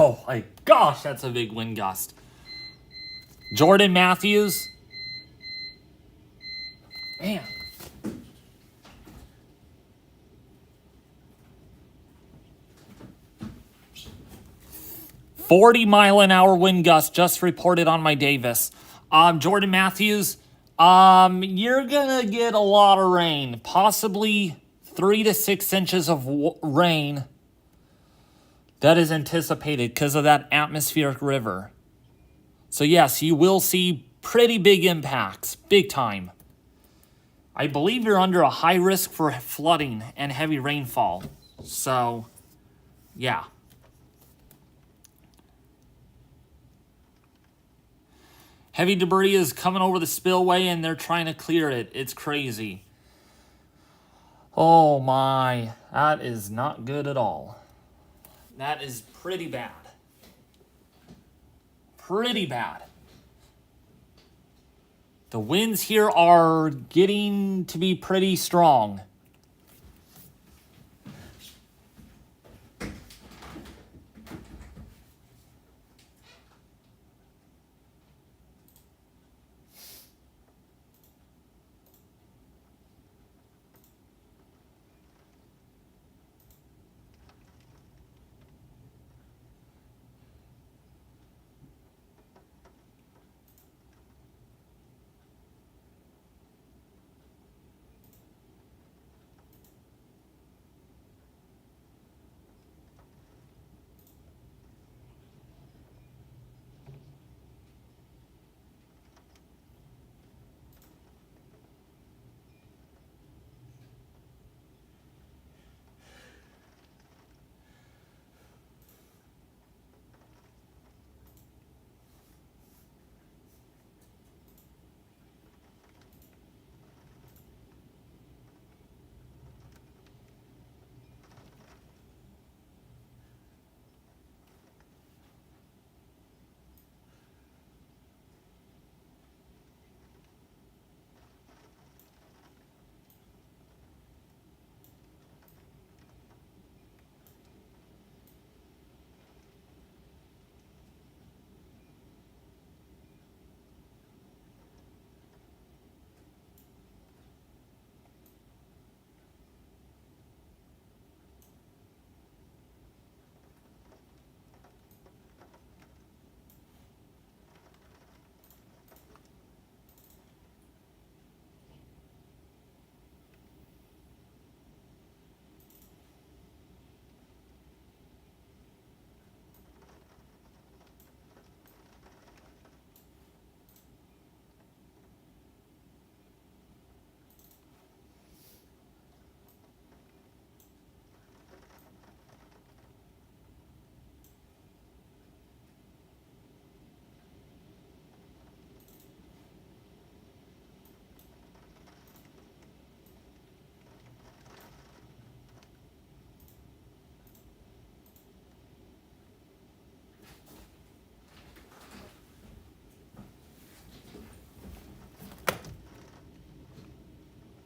Oh my gosh, that's a big wind gust. Jordan Matthews. Man. 40-mile-an-hour wind gust just reported on my Davis. Jordan Matthews, you're gonna get a lot of rain, possibly 3 to 6 inches of rain. That is anticipated because of that atmospheric river. So yes, you will see pretty big impacts, big time. I believe you're under a high risk for flooding and heavy rainfall. So, yeah. Heavy debris is coming over the spillway and they're trying to clear it. It's crazy. Oh my, that is not good at all. That is pretty bad. Pretty bad. The winds here are getting to be pretty strong.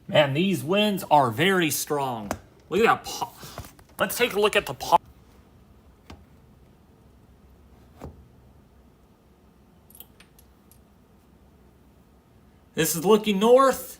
Man, these winds are very strong. Look at that. Let's take a look at the pot. This is looking north.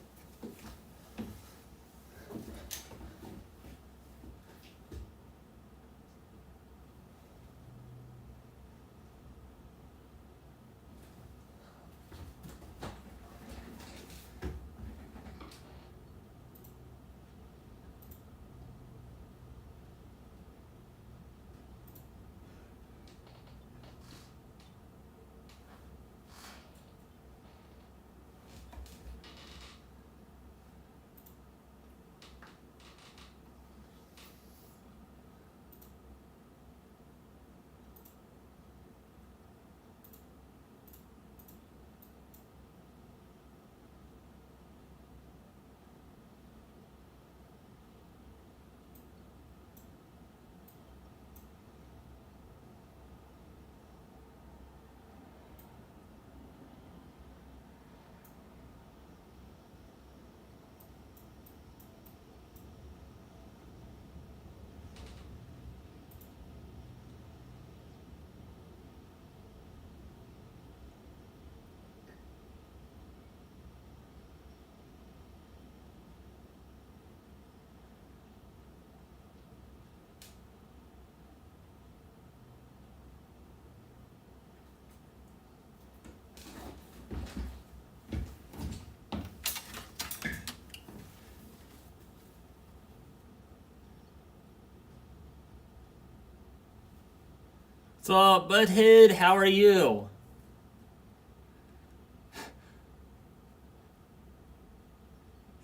What's up, Butthead? How are you?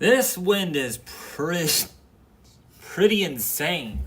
This wind is pretty insane.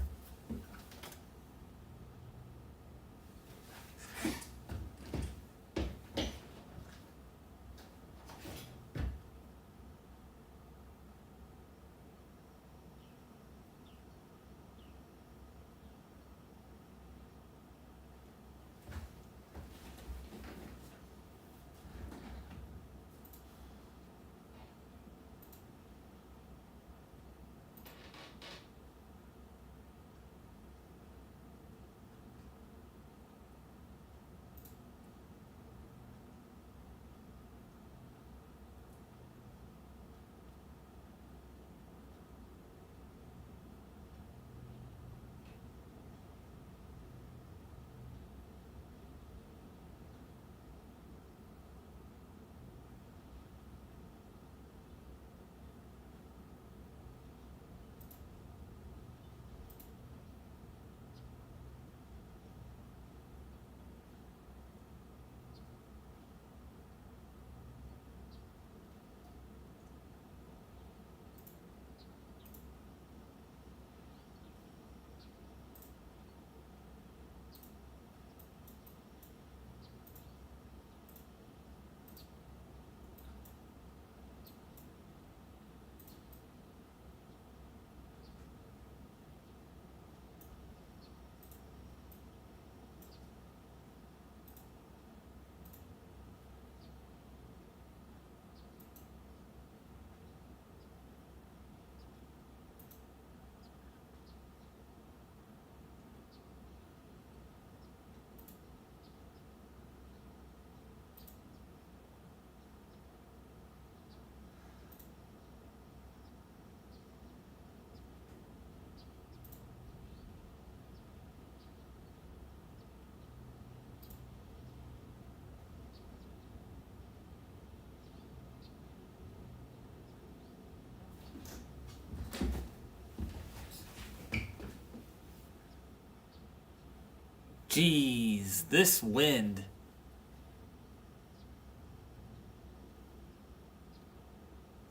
Jeez, this wind.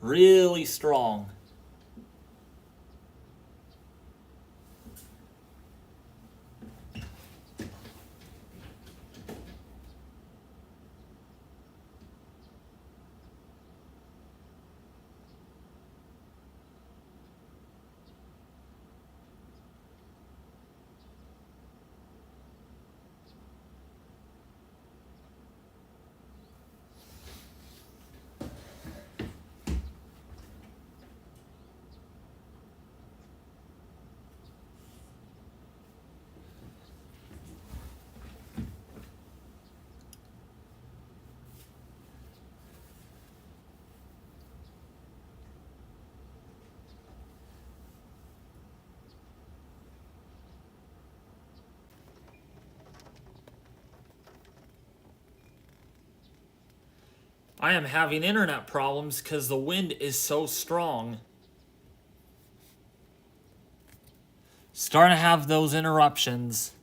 Really strong. I am having internet problems because the wind is so strong. Starting to have those interruptions.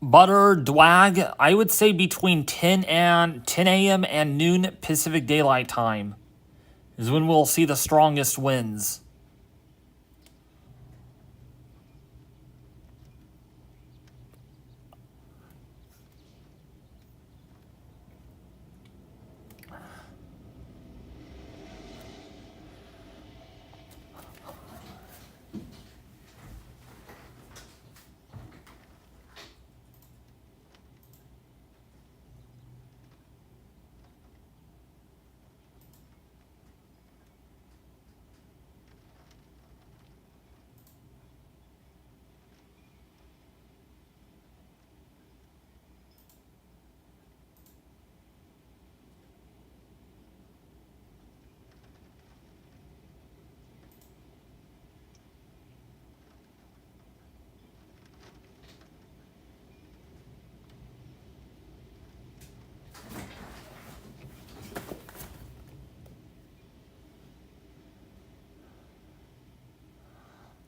Butter Dwag, I would say between 10 a.m. and noon Pacific Daylight Time is when we'll see the strongest winds.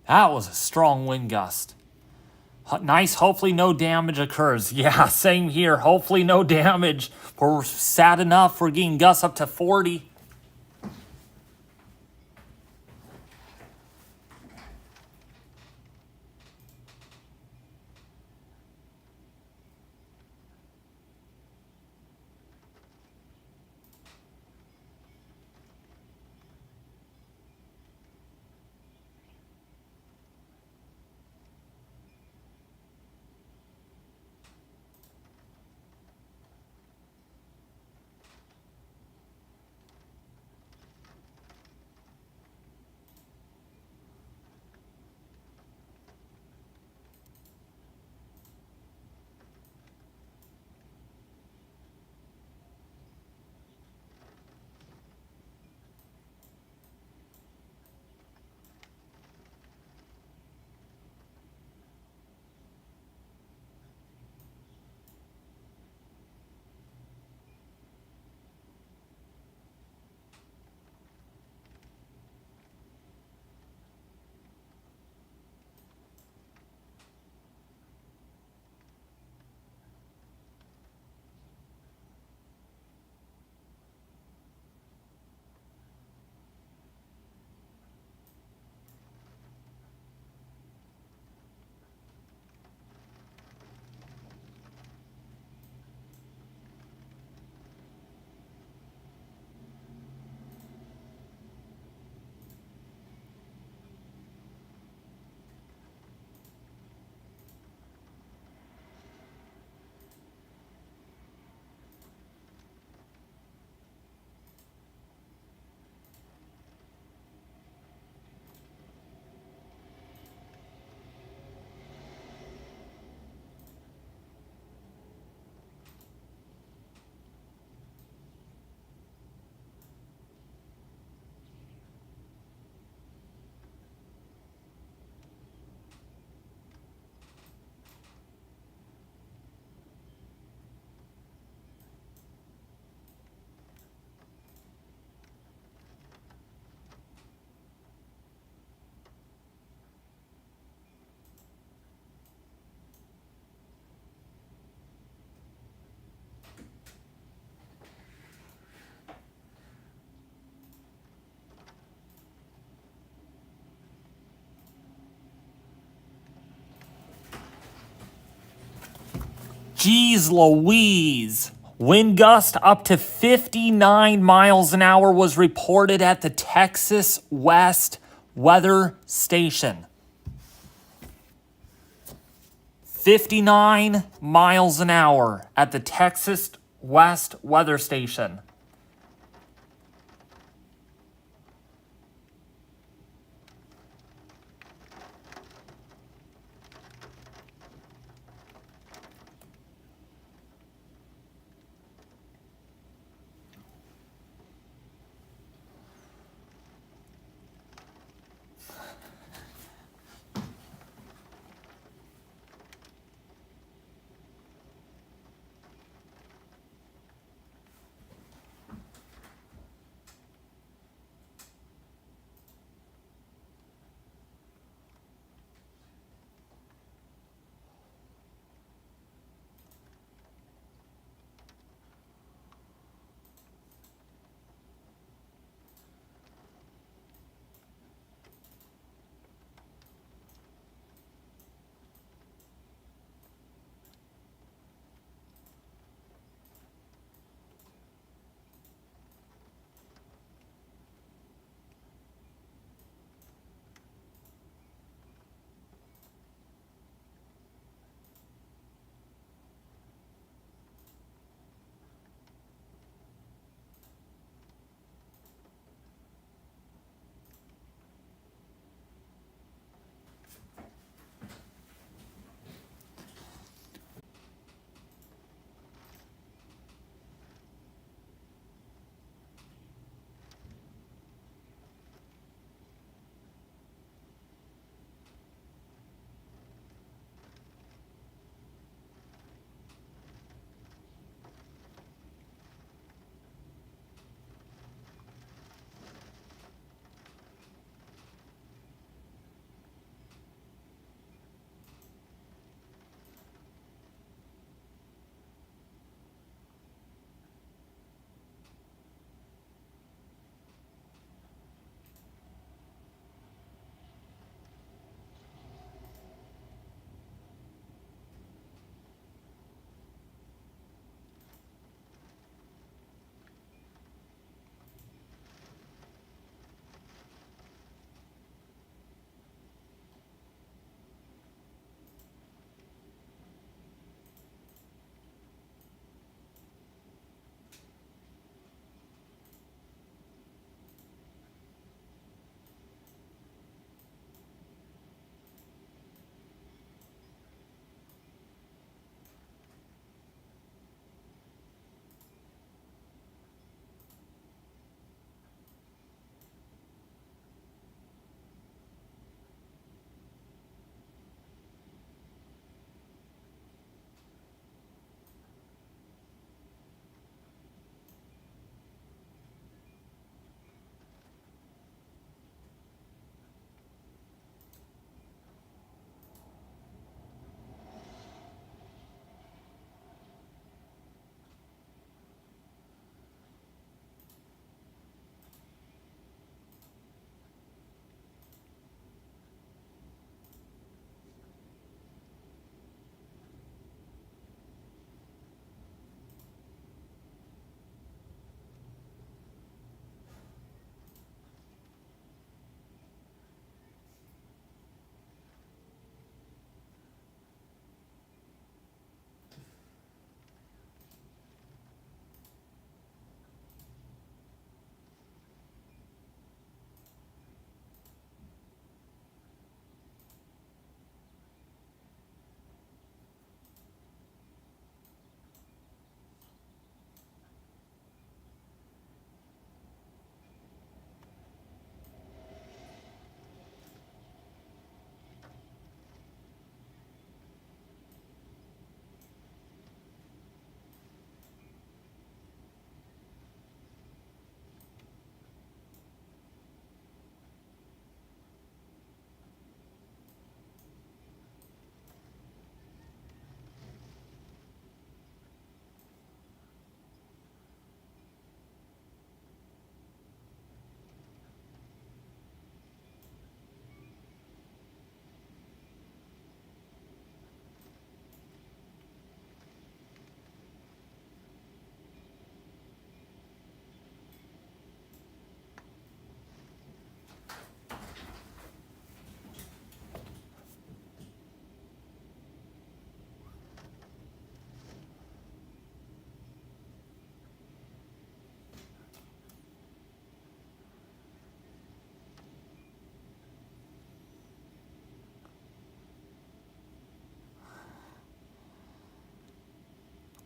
That was a strong wind gust. Nice, hopefully no damage occurs. Yeah, same here. Hopefully no damage. We're sad enough we're getting gusts up to 40. Jeez Louise. Wind gust up to 59 miles an hour was reported at the Texas West Weather Station. 59 miles an hour at the Texas West Weather Station.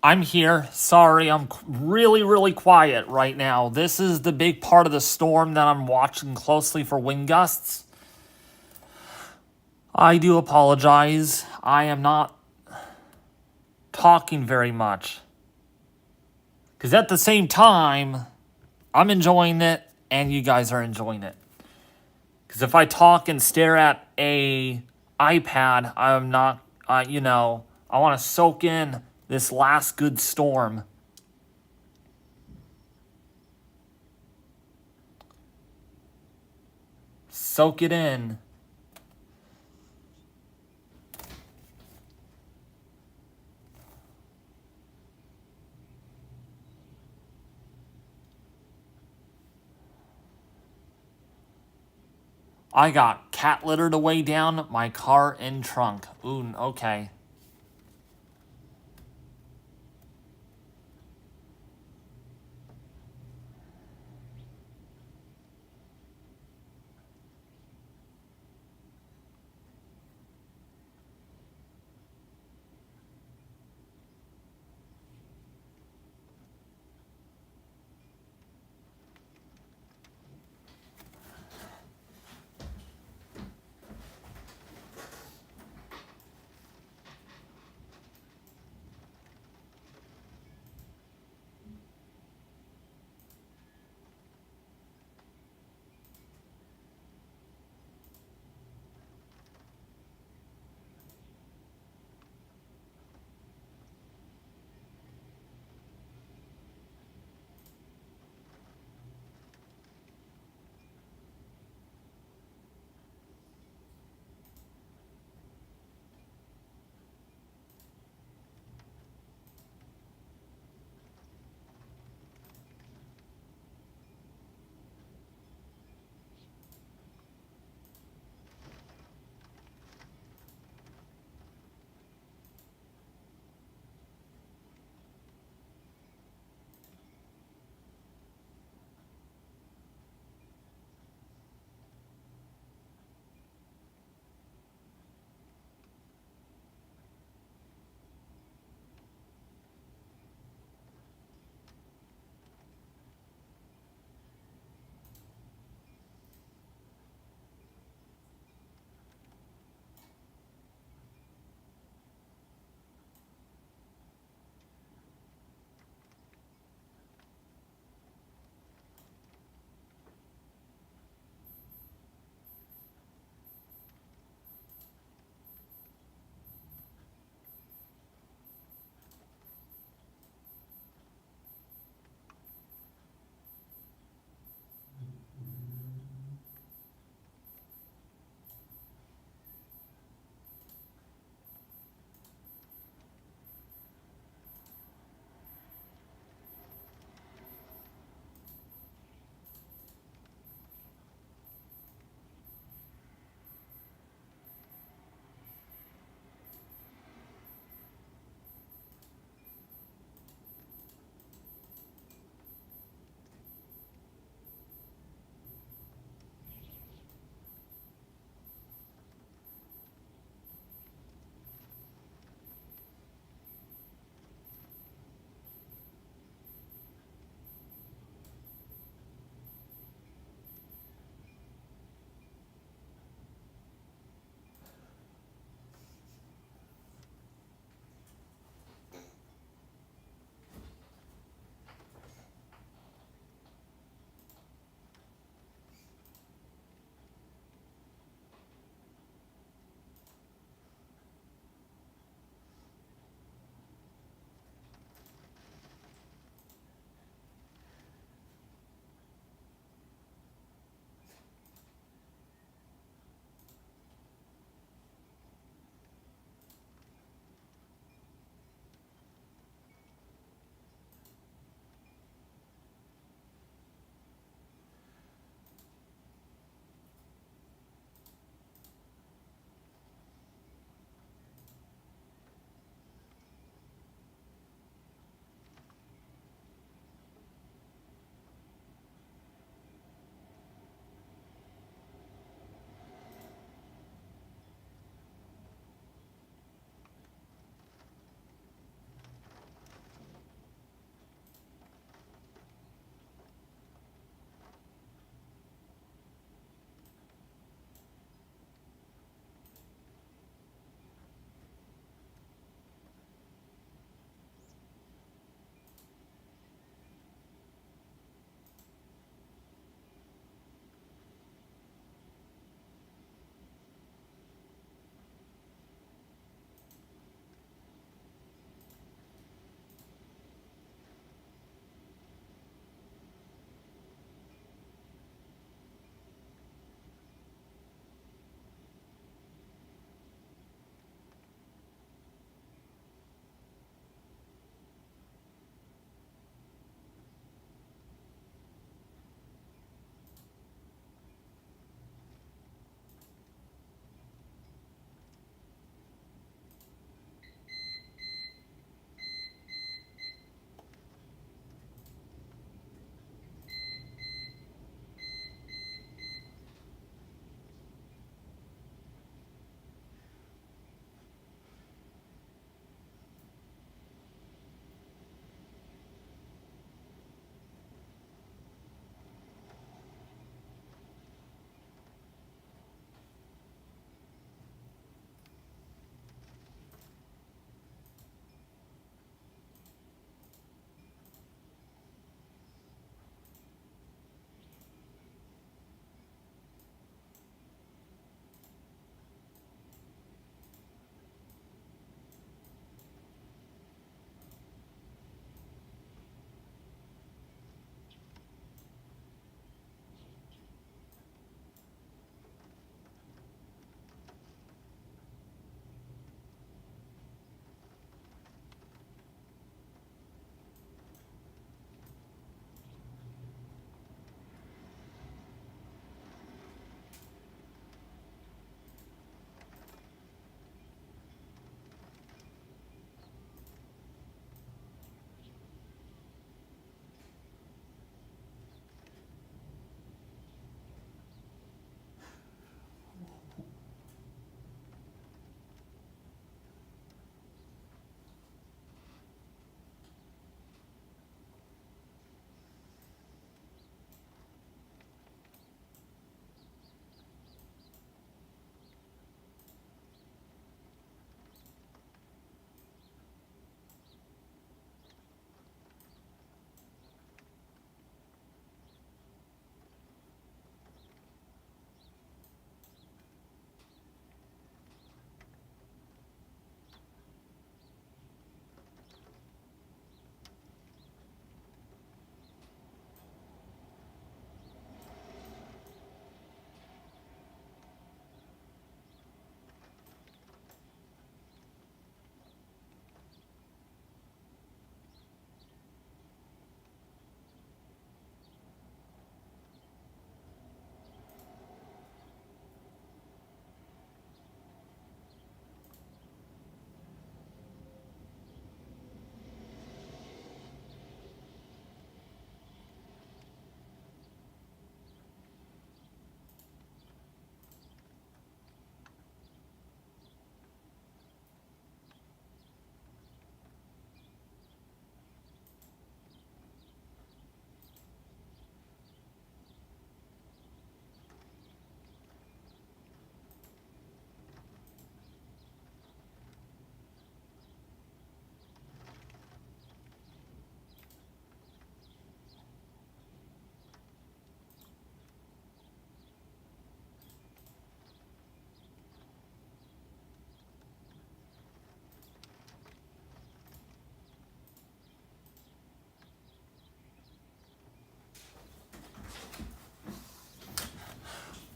I'm here. Sorry, I'm really, really quiet right now. This is the big part of the storm that I'm watching closely for wind gusts. I do apologize. I am not talking very much. Because at the same time, I'm enjoying it and you guys are enjoying it. Because if I talk and stare at a iPad, I'm not, I want to soak in this last good storm. Soak it in. I got cat litter to weigh down my car and trunk. Ooh, okay.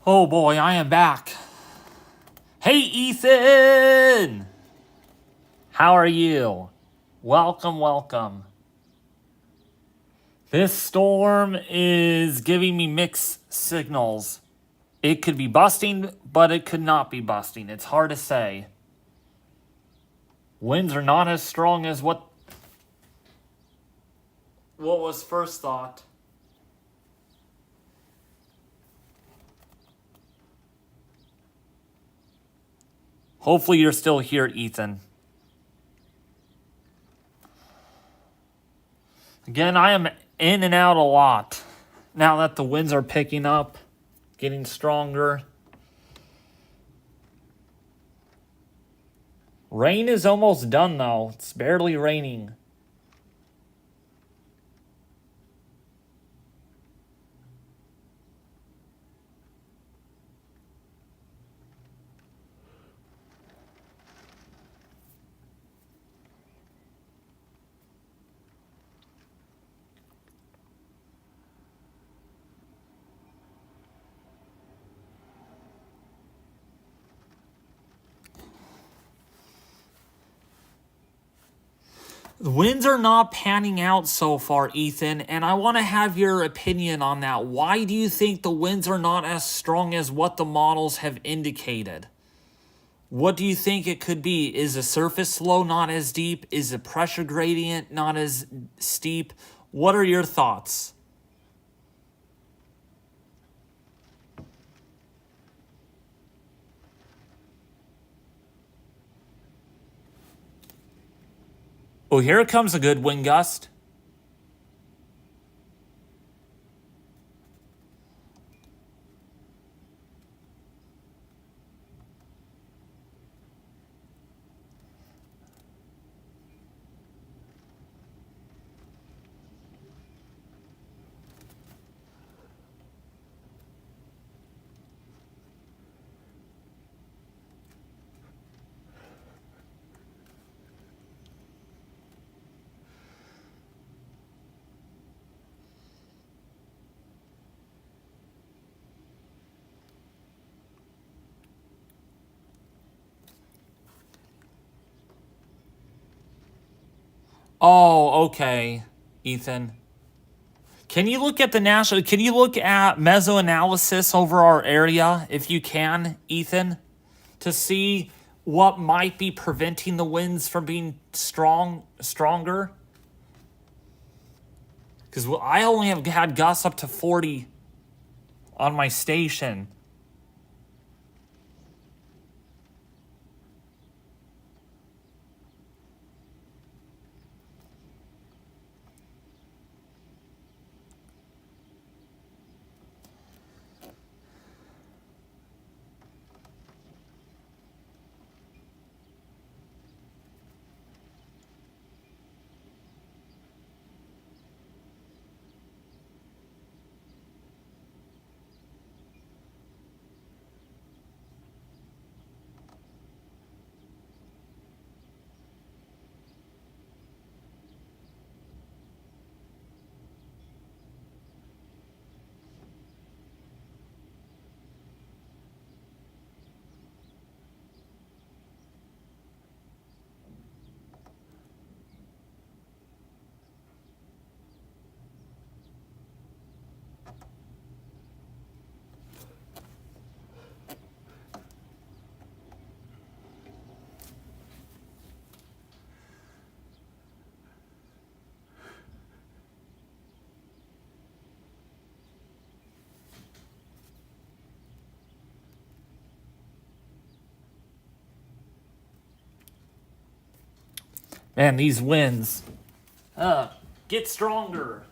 Oh boy, I am back. Hey Ethan! How are you? Welcome, welcome. This storm is giving me mixed signals. It could be busting, but it could not be busting. It's hard to say. Winds are not as strong as what was first thought. Hopefully you're still here, Ethan. Again, I am in and out a lot. Now that the winds are picking up, getting stronger. Rain is almost done though. It's barely raining. The winds are not panning out so far, Ethan, and I want to have your opinion on that. Why do you think the winds are not as strong as what the models have indicated? What do you think it could be? Is the surface flow not as deep? Is the pressure gradient not as steep? What are your thoughts? Oh, here comes a good wind gust. Oh, okay, Ethan. Can you look at can you look at mesoanalysis over our area, if you can, Ethan, to see what might be preventing the winds from being stronger? Because I only have had gusts up to 40 on my station. Man, these winds get stronger.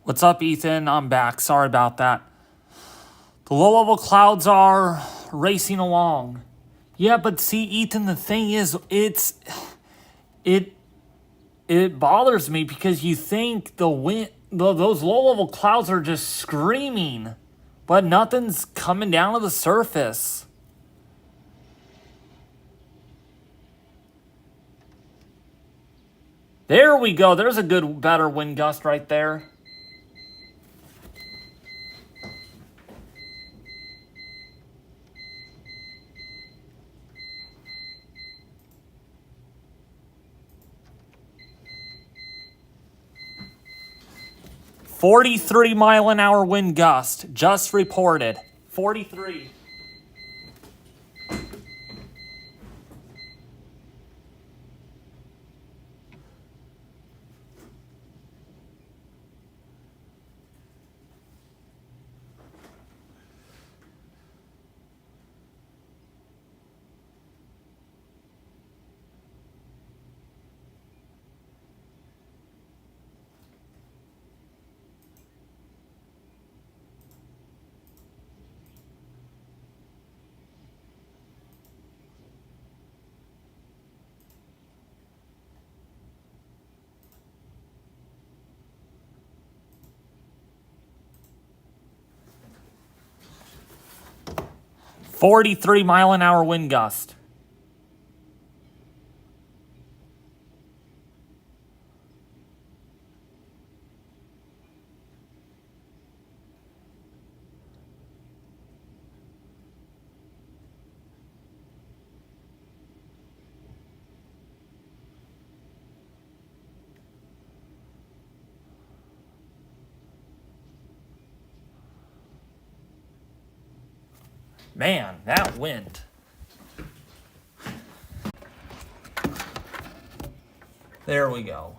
What's up, Ethan? I'm back. Sorry about that. The low-level clouds are racing along. Yeah, but see, Ethan, the thing is, it bothers me because you think the wind, those low-level clouds are just screaming, but nothing's coming down to the surface. There we go. There's a good, better wind gust right there. "43-mile-an-hour wind gust just reported." 43. "43-mile-an-hour wind gust." Man, that wind. There we go.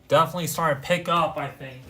Definitely starting to pick up, I think.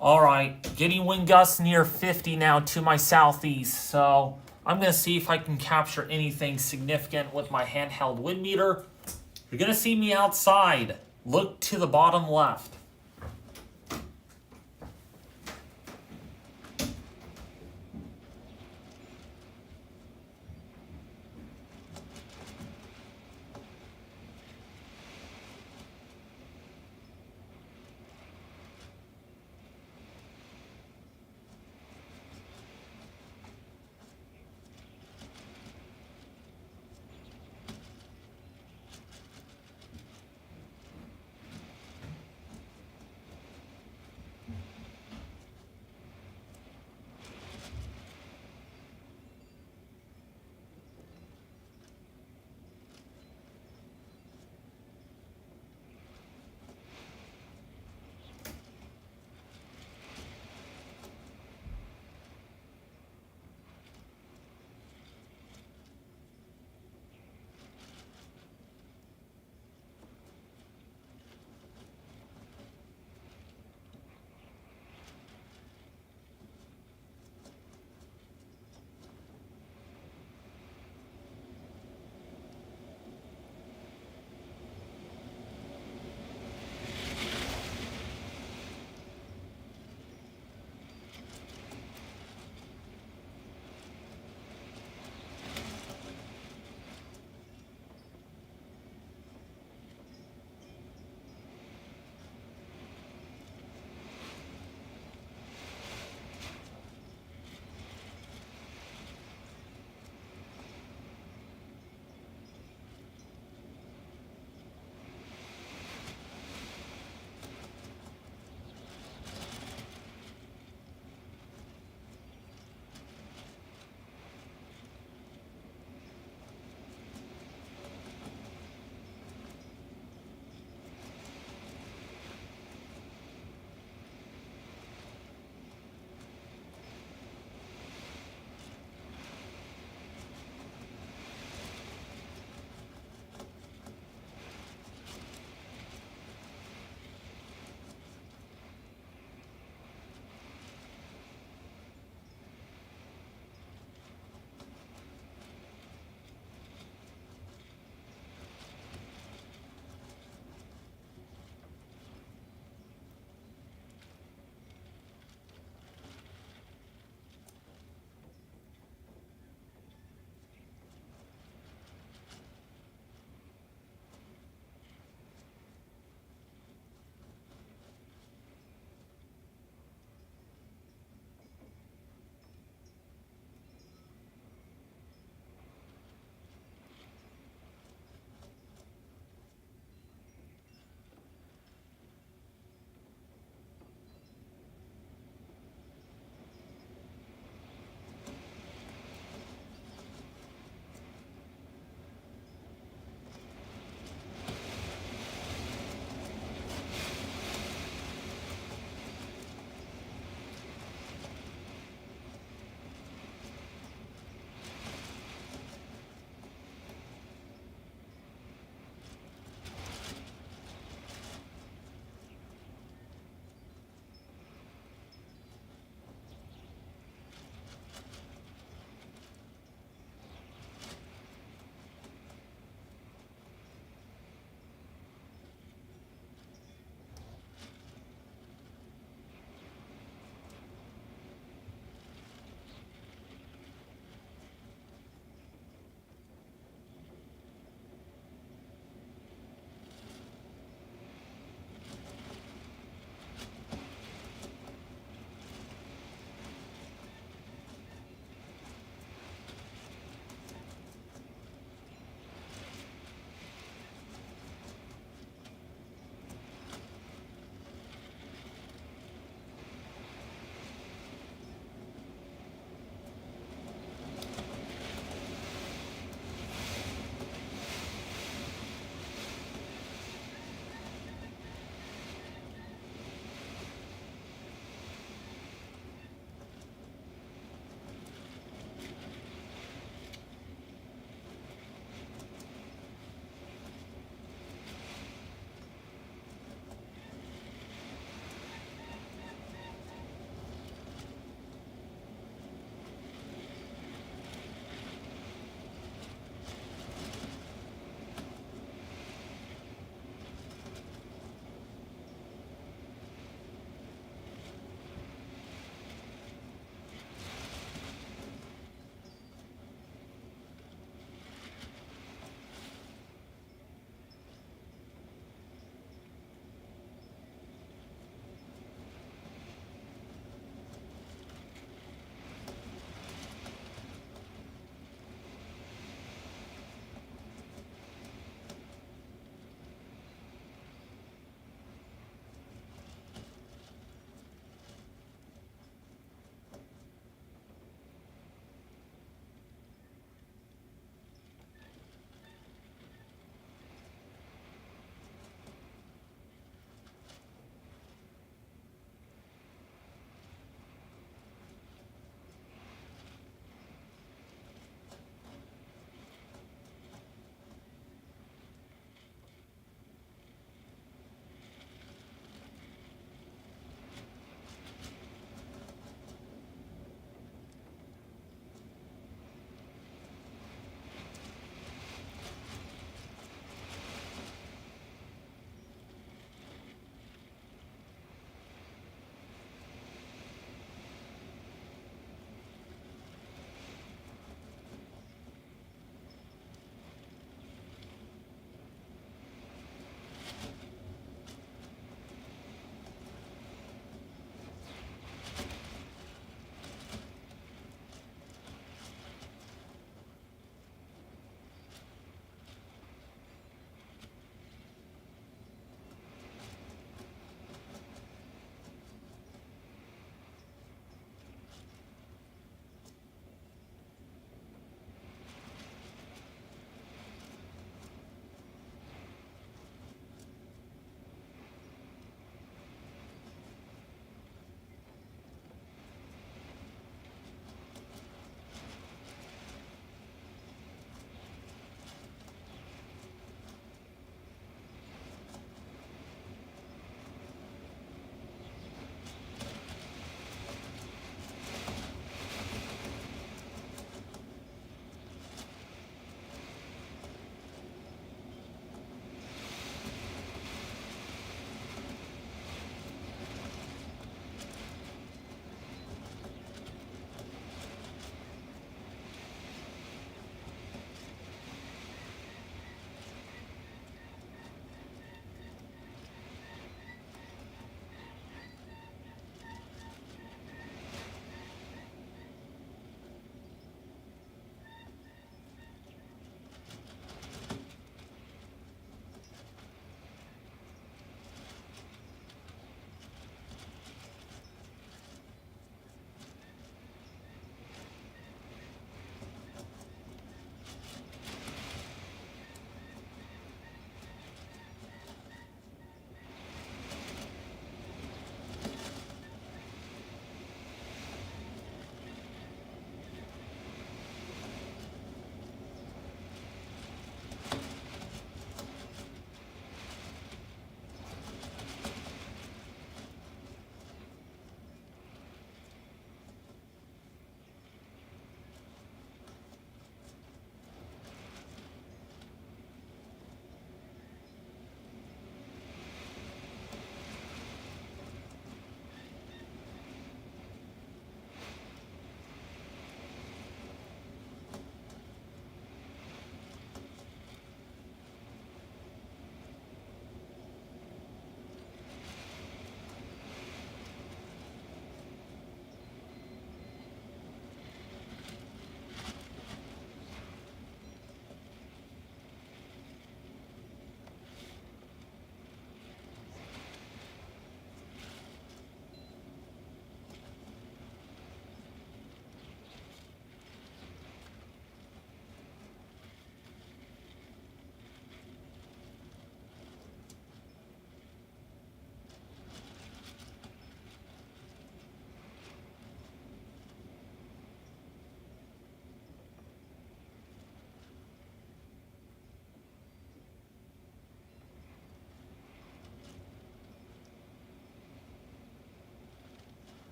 All right, getting wind gusts near 50 now to my southeast. So I'm going to see if I can capture anything significant with my handheld wind meter. You're going to see me outside. Look to the bottom left.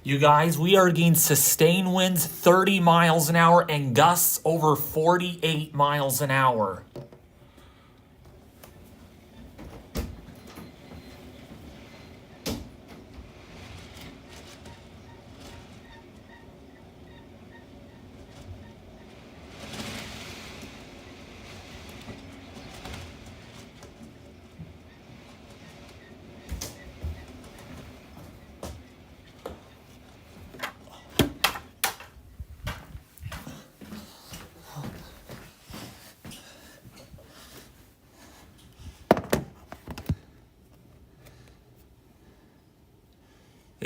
You guys, we are getting sustained winds 30 miles an hour and gusts over 48 miles an hour.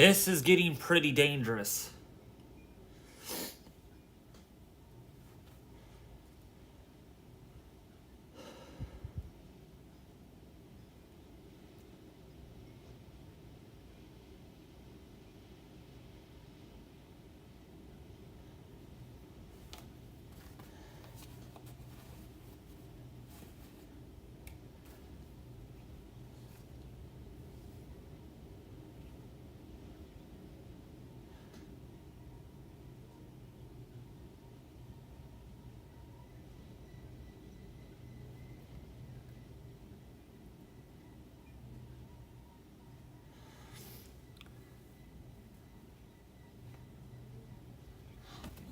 This is getting pretty dangerous.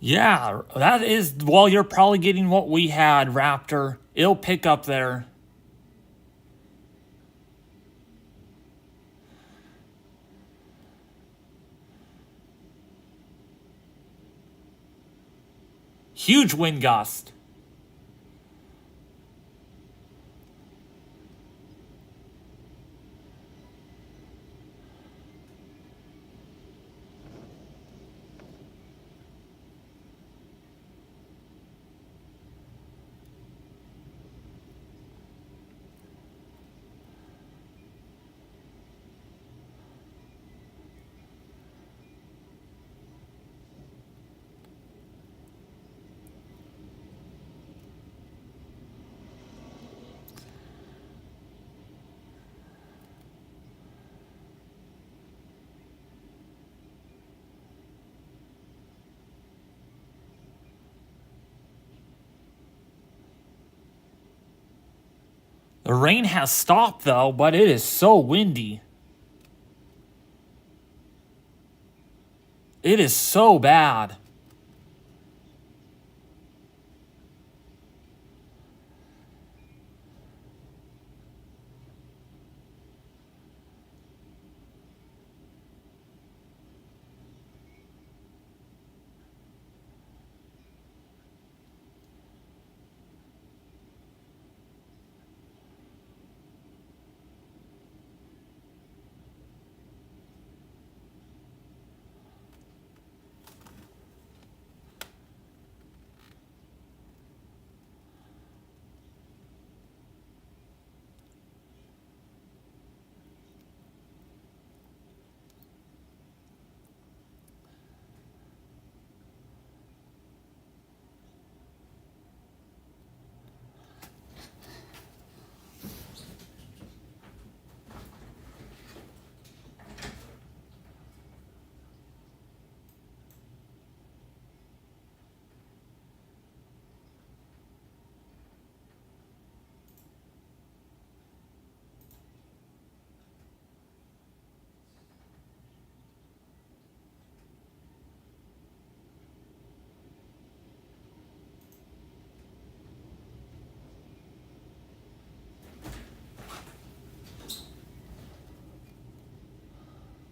Yeah, that is, well, you're probably getting what we had, Raptor. It'll pick up there. Huge wind gust. The rain has stopped, though, but it is so windy. It is so bad.